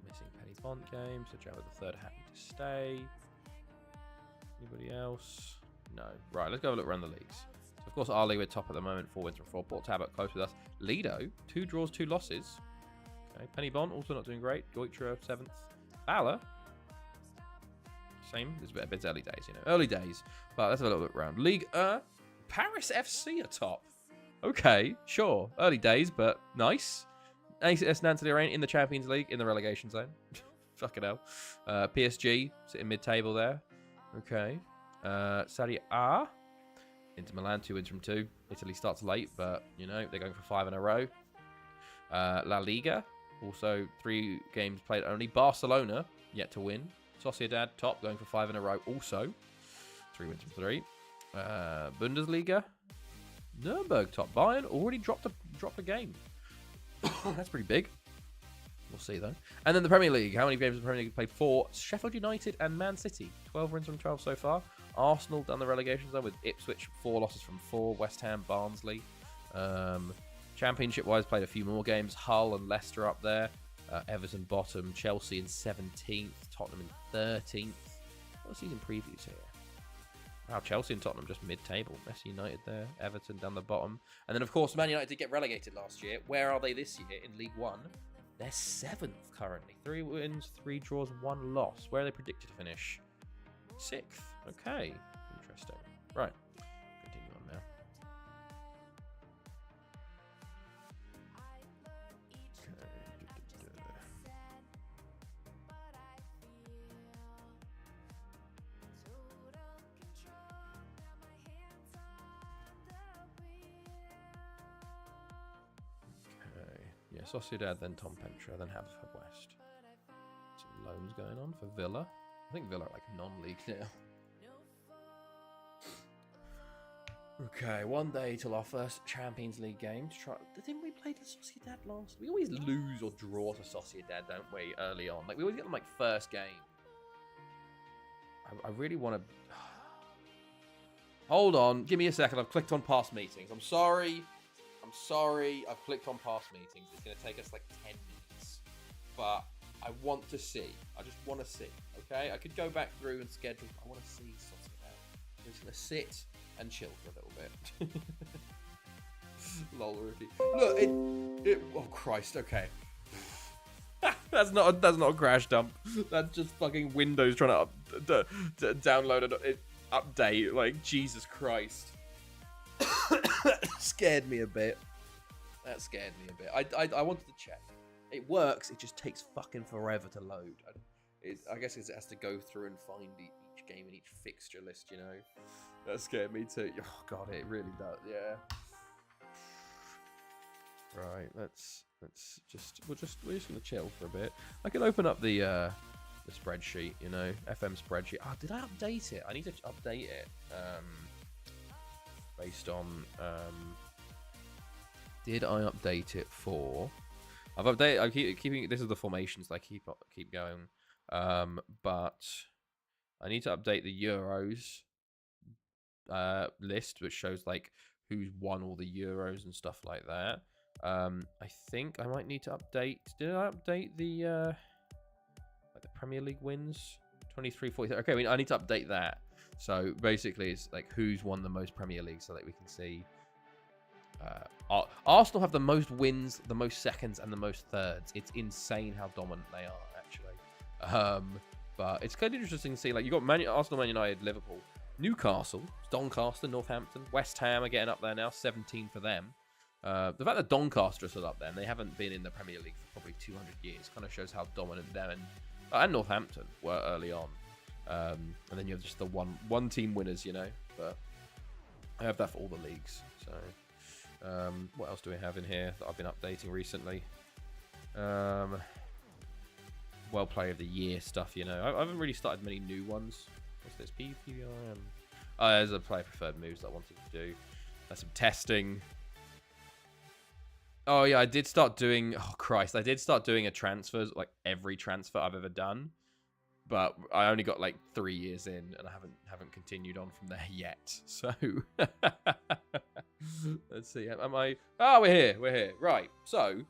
Missing Penny Bond game. So Java the third happy to stay. Anybody else? No. Right, let's go have a look around the leagues. So of course, our league, we're top at the moment. 4 wins from 4. Port Talbot close with us. Lido, 2 draws, 2 losses. Okay. Penny Bond also not doing great. Goitra 7th. Valor. Same. It's a bit early days, you know. Early days. But let's have a little look around. League Paris FC are top. Okay, sure. Early days, but nice. ACS Nancy Lorraine in the Champions League in the relegation zone. Fucking hell. PSG sitting mid-table there. Okay. Serie A. Inter Milan, 2 wins from 2. Italy starts late, but, you know, they're going for 5 in a row. La Liga. Also 3 games played only. Barcelona yet to win. Sociedad top, going for 5 in a row also. 3 wins from 3. Bundesliga. Nuremberg top. Bayern already dropped a game. That's pretty big. We'll see, though. And then the Premier League. How many games has the Premier League played? 4. Sheffield United and Man City. 12 wins from 12 so far. Arsenal done the relegation zone with Ipswich. 4 losses from 4. West Ham, Barnsley. Championship-wise, played a few more games. Hull and Leicester up there. Everton bottom. Chelsea in 17th. Tottenham in 13th. What are season previews here? Wow, Chelsea and Tottenham just mid-table. Messi United there. Everton down the bottom. And then, of course, Man United did get relegated last year. Where are they this year in League One? They're 7th currently. 3 wins, 3 draws, 1 loss. Where are they predicted to finish? 6th. Okay. Interesting. Right. Continue on now. Yeah, Sociedad, then Tom Petra, then Haverford West. Some loans going on for Villa. I think Villa are like non-league now. Okay, 1 day till our first Champions League game to try. Didn't we play the Sociedad last? We always lose or draw to Sociedad, don't we? Early on, like we always get them like first game. I really want to. Hold on, give me a second. I've clicked on past meetings. I'm sorry. I've clicked on past meetings. It's going to take us like 10 minutes. But I want to see. I just want to see. Okay? I could go back through and schedule. I want to see Sociedad. I'm just going to sit and chill for a little bit. Lol, rookie. Look, oh, Christ. Okay. That's not a crash dump. That's just fucking Windows trying to download an update. Like, Jesus Christ. Scared me a bit. That scared me a bit. I wanted to check. It works. It just takes fucking forever to load. I guess it has to go through and find each game and each fixture list. You know, that scared me too. Oh god, it really does. Yeah. Right. We're just gonna chill for a bit. I can open up the spreadsheet. You know, FM spreadsheet. Oh, did I update it? I need to update it. Based on did I update it for? I've updated. I keeping. This is the formations that I keep going. But I need to update the Euros list, which shows like who's won all the Euros and stuff like that. I think I might need to update. Did I update the like the Premier League wins? 23, 43. Okay, I need to update that. So basically, it's like who's won the most Premier League, so that we can see. Arsenal have the most wins, the most seconds, and the most thirds. It's insane how dominant they are, actually. But it's kind of interesting to see. Like you got Arsenal, Man United, Liverpool. Newcastle, Doncaster, Northampton, West Ham are getting up there now. 17 for them. The fact that Doncaster are still up there and they haven't been in the Premier League for probably 200 years kind of shows how dominant them and Northampton were early on. And then you have just the one team winners, you know. But I have that for all the leagues. So what else do we have in here that I've been updating recently? Well, Player of the Year stuff, you know. I haven't really started many new ones. What's this? PPRM. Oh, there's a player preferred moves that I wanted to do. There's some testing. Oh yeah, I did start doing. Oh Christ, I did start doing a transfers, like every transfer I've ever done, but I only got like 3 years in, and I haven't continued on from there yet. So let's see. Am I? Oh, we're here. Right. So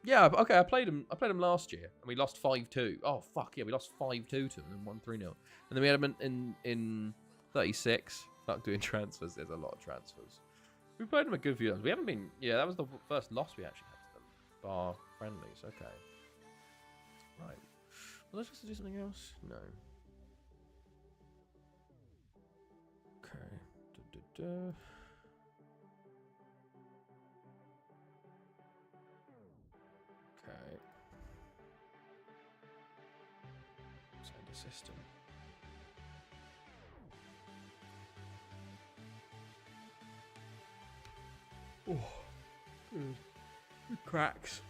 yeah, okay. I played them last year, and we lost 5-2. Oh fuck yeah, we lost 5-2 to them and won 3-0. And then we had them in 36. Fuck doing transfers. There's a lot of transfers. We played them a good few times. We haven't been... Yeah, that was the first loss we actually had to them. Bar friendlies. Okay. Right. Was I supposed to do something else? No. Okay. Okay. Send a system. Oh, it cracks.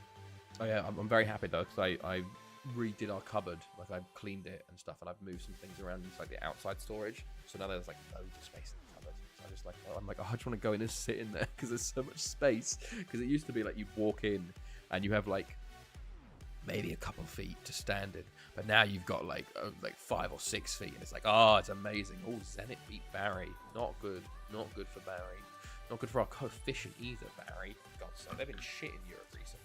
Oh yeah, I'm very happy though because I redid our cupboard. Like I cleaned it and stuff, and I've moved some things around inside the outside storage. So now there's like loads of space in the cupboard. So I just like, I'm like, oh, I just want to go in and sit in there because there's so much space. Because it used to be like you'd walk in and you have like maybe a couple of feet to stand in, but now you've got like 5 or 6 feet, and it's like, oh, it's amazing. Oh, Zenit beat Barry. Not good for Barry. Not good for our coefficient either, Barry. God's sake, they've been shit in Europe recently.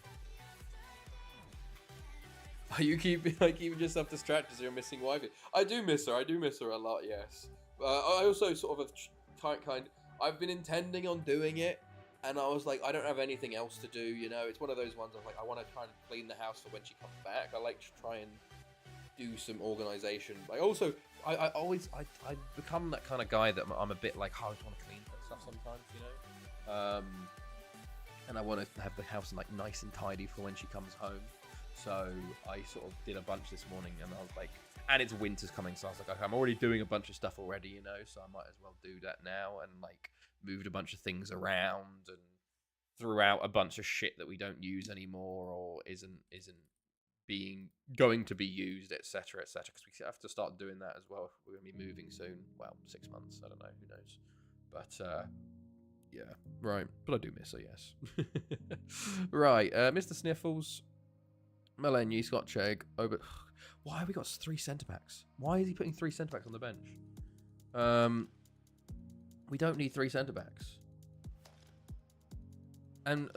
You keeping yourself distracted, so you're missing wifey. I do miss her a lot, yes. I also sort of I've been intending on doing it, and I was like, I don't have anything else to do, you know. It's one of those ones of like, I want to try and clean the house for when she comes back. I like to try and do some organization. Like also, I've become that kind of guy that I'm a bit like, oh, I just want to clean stuff sometimes, you know. And I want to have the house like nice and tidy for when she comes home. So I sort of did a bunch this morning, and I was like, and it's winter's coming, so I was like, okay, I'm already doing a bunch of stuff already, you know, so I might as well do that now, and like moved a bunch of things around and threw out a bunch of shit that we don't use anymore or isn't going to be used, etc., etc. Because we have to start doing that as well. We're gonna be moving soon. Well, 6 months. I don't know. Who knows? But yeah, right. But I do miss her. Yes. Right. Mr. Sniffles, Melanie, Scott Chegg. Oh, but why have we got 3 centre backs? Why is he putting 3 centre backs on the bench? We don't need 3 centre backs, and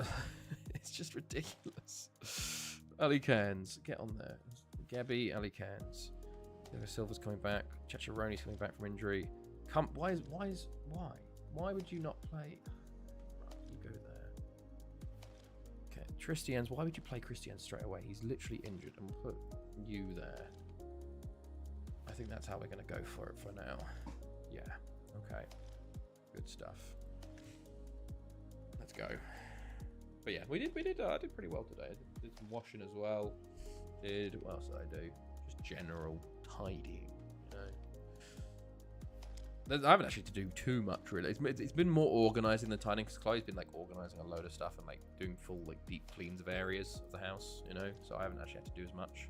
it's just ridiculous. Ali Cairns, get on there. Gabby, Ali Cairns. David Silva's coming back. Chacharoni's coming back from injury. Why would you not play? Right, you go there. Okay, Christians. Why would you play Christians straight away? He's literally injured, and we'll put you there. I think that's how we're going to go for it for now. Yeah. Okay. Good stuff. Let's go. But yeah, I did pretty well today. I did some washing as well. What else did I do? Just general tidying, you know. I haven't actually to do too much really. It's been more organising than tidying, because Chloe's been like organising a load of stuff and like doing full like deep cleans of areas of the house, you know. So I haven't actually had to do as much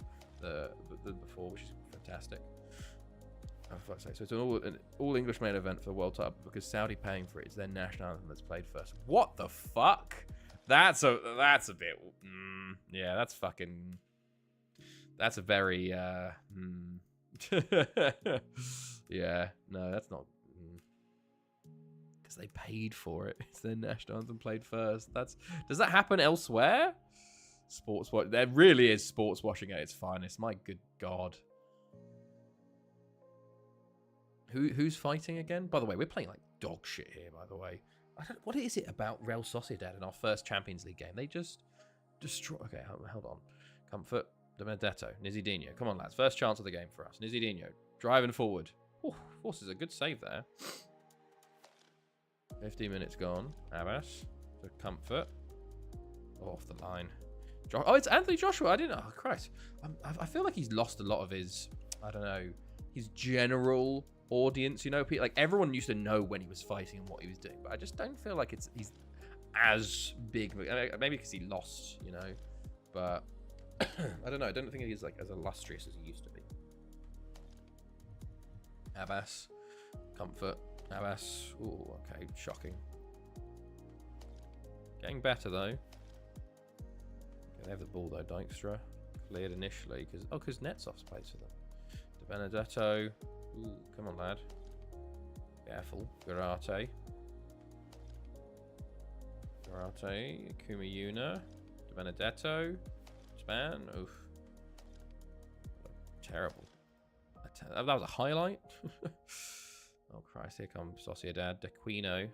before, which is fantastic. Oh, for fuck's sake. So it's an all English main event for the World Cup because Saudi paying for it. It's their national anthem that's played first. What the fuck? That's a bit. Yeah, that's fucking. That's a very. Yeah, no, that's not. Because they paid for it. It's their national anthem played first. Does that happen elsewhere? Sports watch. There really is sports washing at its finest. My good God. Who's fighting again? By the way, we're playing like dog shit here. By the way. What is it about Real Sociedad in our first Champions League game? They just destroy. Okay, hold on. Comfort, De Benedetto, Nizidinho. Come on, lads. First chance of the game for us. Nizidinho driving forward. Oh, forces a good save there. 15 minutes gone. Abbas to comfort. Oh, off the line. Oh, it's Anthony Joshua. I didn't know. Oh, Christ. I feel like he's lost a lot of his, I don't know, his general audience. You know, like everyone used to know when he was fighting and what he was doing, but I just don't feel like he's as big. Maybe because he lost, you know, but I don't know. I don't think he's like as illustrious as he used to be. Abbas, comfort. Abbas. Ooh, okay, shocking. Getting better though. Okay, they have the ball though. Dykstra cleared initially because Netsov's plays for them. De Benedetto. Ooh, come on, lad. Careful. Garate. Kumayuna. De Benedetto. Span. Oof. Terrible. That was a highlight. Oh, Christ. Here comes Sociedad. Dequino.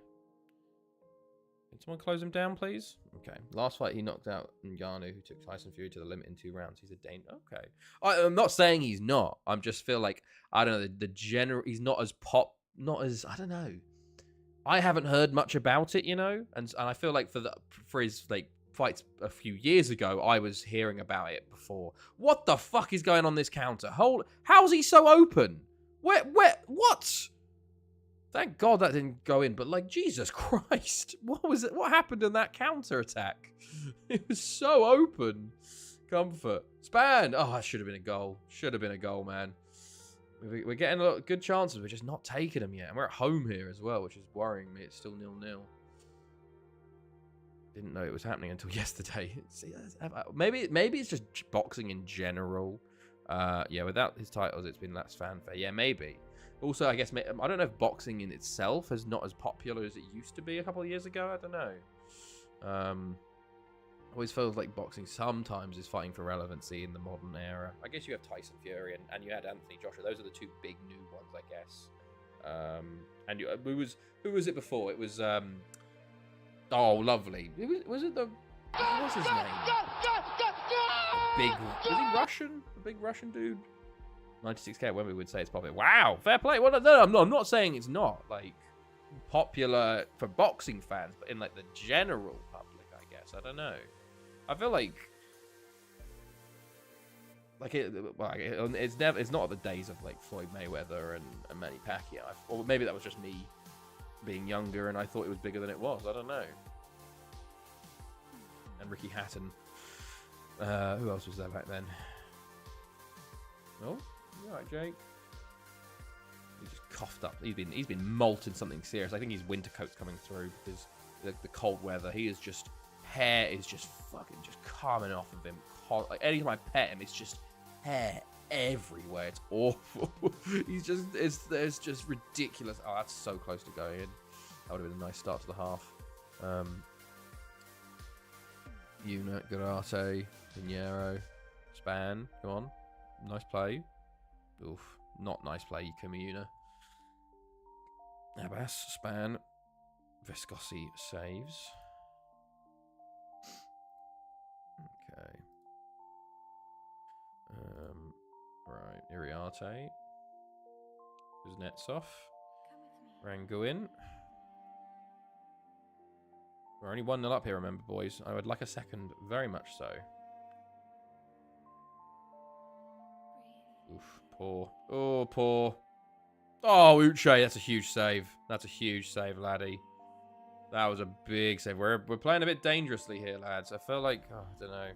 Can someone close him down, please? Okay. Last fight, he knocked out Ngannou, who took Tyson Fury to the limit in 2 rounds. He's a Dane. Okay. I'm not saying he's not. I'm just feel like, I don't know, the general, he's not as I don't know. I haven't heard much about it, you know? And I feel like for his, like, fights a few years ago, I was hearing about it before. What the fuck is going on this counter? How's he so open? What? Thank God that didn't go in, but like, Jesus Christ. What was it? What happened in that counter attack? It was so open. Comfort. Span. Oh, that should have been a goal. Should have been a goal, man. We're getting a lot of good chances. We're just not taking them yet. And we're at home here as well, which is worrying me. It's still 0-0. Didn't know it was happening until yesterday. See, maybe it's just boxing in general. Yeah, without his titles, it's been less fanfare. Yeah, maybe. Also, I guess, I don't know if boxing in itself is not as popular as it used to be a couple of years ago. I don't know. Always feels like boxing sometimes is fighting for relevancy in the modern era. I guess you have Tyson Fury and you had Anthony Joshua. Those are the 2 big new ones, I guess. And who was it before? It was oh, lovely. Was it the what's his name? Was he Russian? The big Russian dude. 96k when we would say it's popular. Wow, fair play. Well, no, I'm not saying it's not like popular for boxing fans, but in like the general public, I guess. I don't know. I feel like it's not the days of like Floyd Mayweather and Manny Pacquiao. Or maybe that was just me being younger and I thought it was bigger than it was. I don't know. And Ricky Hatton. Who else was there back then? Oh, you all right, Jake? He just coughed up. He's been molting something serious. I think his winter coat's coming through because the cold weather. He is just hair is just fucking just coming off of him. Like anytime I pet him, it's just hair everywhere. It's awful. It's just ridiculous. Oh, that's so close to going in. That would have been a nice start to the half. Unit, Garate, Pinheiro, Span. Come on. Nice play. Oof. Not nice play, Kumayuna. Abbas, Span. Viscosi saves. Okay. Right. Iriarte. Kuznetsov. Ranguin. We're only 1-0 up here, remember, boys. I would like a second, very much so. Oof, poor. Oh, poor. Oh, Uche, that's a huge save. That's a huge save, laddie. That was a big save. We're playing a bit dangerously here, lads. I feel like, oh, I don't know.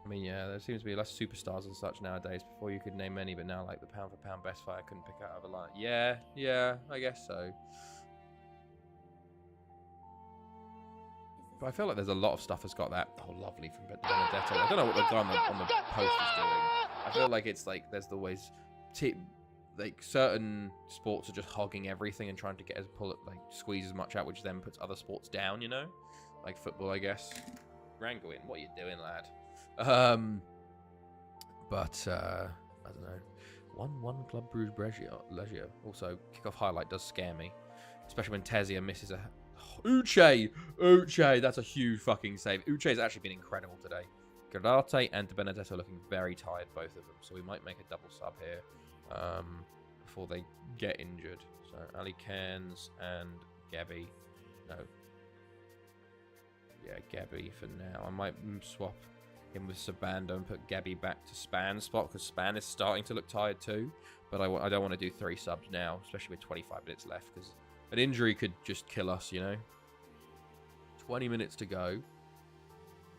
I mean, yeah, there seems to be less superstars and such nowadays. Before you could name many, but now, like, the pound-for-pound best fight, I couldn't pick out of a line. Yeah, I guess so. But I feel like there's a lot of stuff that's got that. Oh, lovely from Benedetto. I don't know what the guy on the post is doing. I feel like it's like there's always like certain sports are just hogging everything and trying to squeeze as much out, which then puts other sports down. You know, like football, I guess. Ranguin, what are you doing, lad? But I don't know. 1-1 Club Brugge Legia. Also, kickoff highlight does scare me, especially when Tezia misses a. Uche, that's a huge fucking save. Uche's actually been incredible today. Gradate and De Benedetto looking very tired, both of them. So we might make a double sub here before they get injured. So Ali Cairns and Gabby. No. Yeah, Gabby for now. I might swap him with Sabando and put Gabby back to Span's spot because Span is starting to look tired too. But I don't want to do 3 subs now, especially with 25 minutes left because an injury could just kill us, you know. 20 minutes to go.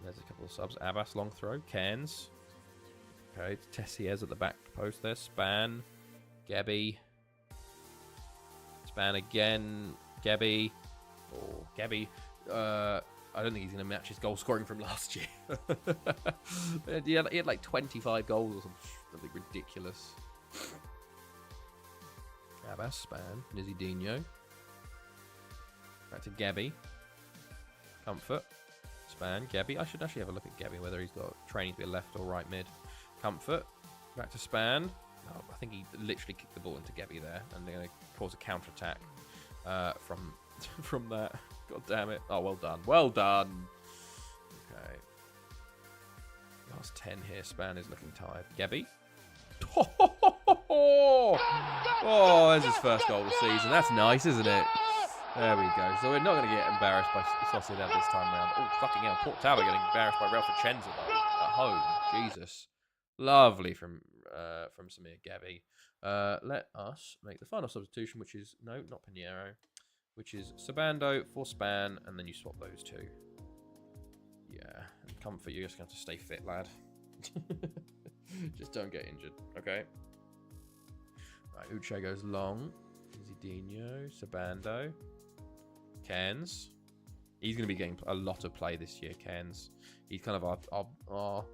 There's a couple of subs. Abbas, long throw. Cairns. Okay, Tessiers at the back post there. Span. Gabby. Span again. Gabby. Oh, Gabby. I don't think he's going to match his goal scoring from last year. He had like 25 goals or something ridiculous. Abbas, Span. Nizidinho. Back to Gabby. Comfort. Span, Gabby. I should actually have a look at Gabby, whether he's got training to be a left or right mid. Comfort. Back to Span. Oh, I think he literally kicked the ball into Gabby there, and they're going to cause a counter-attack from that. God damn it. Oh, well done. Well done. Okay. Last 10 here. Span is looking tired. Gabby. Oh, there's his first goal of the season. That's nice, isn't it? There we go. So we're not going to get embarrassed by Sociedad this time round. Oh, fucking hell. Port Tower getting embarrassed by Real Vicenza, though. At home. Jesus. Lovely from Samir Gabby. Let us make the final substitution, which is... No, not Pinheiro. Which is Sabando for Span, and then you swap those two. Yeah. And Comfort, you're just going to have to stay fit, lad. Just don't get injured, okay? Right, Uche goes long. Zidinho, Sabando. Cairns. He's going to be getting a lot of play this year, Cairns. He's kind of our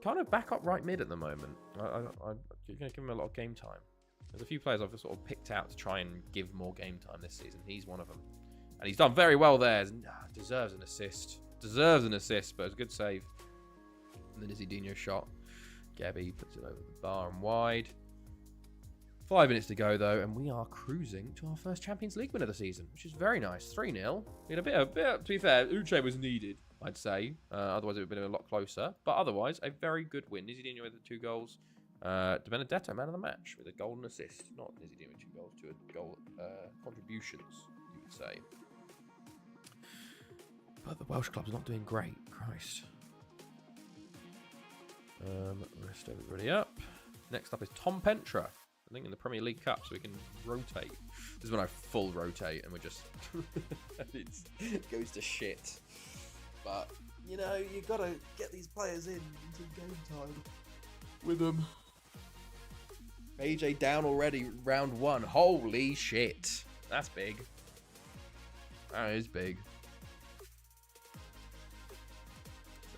kind of backup right mid at the moment. You're going to give him a lot of game time. There's a few players I've sort of picked out to try and give more game time this season. He's one of them. And he's done very well there. Deserves an assist. Deserves an assist, but it's a good save. And then Zidinho shot. Gabby puts it over the bar and wide. 5 minutes to go, though, and we are cruising to our first Champions League win of the season, which is very nice. 3-0. A bit, to be fair, Uche was needed, I'd say. Otherwise, it would have been a lot closer. But otherwise, a very good win. Nizidinho with the 2 goals. De Benedetto, man of the match, with a golden assist. Not Nizidinho with 2 goals, 2 goal contributions, you could say. But the Welsh club's not doing great. Christ. Rest everybody up. Next up is Tom Pentra. I think in the Premier League Cup, so we can rotate. This is when I full rotate and we're just... it goes to shit. But, you know, you got to get these players into game time with them. AJ down already, round 1. Holy shit. That's big. That is big.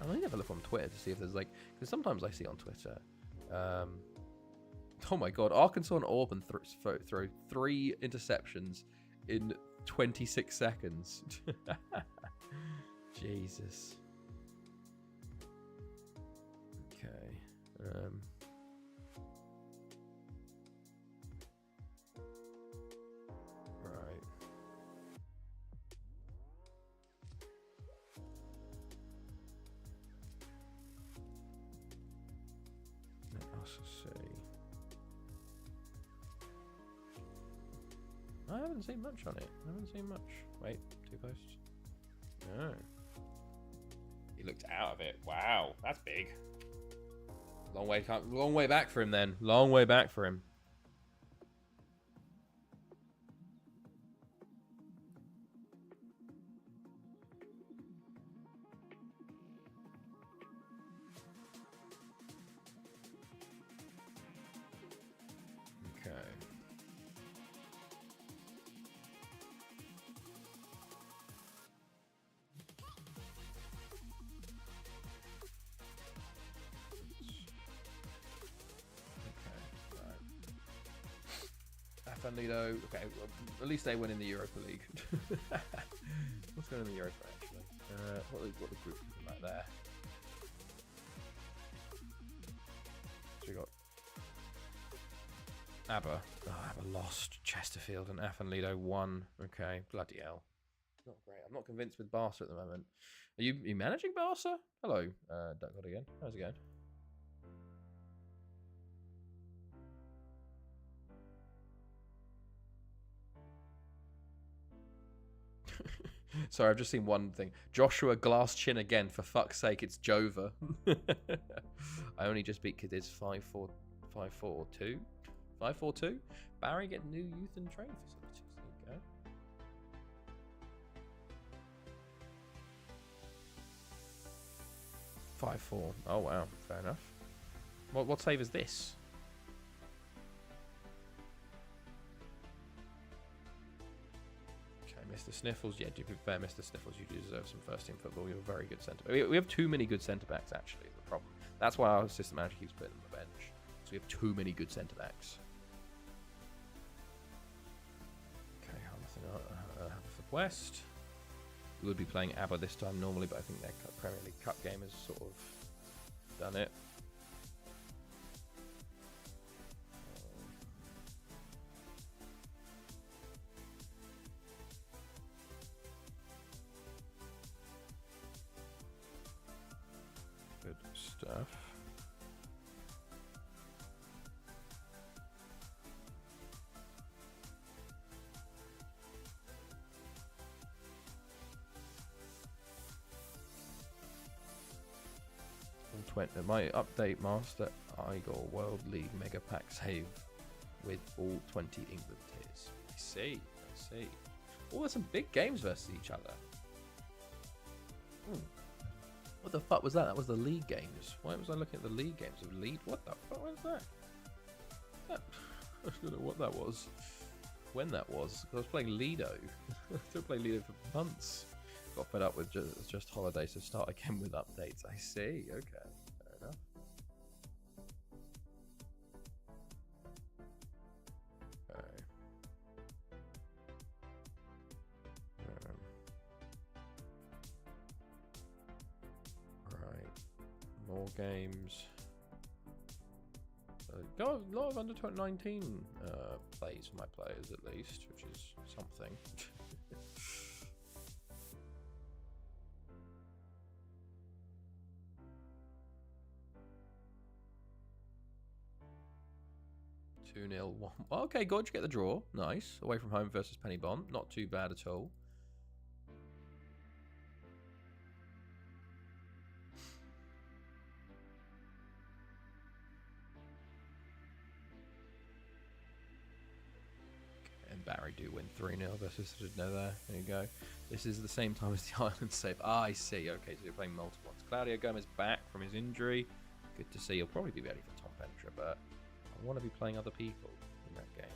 I might have a look on Twitter to see if there's like... Because sometimes I see on Twitter... oh my god, Arkansas and Auburn throw 3 interceptions in 26 seconds. Jesus. Okay. Right. Let us see. I haven't seen much on it. I haven't seen much. Wait, 2 posts. No. He looked out of it. Wow, that's big. Long way back for him then. Long way back for him. Okay. Lido. Okay, well, at least they win in the Europa League. What's going on in the Europa actually? What the group looking like there? So we got ABBA. Oh, ABBA lost. Chesterfield and Lido won. Okay, bloody hell. not great. I'm not convinced with Barca at the moment. Are you managing Barca? Hello, Duck God again. How's it going? Sorry, I've just seen one thing. Joshua Glass Chin again. For fuck's sake, it's Jova. I only just beat Cadiz 5-4, 5-4-2. 5-4-2. Barry get new youth and training facilities. There you go. 5-4. Oh wow, fair enough. What save is this? Mr. Sniffles, yeah, to be fair, Mr. Sniffles, you do deserve some first team football. You're a very good centre back. We have too many good centre backs, actually, is the problem. That's why our assistant manager keeps putting them on the bench. So we have too many good centre backs. Okay, Haverford West. We would be playing ABBA this time normally, but I think their Premier League Cup game has sort of done it. Good stuff. My update master Igor World League Mega Pack save with all 20 England tiers. I see. Oh, there's some big games versus each other. What the fuck was that? That was the league games. Why was I looking at the league games of lead? What the fuck was that? I don't know what that was. When that was. I was playing Lido. I still play Lido for months. Got fed up with just holidays, so start again with updates. I see. Okay. Fair enough. Okay. Right. More games. Got a lot of under 19 plays for my players at least, which is something. Nil 1. Okay, good. You get the draw. Nice. Away from home versus Penny Bomb. Not too bad at all. And Barry do win 3-0 versus Sidney there. There you go. This is the same time as the Island save. Ah, I see. Okay, so you're playing multiple ones. Claudio Gomez back from his injury. Good to see. He'll probably be ready for Tom Pentra, but I want to be playing other people in that game.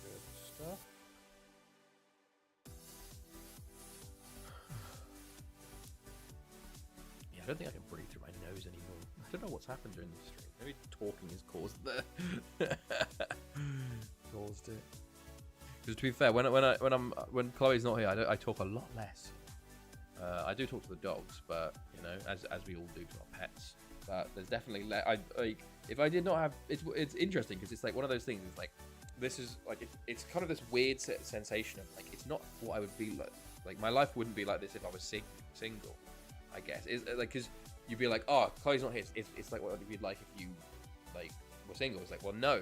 Good stuff. I don't think I can breathe through my nose anymore. I don't know what's happened during the stream. Maybe talking has caused caused it. Because to be fair, when Chloe's not here, I talk a lot less. I do talk to the dogs, but you know, as we all do to our pets. But there's definitely if I did not have it's interesting because it's like one of those things. It's like this is like it's kind of this weird sensation of like it's not what I would be like. Like my life wouldn't be like this if I was single. I guess it's like because you'd be like, oh, Chloe's not here. It's like what would be like if you like were single. It's like, well, no,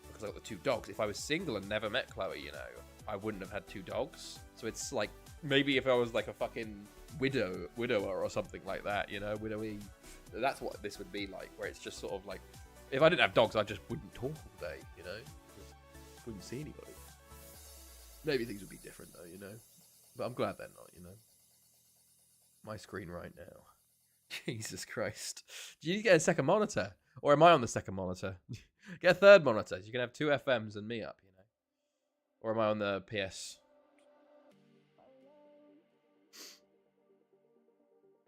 because I got the 2 dogs. If I was single and never met Chloe, you know, I wouldn't have had 2 dogs. So it's like maybe if I was like a fucking widower or something like that, you know, widowy. That's what this would be like, where it's just sort of like if I didn't have dogs, I just wouldn't talk all day, you know, just wouldn't see anybody. Maybe things would be different though, you know, but I'm glad they're not, you know. My screen right now. Jesus Christ. Do you need to get a second monitor? Or am I on the second monitor? Get a third monitor. You can have 2 FMs and me up, you know. Or am I on the PS?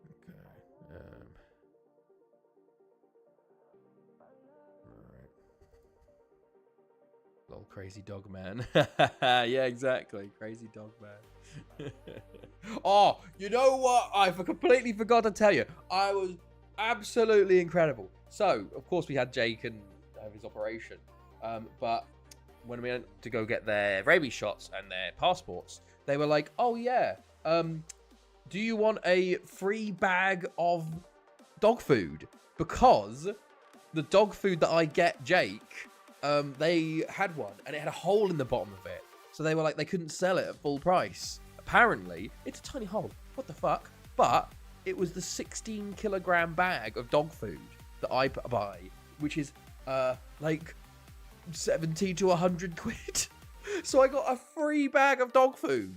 Okay. Right. Lol, crazy dog man. Yeah, exactly. Crazy dog man. Oh, you know what? I completely forgot to tell you. I was absolutely incredible. So, of course, we had Jake and his operation. But when we went to go get their rabies shots and their passports, they were like, oh, yeah, do you want a free bag of dog food? Because the dog food that I get Jake, they had one and it had a hole in the bottom of it. So they were like, they couldn't sell it at full price. Apparently, it's a tiny hole. What the fuck? But it was the 16-kilogram bag of dog food that I buy, which is like 70 to 100 quid. So I got a free bag of dog food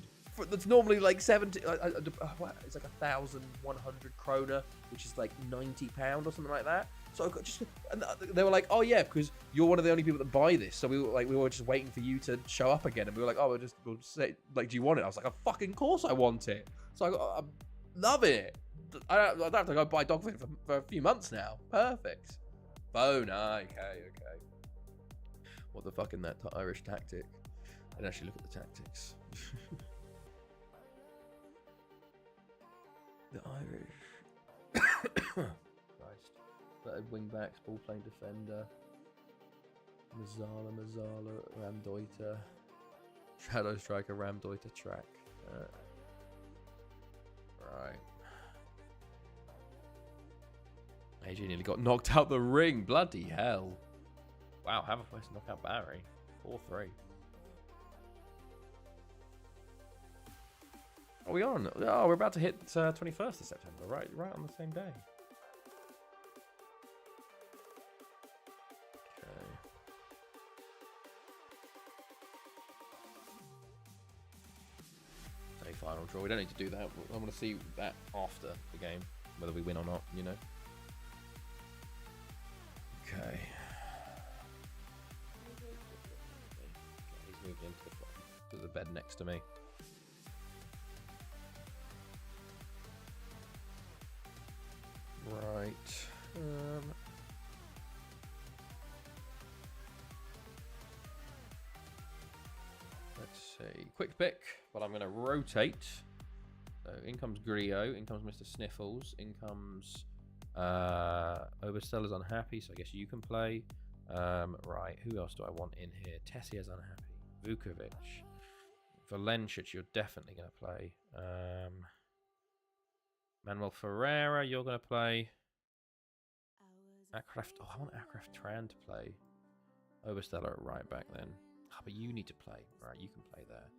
that's normally like 70. It's like 1,100 krona, which is like £90 or something like that. So I got just, and they were like, "Oh yeah, because you're one of the only people that buy this." So we were just waiting for you to show up again, and we were like, "Oh, we'll say, like, do you want it?" I was like, "Of fucking course I want it." So I'm loving it. I don't have to go buy dog food for a few months now. Perfect. Phone. Okay. What the fuck in that Irish tactic? I didn't actually look at the tactics. The Irish. Wing backs, ball playing defender. Mazzala, Ramdeuter. Shadow striker, Ramdeuter track. Right. AJ nearly got knocked out the ring. Bloody hell. Wow, Haverford's knock out Barry. 4-3. Are we on? Oh, we're about to hit 21st of September. Right on the same day. Final draw. We don't need to do that. I want to see that after the game, whether we win or not, you know. Okay. He's moved into the bed next to me. Right. Let's see. Quick pick, but I'm going to rotate. So in comes Grio, in comes Mr. Sniffles, in comes Oberstella's unhappy, so I guess you can play. Right, who else do I want in here? Tessia's unhappy. Vukovic. Valencic, you're definitely going to play. Manuel Ferreira, you're going to play. Akraf, oh, I want Akraf Tran to play. Oberstella at right back then. Oh, but you need to play. Right, you can play there.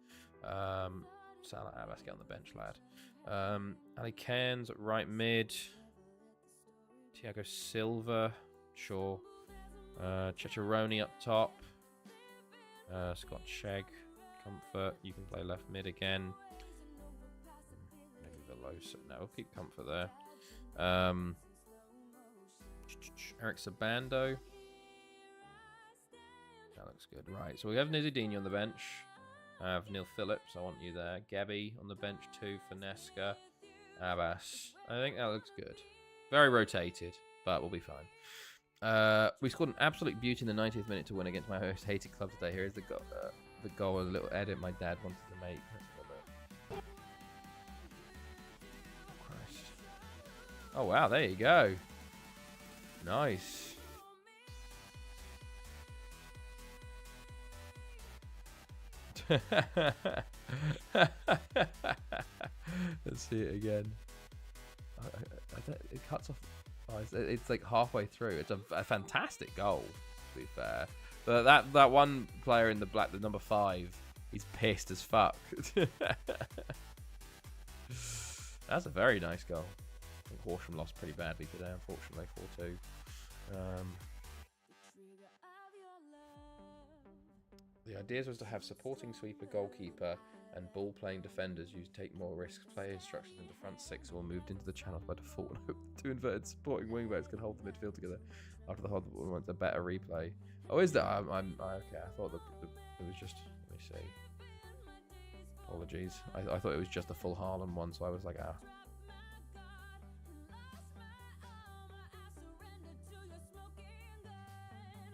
Salah Abbas, get on the bench, lad. Ali Cairns at right mid. Thiago Silva, sure. Ceccheroni up top. Scott Shegg, Comfort. You can play left mid again. Maybe Velosa. No, we'll keep Comfort there. Eric Sabando. That looks good. Right, so we have Nizidini on the bench. I have Neil Phillips. I want you there. Gabby on the bench too. Finesca. Abbas. I think that looks good. Very rotated, but we'll be fine. We scored an absolute beauty in the 90th minute to win against my most hated club today. Here's the goal, a little edit my dad wanted to make. Christ. Oh, wow, there you go. Nice. Let's see it again. It cuts off. Oh, it's like halfway through. It's a fantastic goal, to be fair. But that one player in the black, the number 5, he's pissed as fuck. That's a very nice goal. I think Horsham lost pretty badly today, unfortunately, 4-2. The idea was to have supporting sweeper, goalkeeper, and ball-playing defenders use take more risks. Play instructions into front 6 or moved into the channels by default. Two inverted supporting wingbacks can hold the midfield together. After the hold, wants a better replay. Oh, is that? I'm okay. I thought it was just. Let me see. Apologies. I thought it was just the full Haaland one, so I was like, ah.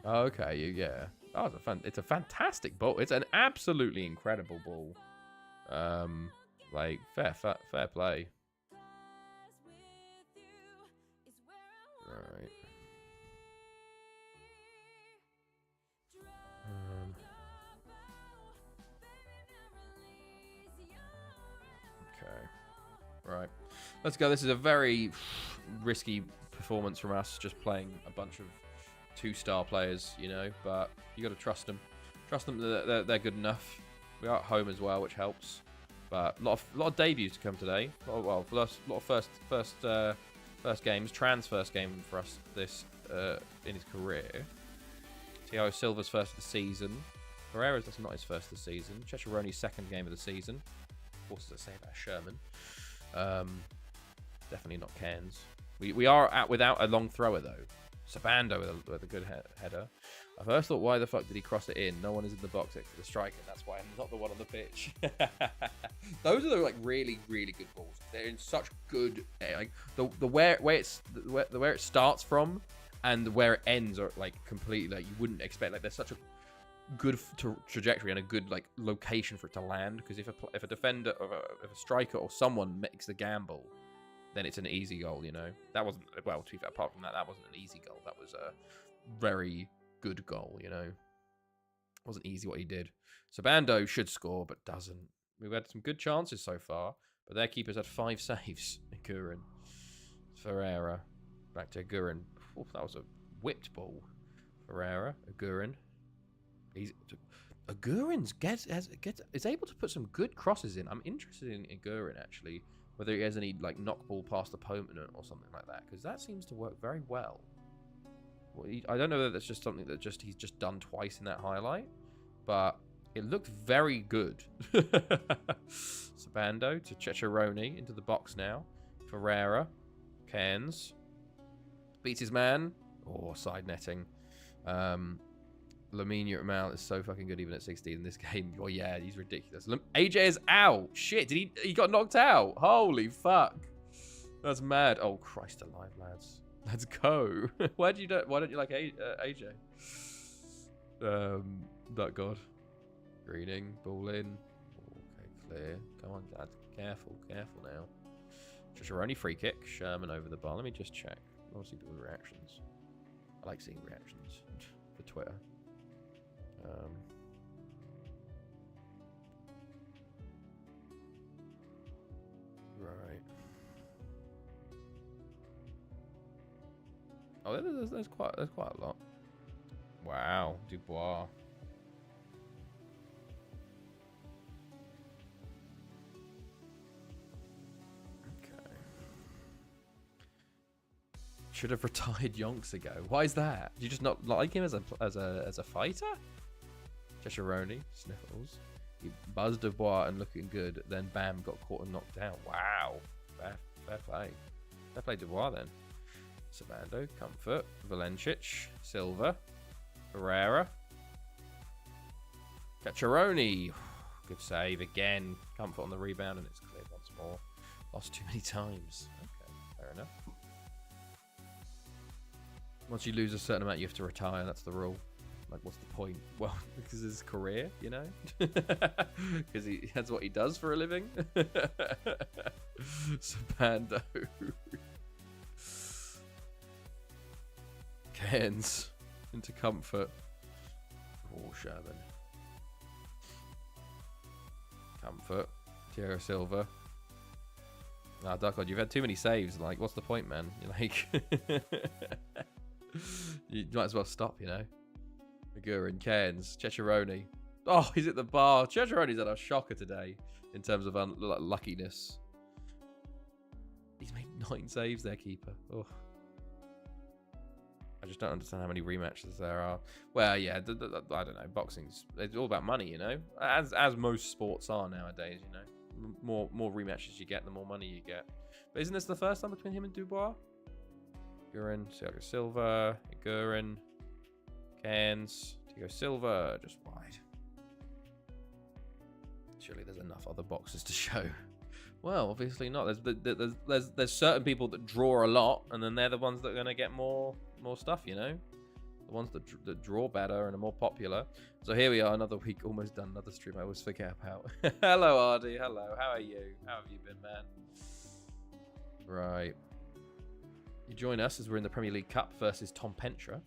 Oh, okay, yeah. Oh, it's a fantastic ball. It's an absolutely incredible ball. Like fair play. Right. Okay. Right. Let's go. This is a very risky performance from us, just playing a bunch of 2-star players, you know, but you got to trust them. Trust them that they're good enough. We are at home as well, which helps. But a lot of debuts to come today. A lot of first games. Tran's first game for us this in his career. Thiago Silva's first of the season. Pereira's, that's not his first of the season. Checharoni's second game of the season. What does it say about Sherman? Definitely not Cairns. We are without a long thrower though. Sabando with a good header. I first thought, why the fuck did he cross it in? No one is in the box except for the striker. That's why I'm not the one on the pitch. Those are the like really good balls. They're in such good like the where it starts from and where it ends are like completely like you wouldn't expect. Like there's such a good trajectory and a good like location for it to land. Because if a defender or if a striker or someone makes the gamble, then it's an easy goal, you know. That wasn't, well, to be fair, apart from that, that wasn't an easy goal. That was a very good goal, you know. It wasn't easy what he did. Sabando should score, but doesn't. We've had some good chances so far, but their keeper's had 5 saves. Agurin. Ferreira. Back to Agurin. Oh, that was a whipped ball. Ferreira. Agurin. Agurin's is able to put some good crosses in. I'm interested in Agurin, actually. Whether he has any like knock ball past opponent or something like that, because that seems to work very well. I don't know whether that's just something that he's just done twice in that highlight, but it looked very good. Sabando to Checharoni into the box now. Ferreira, Cairns beats his man. Oh, side netting. Lamine Yamal is so fucking good even at 16 in this game. Oh yeah, he's ridiculous. AJ is out. Shit, did he got knocked out? Holy fuck. That's mad. Oh Christ alive, lads. Let's go. Why don't you like AJ? That god. Greening, ball in. Okay, clear. Come on, lad. Careful now. Chicharoni free kick. Sherman over the bar. Let me just check. I want to see the reactions. I like seeing reactions for Twitter. Right. Oh, there's quite a lot. Wow, Dubois. Okay. Should have retired yonks ago. Why is that? Do you just not like him as a fighter? Checharoni, sniffles. He buzzed Dubois and looking good, then bam, got caught and knocked out. Wow. Fair play. Fair play Dubois then. Sabando, Comfort, Valencic, Silva, Pereira. Checharoni. Good save again. Comfort on the rebound and it's cleared once more. Lost too many times. Okay, fair enough. Once you lose a certain amount, you have to retire. That's the rule. Like, what's the point? Well, because of his career, you know? Because that's what he does for a living. Sabando. Cairns into Comfort. Oh, Sherman. Comfort. Thiago Silva. Ah, Duckard, you've had too many saves. Like, what's the point, man? You're like... you might as well stop, you know? Agurin, Cairns, Checharoni. Oh, he's at the bar. Checharoni's had a shocker today in terms of luckiness. He's made 9 saves there, keeper. Oh. I just don't understand how many rematches there are. Well, yeah, I don't know. Boxing's it's all about money, you know, as most sports are nowadays. You know, more rematches you get, the more money you get. But isn't this the first time between him and Dubois? Agurin, Thiago Silva, Agurin, Cairns, Thiago Silva, just wide. Surely there's enough other boxes to show. Well, obviously not. There's certain people that draw a lot, and then they're the ones that are going to get more stuff, you know? The the ones that draw better and are more popular. So here we are, another week, almost done, another stream I always forget about. Hello, Ardy. Hello. How are you? How have you been, man? Right. You join us as we're in the Premier League Cup versus Tom Pentra.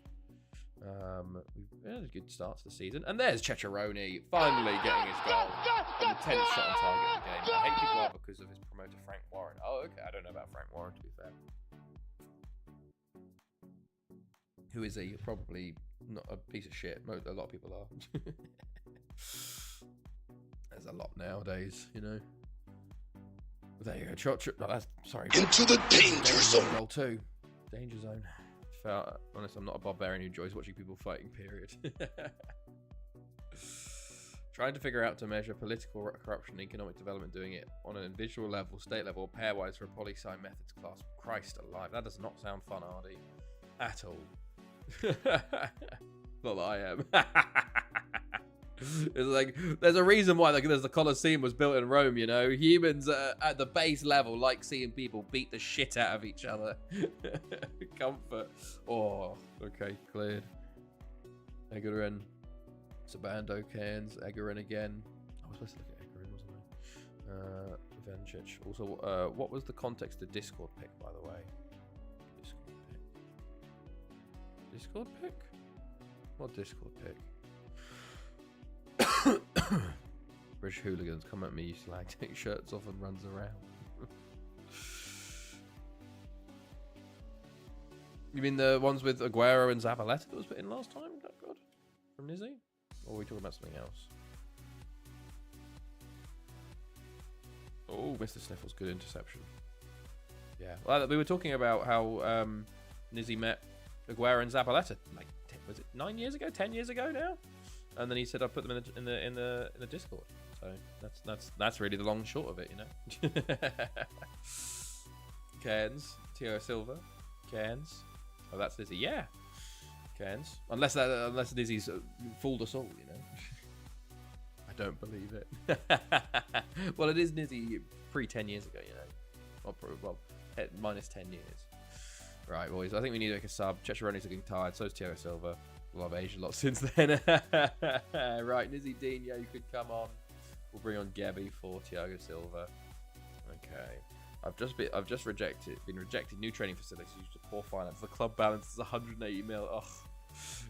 We've had a good start to the season. And there's Checharoni finally getting his goal. And the 10th shot on target of the game. I hate people out because of his promoter, Frank Warren. Oh, okay. I don't know about Frank Warren, to be fair. Who is he? Probably not a piece of shit. A lot of people are. There's a lot nowadays, you know. There you go. Sorry. Into the danger zone. Goal 2. Danger zone. Honest, I'm not a barbarian who enjoys watching people fighting, period. Trying to figure out to measure political corruption and economic development, doing it on an individual level, state level, or pairwise for a poli-sci methods class. Christ alive. That does not sound fun, Ardy. At all. Not that I am. It's like, there's a reason why there's the Colosseum was built in Rome, you know. Humans at the base level like seeing people beat the shit out of each other. Comfort. Oh, okay, cleared. Egerin. Sabando cans. Egerin again. I was supposed to look at Egerin, wasn't I? Vencic. Also, what was the context of Discord pick, by the way? Discord pick? What Discord pick? British hooligans come at me, slag, takes shirts off and runs around. You mean the ones with Aguero and Zabaleta that was put in last time? Is that good? From Nizzy? Or are we talking about something else? Oh, Mr. Sniffle's good interception. Yeah. Well, we were talking about how Nizzy met Aguero and Zabaleta, like, was it 9 years ago, 10 years ago now? And then he said, "I'll put them in the Discord." So that's really the long and short of it, you know. Cairns, Thiago Silva, Cairns. Oh, that's Nizzy. Yeah, Cairns. Unless Nizzy's fooled us all, you know. I don't believe it. Well, it is Nizzy pre 10 years ago, you know. Well, minus 10 years. Right, boys. I think we need to make a sub. Checharoni's looking tired. So is Thiago Silva. A lot of Asian lot since then. Right, Nizzy Dean, yeah, you could come on. We'll bring on Gabby for Thiago Silva. Okay. I've just been rejected new training facilities due to poor finance. The club balance is 180 mil. Oh,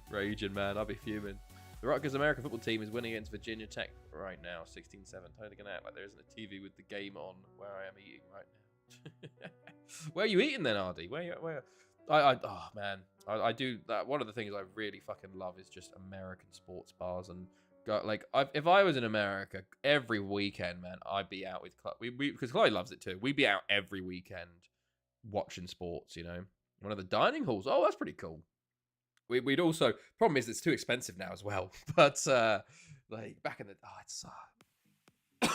raging, man. I'll be fuming. The Rutgers American football team is winning against Virginia Tech right now, 16-7. Totally gonna act like there isn't a TV with the game on where I am eating right now. Where are you eating then, Ardy? Where? Oh man, I do that. One of the things I really fucking love is just American sports bars and go like. If I was in America every weekend, man, I'd be out with Chloe. Because Chloe loves it too. We'd be out every weekend watching sports. You know, one of the dining halls. Oh, that's pretty cool. We'd also. Problem is, it's too expensive now as well. But like back in the, it's.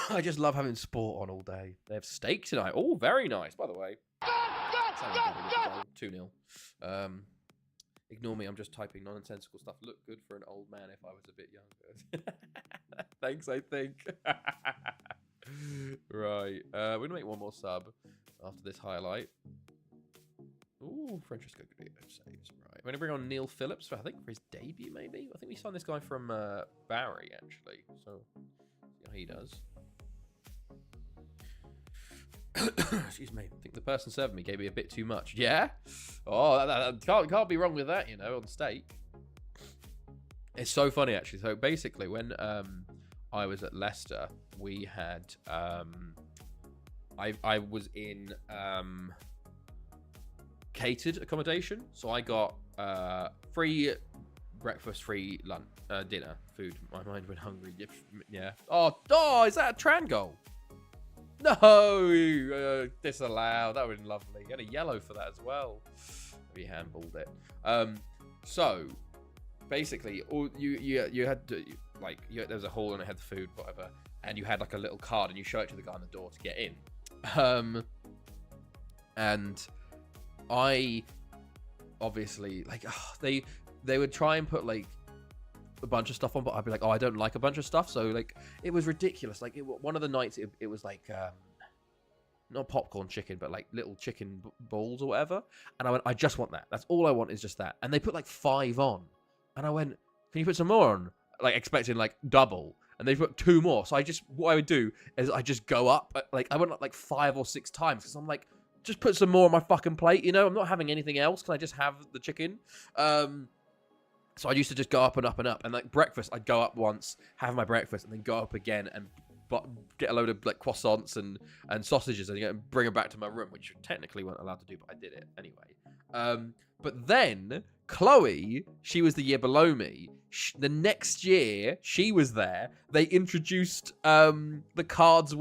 I just love having sport on all day. They have steak tonight. Oh, very nice, by the way. 2-0. Ignore me, I'm just typing nonsensical stuff. Look good for an old man if I was a bit younger. Thanks, I think. Right. We're going to make one more sub after this highlight. Ooh, Francesco Grillo saves. Right. We're going to bring on Neil Phillips for, I think, for his debut, maybe? I think we signed this guy from Barry, actually. So, see how he does. Excuse me. I think the person serving me gave me a bit too much. Yeah? Oh, that can't be wrong with that, you know, on steak. It's so funny, actually. So basically, when I was at Leicester, we had I was in catered accommodation, so I got free breakfast, free lunch, dinner, food. My mind went hungry. Yeah. Oh, is that a Tran goal? No, disallowed. That would have been lovely. Get a yellow for that as well. We handballed it. So basically, all you had to, like, there was a hall and it had the food, whatever, and you had like a little card and you show it to the guy on the door to get in. And I obviously like they would try and put like a bunch of stuff on, but I'd be like, oh, I don't like a bunch of stuff. So like it was ridiculous. Like one of the nights it was like not popcorn chicken, but like little chicken balls or whatever. And I went, I just want that. That's all I want is just that. And they put like 5 on. And I went, can you put some more on? Like, expecting, like, double. And they put 2 more. So what I would do is I just go up. Like, I went up, like, 5 or 6 times. Because I'm like, just put some more on my fucking plate, you know? I'm not having anything else. Can I just have the chicken? So I used to just go up and up and up. And, like, breakfast, I'd go up once, have my breakfast, and then go up again and get a load of, like, croissants and sausages and bring them back to my room, which you technically weren't allowed to do, but I did it anyway. But then Chloe, she was the year below me. The next year, she was there. They introduced the cards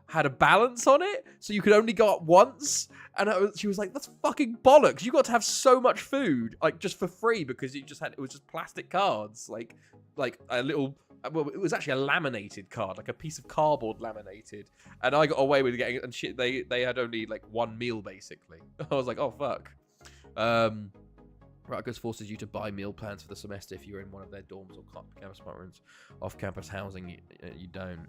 had a balance on it, so you could only go up once. And she was like, "That's fucking bollocks! You got to have so much food, like just for free, because it was just plastic cards, like a little." Well, it was actually a laminated card, like a piece of cardboard laminated, and I got away with getting. And shit, they had only like 1 meal basically. I was like, "Oh fuck." Rutgers forces you to buy meal plans for the semester if you're in one of their dorms or campus apartments. Off-campus housing, you don't.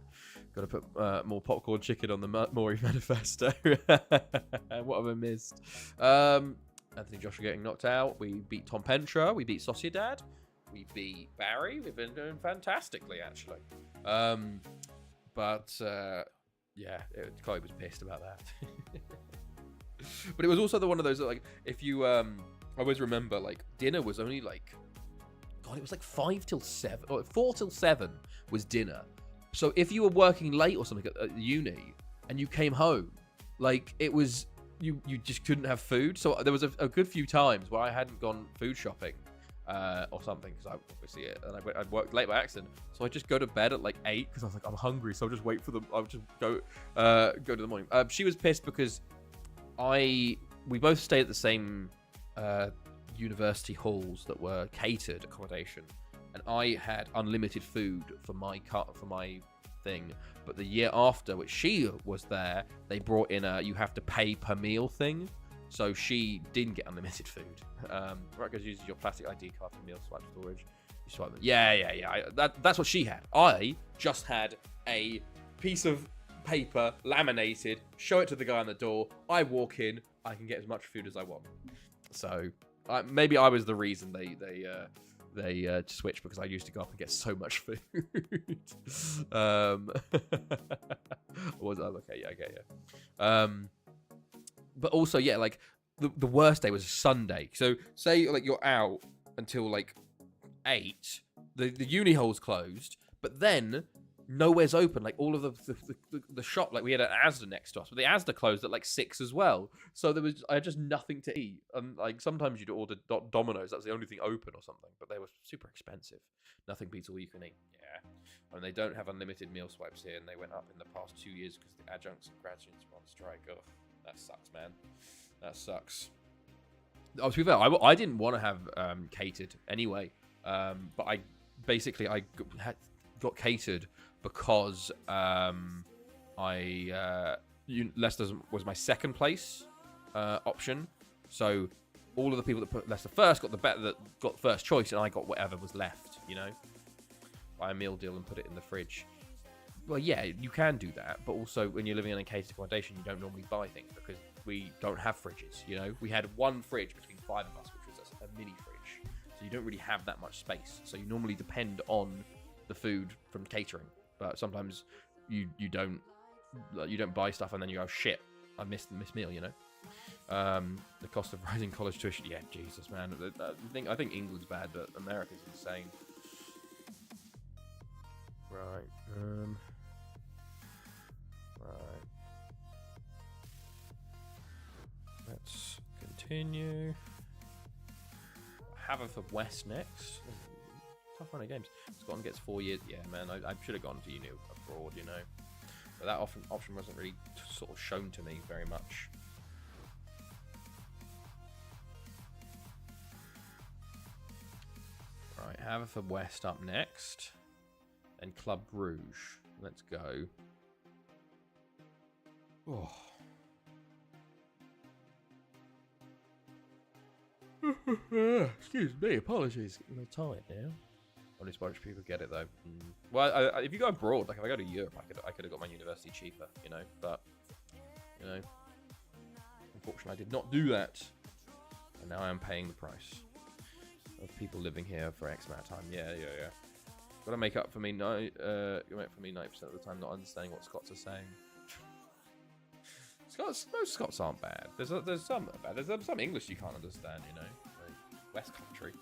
Got to put more popcorn chicken on the Maury manifesto. What have I missed? Anthony Joshua getting knocked out. We beat Tom Pentra. We beat Sociedad. We beat Barry. We've been doing fantastically, actually. Yeah, Chloe was pissed about that. But it was also one of those that, like, if you I always remember, like, dinner was only like, God, it was like 5 till 7 or 4 till 7 was dinner. So if you were working late or something at uni and you came home, like, it was you just couldn't have food. So there was a good few times where I hadn't gone food shopping or something, because I obviously I'd worked late by accident. So I just go to bed at like 8 because I was like, I'm hungry, so I'll just wait for them. I'll just go to the morning. She was pissed because we both stayed at the same university halls that were catered accommodation, and I had unlimited food for my thing. But the year after, which she was there, they brought in a you have to pay per meal thing, so she didn't get unlimited food. Rutgers uses your plastic ID card for meal swipe storage. You swipe them. Yeah. That's what she had. I just had a piece of paper laminated, show it to the guy on the door, I walk in, I can get as much food as I want. So maybe I was the reason they switched, because I used to go up and get so much food. Was okay? Yeah, okay, yeah. But also, yeah, like the worst day was Sunday. So say like you're out until like 8, the uni hall's closed, but then nowhere's open. Like all of the shop, like we had an Asda next to us, but the Asda closed at like 6 as well. So I had just nothing to eat. And like sometimes you'd order Domino's, that was the only thing open or something, but they were super expensive. Nothing beats all you can eat. Yeah. And they don't have unlimited meal swipes here, and they went up in the past 2 years because the adjuncts and graduates were on strike. Ugh, that sucks, man. That sucks. Oh, to be fair, I didn't want to have catered anyway, but I got catered because Leicester was my second place option. So all of the people that put Leicester first got first choice, and I got whatever was left, you know. Buy a meal deal and put it in the fridge. Well, yeah, you can do that, but also when you're living in a catered accommodation, you don't normally buy things because we don't have fridges, you know. We had one fridge between 5 of us, which was a mini fridge, so you don't really have that much space. So you normally depend on the food from catering, but sometimes you don't buy stuff and then you go, shit, I missed meal, you know. The cost of rising college tuition, yeah, Jesus, man. I think England's bad, but America's insane. Right. Right. Let's continue. Haverford West next. Tough run of games. Scotland gets 4 years. Yeah, man, I should have gone to uni abroad, you know. But that option wasn't really sort of shown to me very much. Right, Haverford West up next. And Club Brugge. Let's go. Oh. Excuse me, apologies. I'm a little tired now. Only Spanish people get it though. Well, if you go abroad, like if I go to Europe, I could have got my university cheaper, you know. But you know, unfortunately, I did not do that, and now I am paying the price. of people living here for X amount of time. Yeah. Gotta make up for me. Gotta make for me 90% of the time not understanding what Scots are saying. Most Scots aren't bad. There's some that are bad. There's some English you can't understand. You know, like West Country.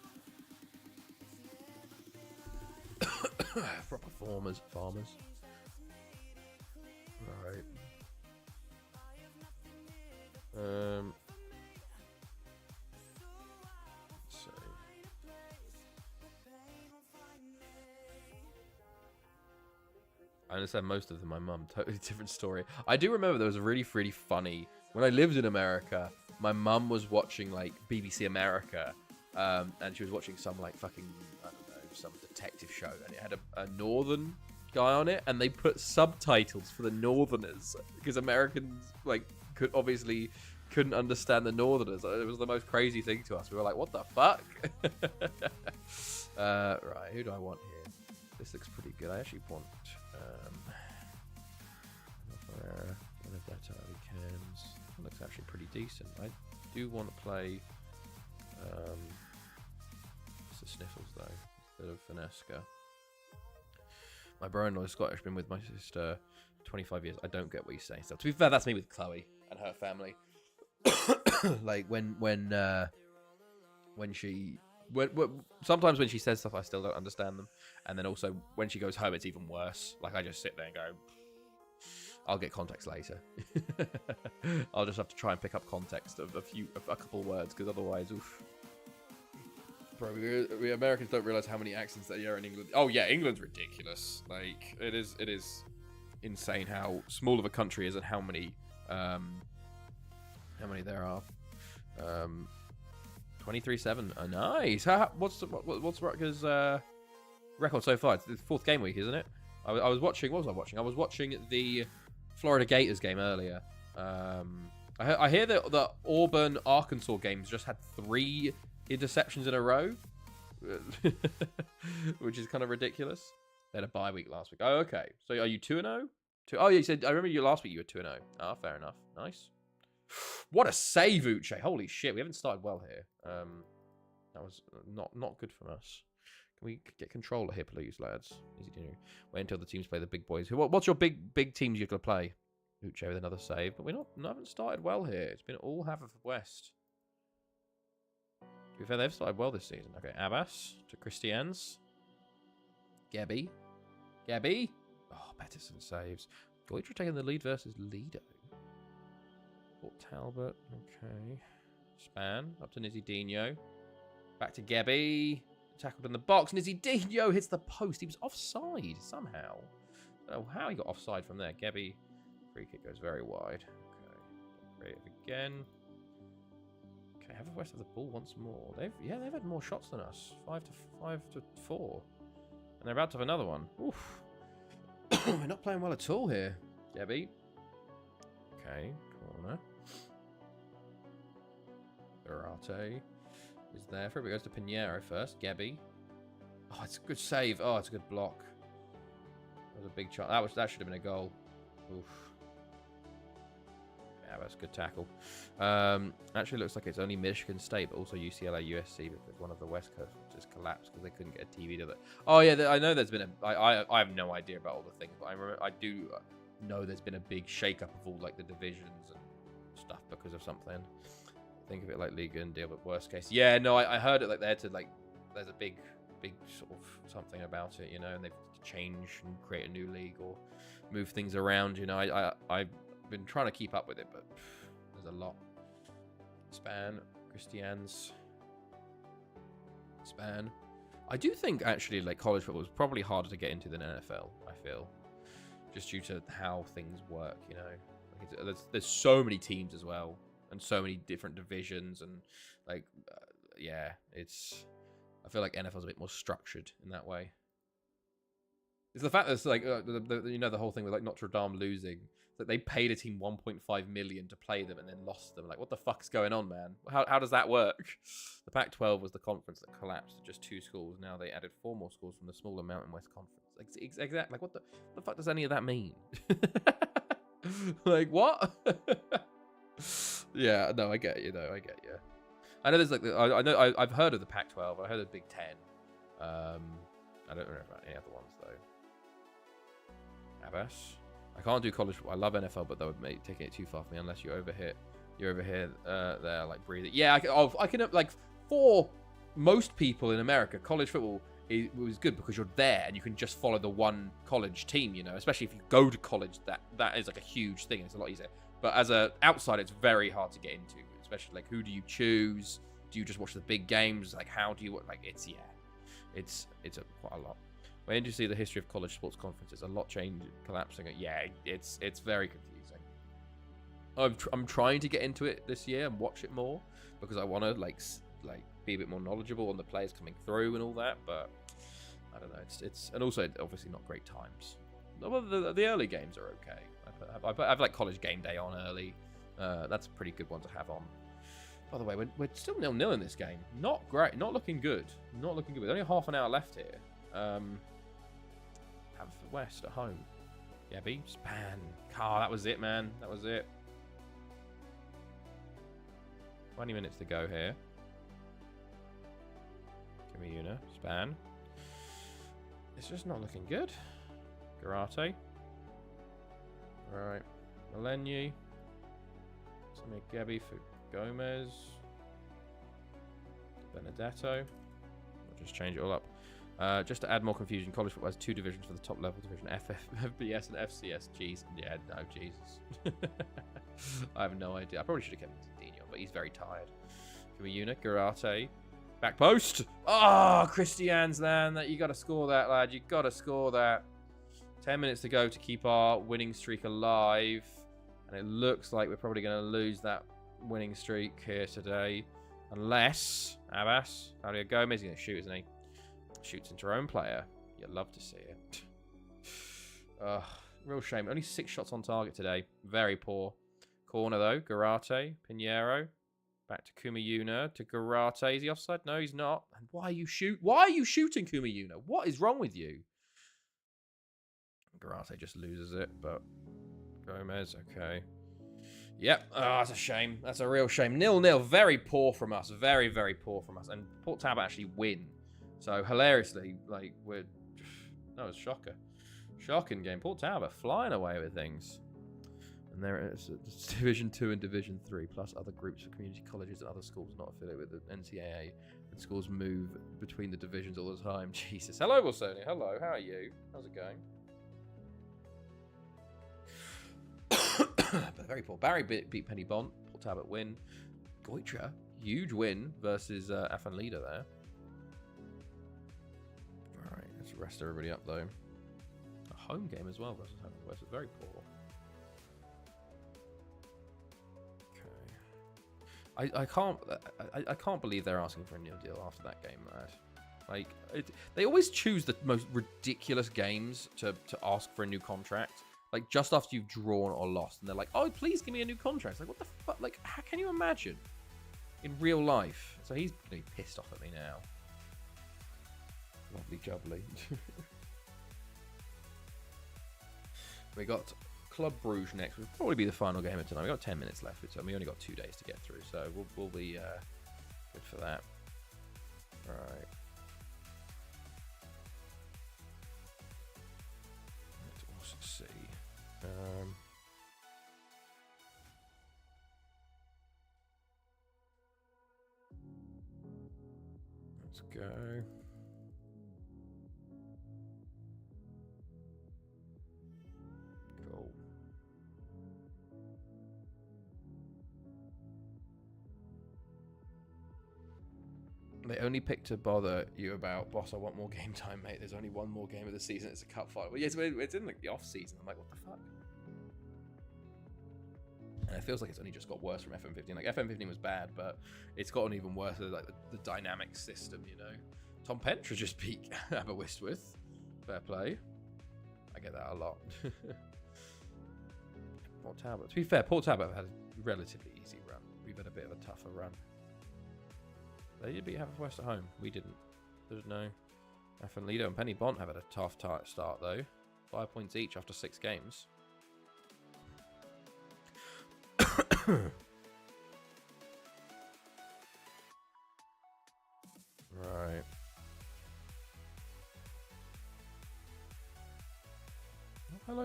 Proper farmers. Right. So. I understand most of them. My mum, totally different story. I do remember there was a really funny. When I lived in America, my mum was watching like BBC America, and she was watching some like fucking, I don't know, some detective show, and it had a northern guy on it, and they put subtitles for the northerners because Americans like couldn't understand the northerners. It was the most crazy thing to us. We were like, what the fuck? Right, who do I want here? This looks pretty good. I actually want one of that cans. That looks actually pretty decent. I do want to play Mr. Sniffles though, instead of Finesca. My brother-in-law is Scottish, been with my sister 25 years. I don't get what you're saying. So to be fair, that's me with Chloe and her family. Like when sometimes when she says stuff, I still don't understand them, and then also when she goes home, it's even worse. Like I just sit there and go, I'll get context later. I'll just have to try and pick up context of a couple words, because otherwise, oof. Bro, we Americans don't realize how many accents there are in England. Oh yeah, England's ridiculous. Like it is insane how small of a country is and how many there are. 23-7. Oh, nice. What's Rutgers' record so far? It's the 4th game week, isn't it? I was watching. What was I watching? I was watching the Florida Gators game earlier. I hear that the Auburn Arkansas games just had 3 interceptions in a row, which is kind of ridiculous. They had a bye week last week. Oh, okay. So are you 2-0? Oh, yeah. You said I remember you last week. You were 2-0. Ah, fair enough. Nice. What a save, Uche. Holy shit, we haven't started well here. That was not good from us. Can we get controller here, please, lads? Easy to do. Wait until the teams play the big boys. What's your big teams you're going to play? Uche with another save. But we haven't started well here. It's been all half of West. To be fair, they've started well this season. Okay, Abbas to Christians. Gebby. Oh, Peterson saves. Goitra taking the lead versus Lido. Talbot, okay. Span, up to Nizidinho. Back to Gebby. Tackled in the box. Nizidinho hits the post. He was offside somehow. I don't know how he got offside from there. Gebby, free kick goes very wide. Okay. Creative again. Okay, Haverwest have the ball once more. They've had more shots than us. 5 to 4. And they're about to have another one. Oof. We're not playing well at all here. Gebby. Okay, corner. Barate is there. For it goes to Pinheiro first. Gebby. Oh, it's a good save. Oh, it's a good block. That was a big shot. That should have been a goal. Oof. Yeah, that's a good tackle. Actually, looks like it's only Michigan State, but also UCLA, USC, because one of the West Coast just collapsed because they couldn't get a TV to it. Oh yeah, I know there's been I have no idea about all the things, but I do know there's been a big shake-up of all like the divisions and stuff because of something. Think of it like Liga and deal, but worst case. Yeah, no, I heard it like they had to like. There's a big sort of something about it, you know, and they've to change and create a new league or move things around. You know, I've been trying to keep up with it, but there's a lot. Span, Christians, Span. I do think actually like college football is probably harder to get into than NFL. I feel just due to how things work. You know, like there's so many teams as well. And so many different divisions, and like, yeah, I feel like NFL's a bit more structured in that way. It's the fact that it's like, you know, the whole thing with like Notre Dame losing, that they paid a team 1.5 million to play them and then lost them. Like, what the fuck's going on, man? How does that work? The Pac-12 was the conference that collapsed to just 2 schools. Now they added 4 more schools from the smaller Mountain West Conference. Exactly. Like, what the fuck does any of that mean? Like, what? Yeah, no, I get you, though. I get you. I know there's like I know I've heard of the Pac-12. I heard of the Big Ten. I don't know about any other ones though. Abbas, I can't do college. I love NFL, but that would make taking it too far for me unless you're over here. You're over here, there, like breathing. Yeah, I can like for most people in America, college football was good because you're there and you can just follow the one college team. You know, especially if you go to college, that is like a huge thing. It's a lot easier. But as a outsider, it's very hard to get into. Especially like who do you choose? Do you just watch the big games? Like how do you like? It's quite a lot. When did you see the history of college sports conferences? A lot changing, collapsing. Yeah, it's very confusing. I'm trying to get into it this year and watch it more because I want to like be a bit more knowledgeable on the players coming through and all that. But I don't know. It's and also obviously not great times. Well, the early games are okay. I've like college game day on early. That's a pretty good one to have on. By the way, we're still 0-0 in this game. Not great. Not looking good. Not looking good. There's only half an hour left here. West at home. Yeah, Span. Car. That was it, man. That was it. 20 minutes to go here. Give me Una. Span. It's just not looking good. Garate. Alright. Malenyi. Samir Gebi for Gomez. Benedetto. I'll just change it all up. Just to add more confusion, college football has 2 divisions for the top level division, FBS and FCS. Jeez. Yeah, no, Jesus. I have no idea. I probably should have kept Dino, but he's very tired. Give me Una. Garate. Back post. Oh, Christian's land. You got to score that, lad. You got to score that. 10 minutes to go to keep our winning streak alive. And it looks like we're probably going to lose that winning streak here today. Unless Abbas, Claudio Gomez, he's going to shoot, isn't he? Shoots into our own player. You'd love to see it. Real shame. Only 6 shots on target today. Very poor. Corner, though. Garate. Pinheiro. Back to Kumayuna. To Garate. Is he offside? No, he's not. And why are you shooting Kumayuna? What is wrong with you? Garate just loses it, but Gomez, okay. Yep. Oh, that's a shame. That's a real shame. 0-0. Very poor from us. Very, very poor from us. And Port Talbot actually win. So, hilariously, like, that was shocker. Shocking game. Port Talbot flying away with things. And there it is. It's Division 2 and Division 3, plus other groups for community colleges and other schools not affiliated with the NCAA. And schools move between the divisions all the time. Jesus. Hello, Wilsonia. Hello. How are you? How's it going? But very poor. Barry beat Penny Bont. Port Talbot win. Goitra, huge win versus Afan Leader there. Alright, let's rest everybody up though. A home game as well versus Haverford. Very poor. Okay. I can't believe they're asking for a nil deal after that game, lad. Like, they always choose the most ridiculous games to ask for a new contract. Like, just after you've drawn or lost. And they're like, oh, please give me a new contract. It's like, what the fuck? Like, how can you imagine? In real life. So he's going to be pissed off at me now. Lovely jubbly. We got Club Bruges next. Will probably be the final game of tonight. We've got 10 minutes left. So we only got 2 days to get through. So we'll be good for that. All right. Let's also see. Let's go. Cool. They only pick to bother you about, boss, I want more game time, mate. There's only one more game of the season. It's a cup final. Well, yes, it's in like the off season. I'm like, what the fuck? And it feels like it's only just got worse from FM15. Like, FM15 was bad, but it's gotten even worse with like the dynamic system, you know? Tom Pentra just beat Aberystwyth. Fair play. I get that a lot. Port Talbot. To be fair, Port Talbot had a relatively easy run. We've had a bit of a tougher run. They did beat Haverford at home. We didn't. There's no. Afan Lido and Penny Bont have had a tough start, though. 5 points each after 6 games.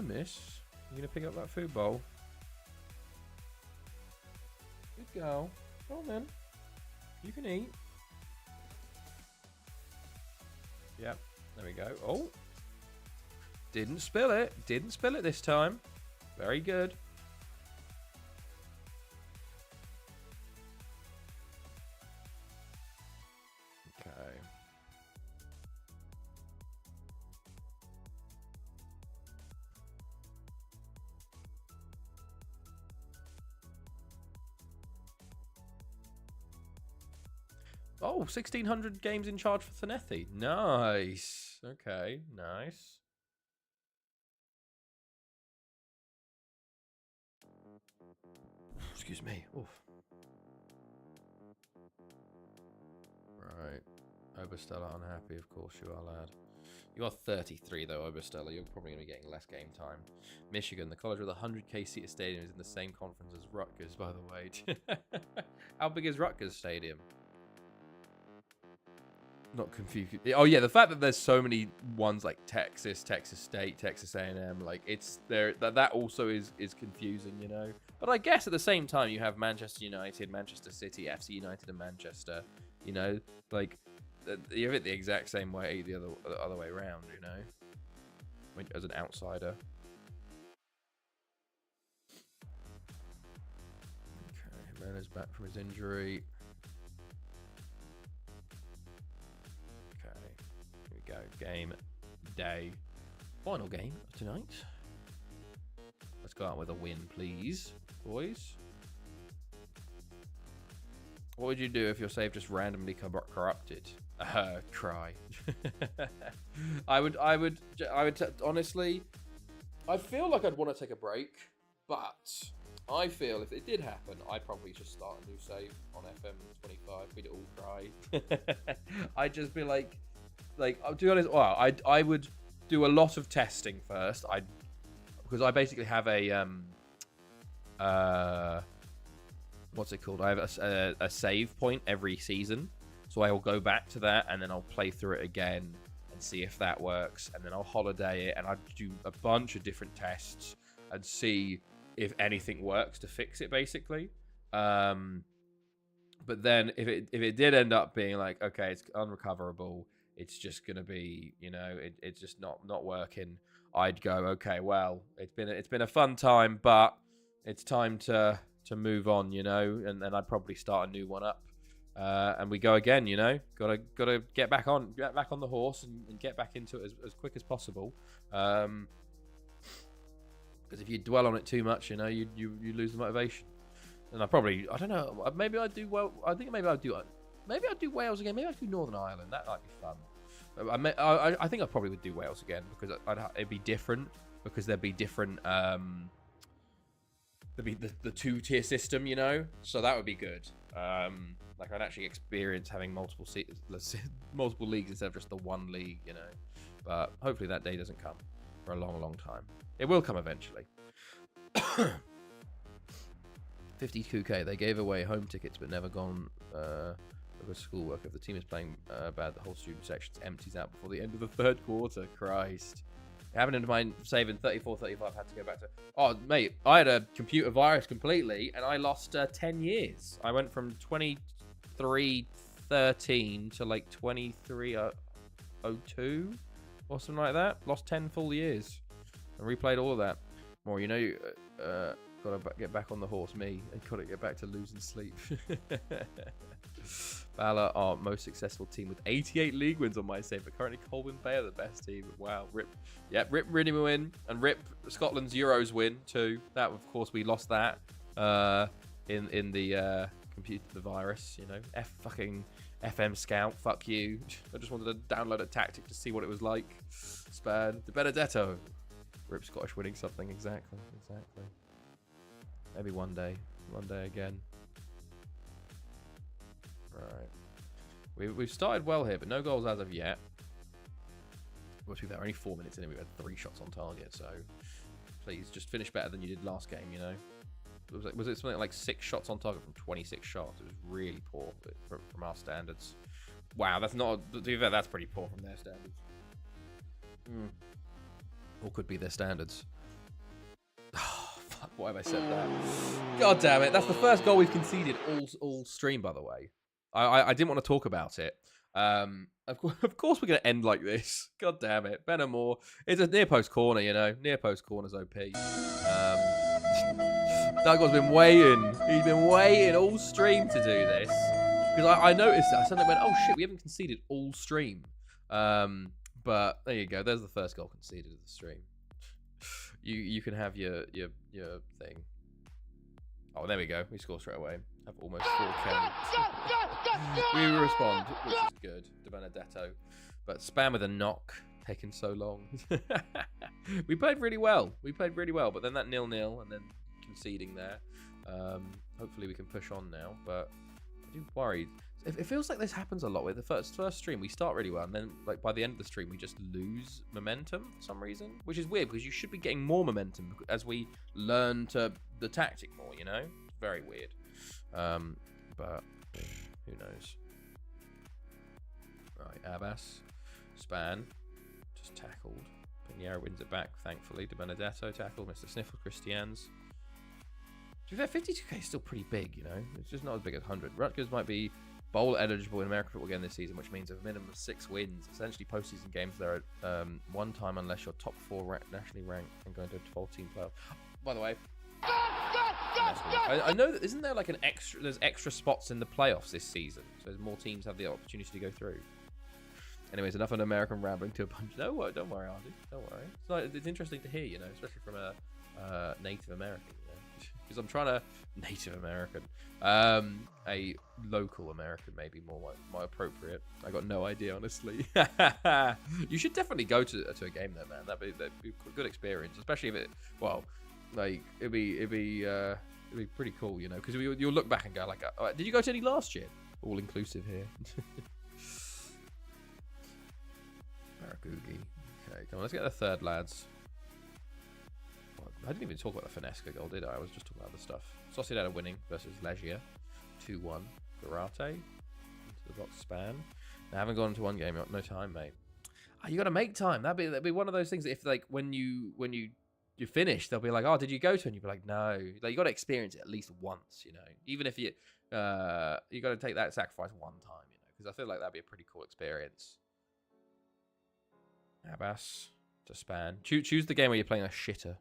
on, miss. You gonna pick up that food bowl? Good girl. Go on then. You can eat. Yep. There we go. Oh. Didn't spill it. Didn't spill it this time. Very good. Okay. Oh, 1,600 games in charge for Thanethi. Nice. Okay, nice. Excuse me. Oof. Right. Oberstella unhappy, of course you are, lad. You are 33, though, Oberstella. You're probably going to be getting less game time. Michigan, the college with a 100k seater stadium, is in the same conference as Rutgers, by the way. How big is Rutgers Stadium? Not confused. Oh yeah, the fact that there's so many ones like Texas, Texas State, Texas A&M, like it's there. That also is confusing, you know. But I guess at the same time you have Manchester United, Manchester City, FC United, and Manchester. You know, like you have it the exact same way the other way around. You know, as an outsider. Okay, Jimenez back from his injury. Go. Game day. Final game of tonight. Let's go out with a win, please, boys. What would you do if your save just randomly corrupted? Cry. I would honestly, I feel like I'd want to take a break, but I feel if it did happen, I'd probably just start a new save on FM25. We'd all cry. I'd just be like, to be honest, well, I would do a lot of testing first. Because I basically have a what's it called? I have a save point every season, so I will go back to that and then I'll play through it again and see if that works, and then I'll holiday it and I'll do a bunch of different tests and see if anything works to fix it, basically. But then if it did end up being like, okay, it's unrecoverable, it's just gonna be, you know, it's just not working, I'd go, okay, well, it's been a fun time, but it's time to move on, you know, and then I'd probably start a new one up, and we go again, you know. Gotta get back on the horse and get back into it as quick as possible, because if you dwell on it too much, you know, you lose the motivation. And I don't know, maybe I'd do well. I think maybe I'd do Wales again. Maybe I'd do Northern Ireland. That might be fun. I think I probably would do Wales again because it'd be different, because there'd be different. There'd be the two-tier system, you know. So that would be good. Like I'd actually experience having multiple leagues instead of just the one league, you know. But hopefully that day doesn't come for a long, long time. It will come eventually. 52k. They gave away home tickets but never gone over schoolwork. If the team is playing bad, the whole student section empties out before the end of the third quarter. Christ. Having in mind saving 34-35, had to go back to... Oh, mate, I had a computer virus completely, and I lost 10 years. I went from 23-13 to like 23-02 or something like that. Lost 10 full years. And replayed all of that. More, you know, gotta get back on the horse, me. And gotta get back to losing sleep. Bala are most successful team with 88 league wins on my save, but currently Colwyn Bay are the best team. Wow, rip Rinnimer win, and rip Scotland's Euros win too. That, of course, we lost that in the computer, the virus, you know. Fucking FM Scout, fuck you. I just wanted to download a tactic to see what it was like. Span the Benedetto. Rip Scottish winning something, exactly. Maybe one day again. Right. We've started well here, but no goals as of yet. Well, to be fair, only 4 minutes in and we've had 3 shots on target, so please just finish better than you did last game, you know. Was it something like 6 shots on target from 26 shots? It was really poor from our standards. Wow, that's not... To be fair, that's pretty poor from their standards. Or could be their standards. Why have I said that? God damn it. That's the first goal we've conceded all stream, by the way. I didn't want to talk about it. Of course we're going to end like this. God damn it. Benamor. It's a near post corner, you know. Near post corner's OP. Douglas been waiting. He's been waiting all stream to do this. Because I noticed that. I suddenly went, oh shit, we haven't conceded all stream. But there you go. There's the first goal conceded of the stream. You can have your thing. Oh, there we go. We score straight away. Have almost 4K. We respond, which is good. De Benedetto. But spam with a knock. Taking so long. We played really well. But then that 0-0 and then conceding there. Hopefully we can push on now. But I do worry. It feels like this happens a lot with the first stream. We start really well, and then like by the end of the stream, we just lose momentum for some reason, which is weird because you should be getting more momentum as we learn the tactic more. You know, it's very weird. But who knows? Right, Abbas, Span, just tackled. Pinheiro wins it back, thankfully. De Benedetto tackled. Mr. Sniffle, Christians. To be fair, 52k is still pretty big, you know. It's just not as big as 100. Rutgers might be bowl eligible in American football again this season, which means a minimum of 6 wins. Essentially, postseason games there at one time unless you're top 4 nationally ranked and going to a 12-team playoff. By the way, I know that isn't there like there's extra spots in the playoffs this season, so more teams have the opportunity to go through. Anyways, enough of an American rambling to a bunch. No, don't worry, Ardy. Don't worry. It's interesting to hear, you know, especially from a Native American. Because I'm trying to Native American, a local American, maybe more appropriate. I got no idea, honestly. You should definitely go to a game there, man. That'd be a good experience, especially if it'd be pretty cool, you know. Because you'll look back and go like, did you go to any last year? All inclusive here. Maragugi. Okay, come on, let's get the third, lads. I didn't even talk about the Finesca goal, did I? I was just talking about other stuff. Sociedad winning versus Legia. 2-1. Garate. Into the box span. I haven't gone into one game. No time, mate. Oh, you got to make time. That'd be one of those things. If like when you finish, they'll be like, "Oh, did you go to?" And you'll be like, "No." Like you got to experience it at least once, you know. Even if you got to take that sacrifice one time, you know, because I feel like that'd be a pretty cool experience. Abbas. To span. Choose the game where you're playing a shitter.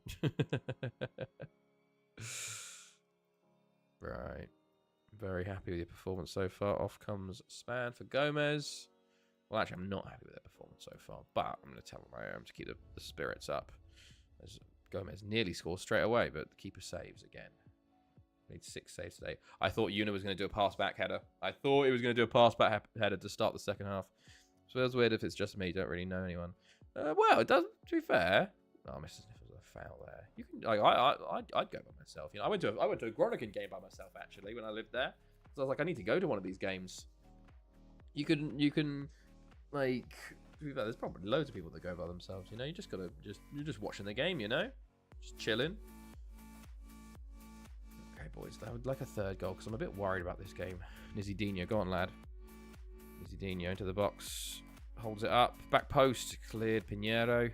Right. Very happy with your performance so far. Off comes Span for Gomez. Well, actually, I'm not happy with their performance so far, but I'm going to tell them I am to keep the spirits up. As Gomez nearly scores straight away, but the keeper saves again. Made 6 saves today. I thought Una was going to do a pass back header. I thought he was going to do a pass back header to start the second half. So it's weird if it's just me. Don't really know anyone. Well, it does. To be fair, oh, Mr. Sniffles a foul there. You can, like, I'd go by myself. You know, I went to a Groningen game by myself actually when I lived there. So I was like, I need to go to one of these games. You can, like, to be fair, there's probably loads of people that go by themselves. You know, you just gotta you're just watching the game. You know, just chilling. Okay, boys, I would like a third goal because I'm a bit worried about this game. Nizidinho, go on, lad. Nizidinho into the box. Holds it up. Back post. Cleared. Pinheiro.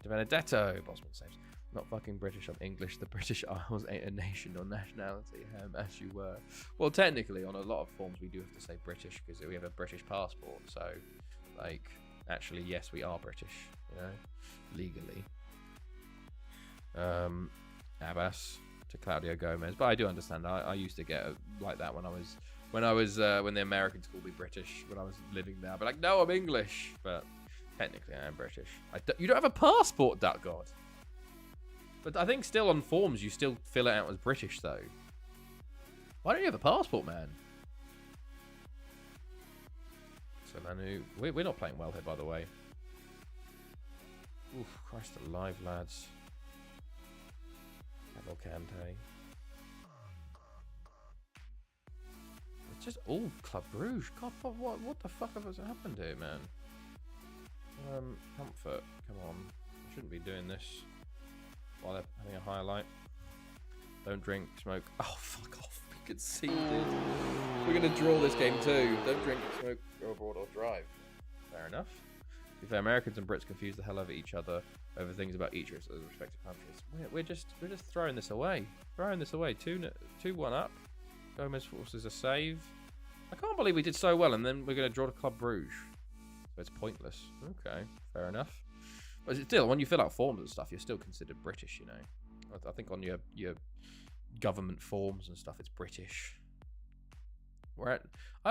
De Benedetto. Bosman saves. Not fucking British. I'm English. The British Isles ain't a nation or nationality. As you were. Well, technically, on a lot of forms, we do have to say British because we have a British passport. So, like, actually, yes, we are British. You know, legally. Abbas to Claudio Gomez. But I do understand. I used to get like that when the Americans called me British when I was living there. I'd be like, no, I'm English. But technically, I am British. You don't have a passport, Duck God. But I think still on forms, you still fill it out as British, though. Why don't you have a passport, man? So, Manu, we're not playing well here, by the way. Oof, Christ alive, lads. Cavalcante. Just all Club Brugge. God, what the fuck has happened here, man? Comfort, come on. I shouldn't be doing this while they're having a highlight. Don't drink, smoke. Oh, fuck off. We conceded. We're going to draw this game too. Don't drink, smoke, go abroad or drive. Fair enough. To be fair, Americans and Brits confuse the hell out of each other over things about each of the respective countries. We're just throwing this away. Throwing this away. 2-1 up. Gomez forces a save. I can't believe we did so well, and then we're going to draw to Club Brugge. So it's pointless. Okay, fair enough. But still, when you fill out forms and stuff, you're still considered British, you know. I think on your government forms and stuff, it's British. I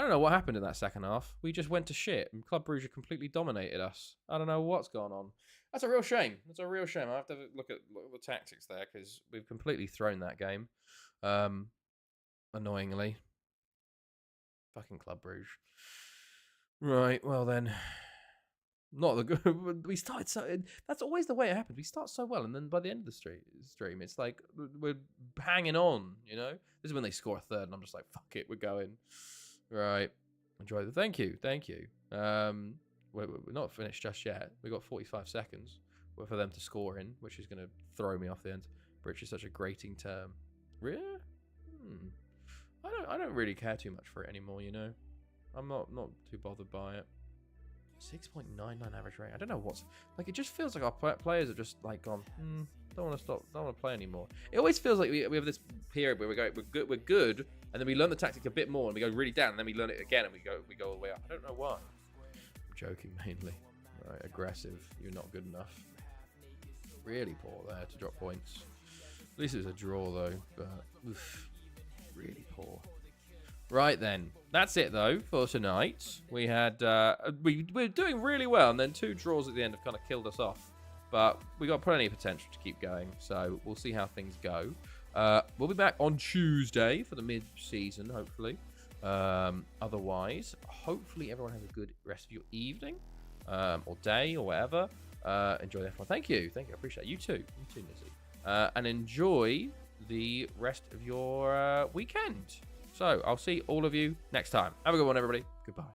don't know what happened in that second half. We just went to shit, and Club Brugge completely dominated us. I don't know what's gone on. That's a real shame. That's a real shame. I have to look at the tactics there, because we've completely thrown that game. Annoyingly. Fucking Club Brugge. Right, well then. Not the good. We started so. That's always the way it happens. We start so well, and then by the end of the stream, it's like we're hanging on. You know, this is when they score a third, and I'm just like, fuck it, we're going. Right, enjoy the. Thank you. We're not finished just yet. We got 45 seconds for them to score in, which is going to throw me off the end. Bridge is such a grating term. Really? I don't really care too much for it anymore. You know, I'm not too bothered by it. 6.99 average rate. I don't know what's like. It just feels like our players have just like gone. Don't want to stop. Don't want to play anymore. It always feels like we have this period where we're good, and then we learn the tactic a bit more, and we go really down, and then we learn it again, and we go all the way up. I don't know why. I'm joking mainly. Right, aggressive. You're not good enough. Really poor there to drop points. At least it was a draw though, but oof, really poor. Right then, that's it though for tonight. We had we're doing really well, and then 2 draws at the end have kind of killed us off. But we got plenty of potential to keep going, so we'll see how things go. We'll be back on Tuesday for the mid-season, hopefully. Otherwise, hopefully everyone has a good rest of your evening or day or whatever. Enjoy the F1. Thank you. I appreciate it. You too, Nizzy. And enjoy the rest of your weekend. So, I'll see all of you next time. Have a good one, everybody. Goodbye.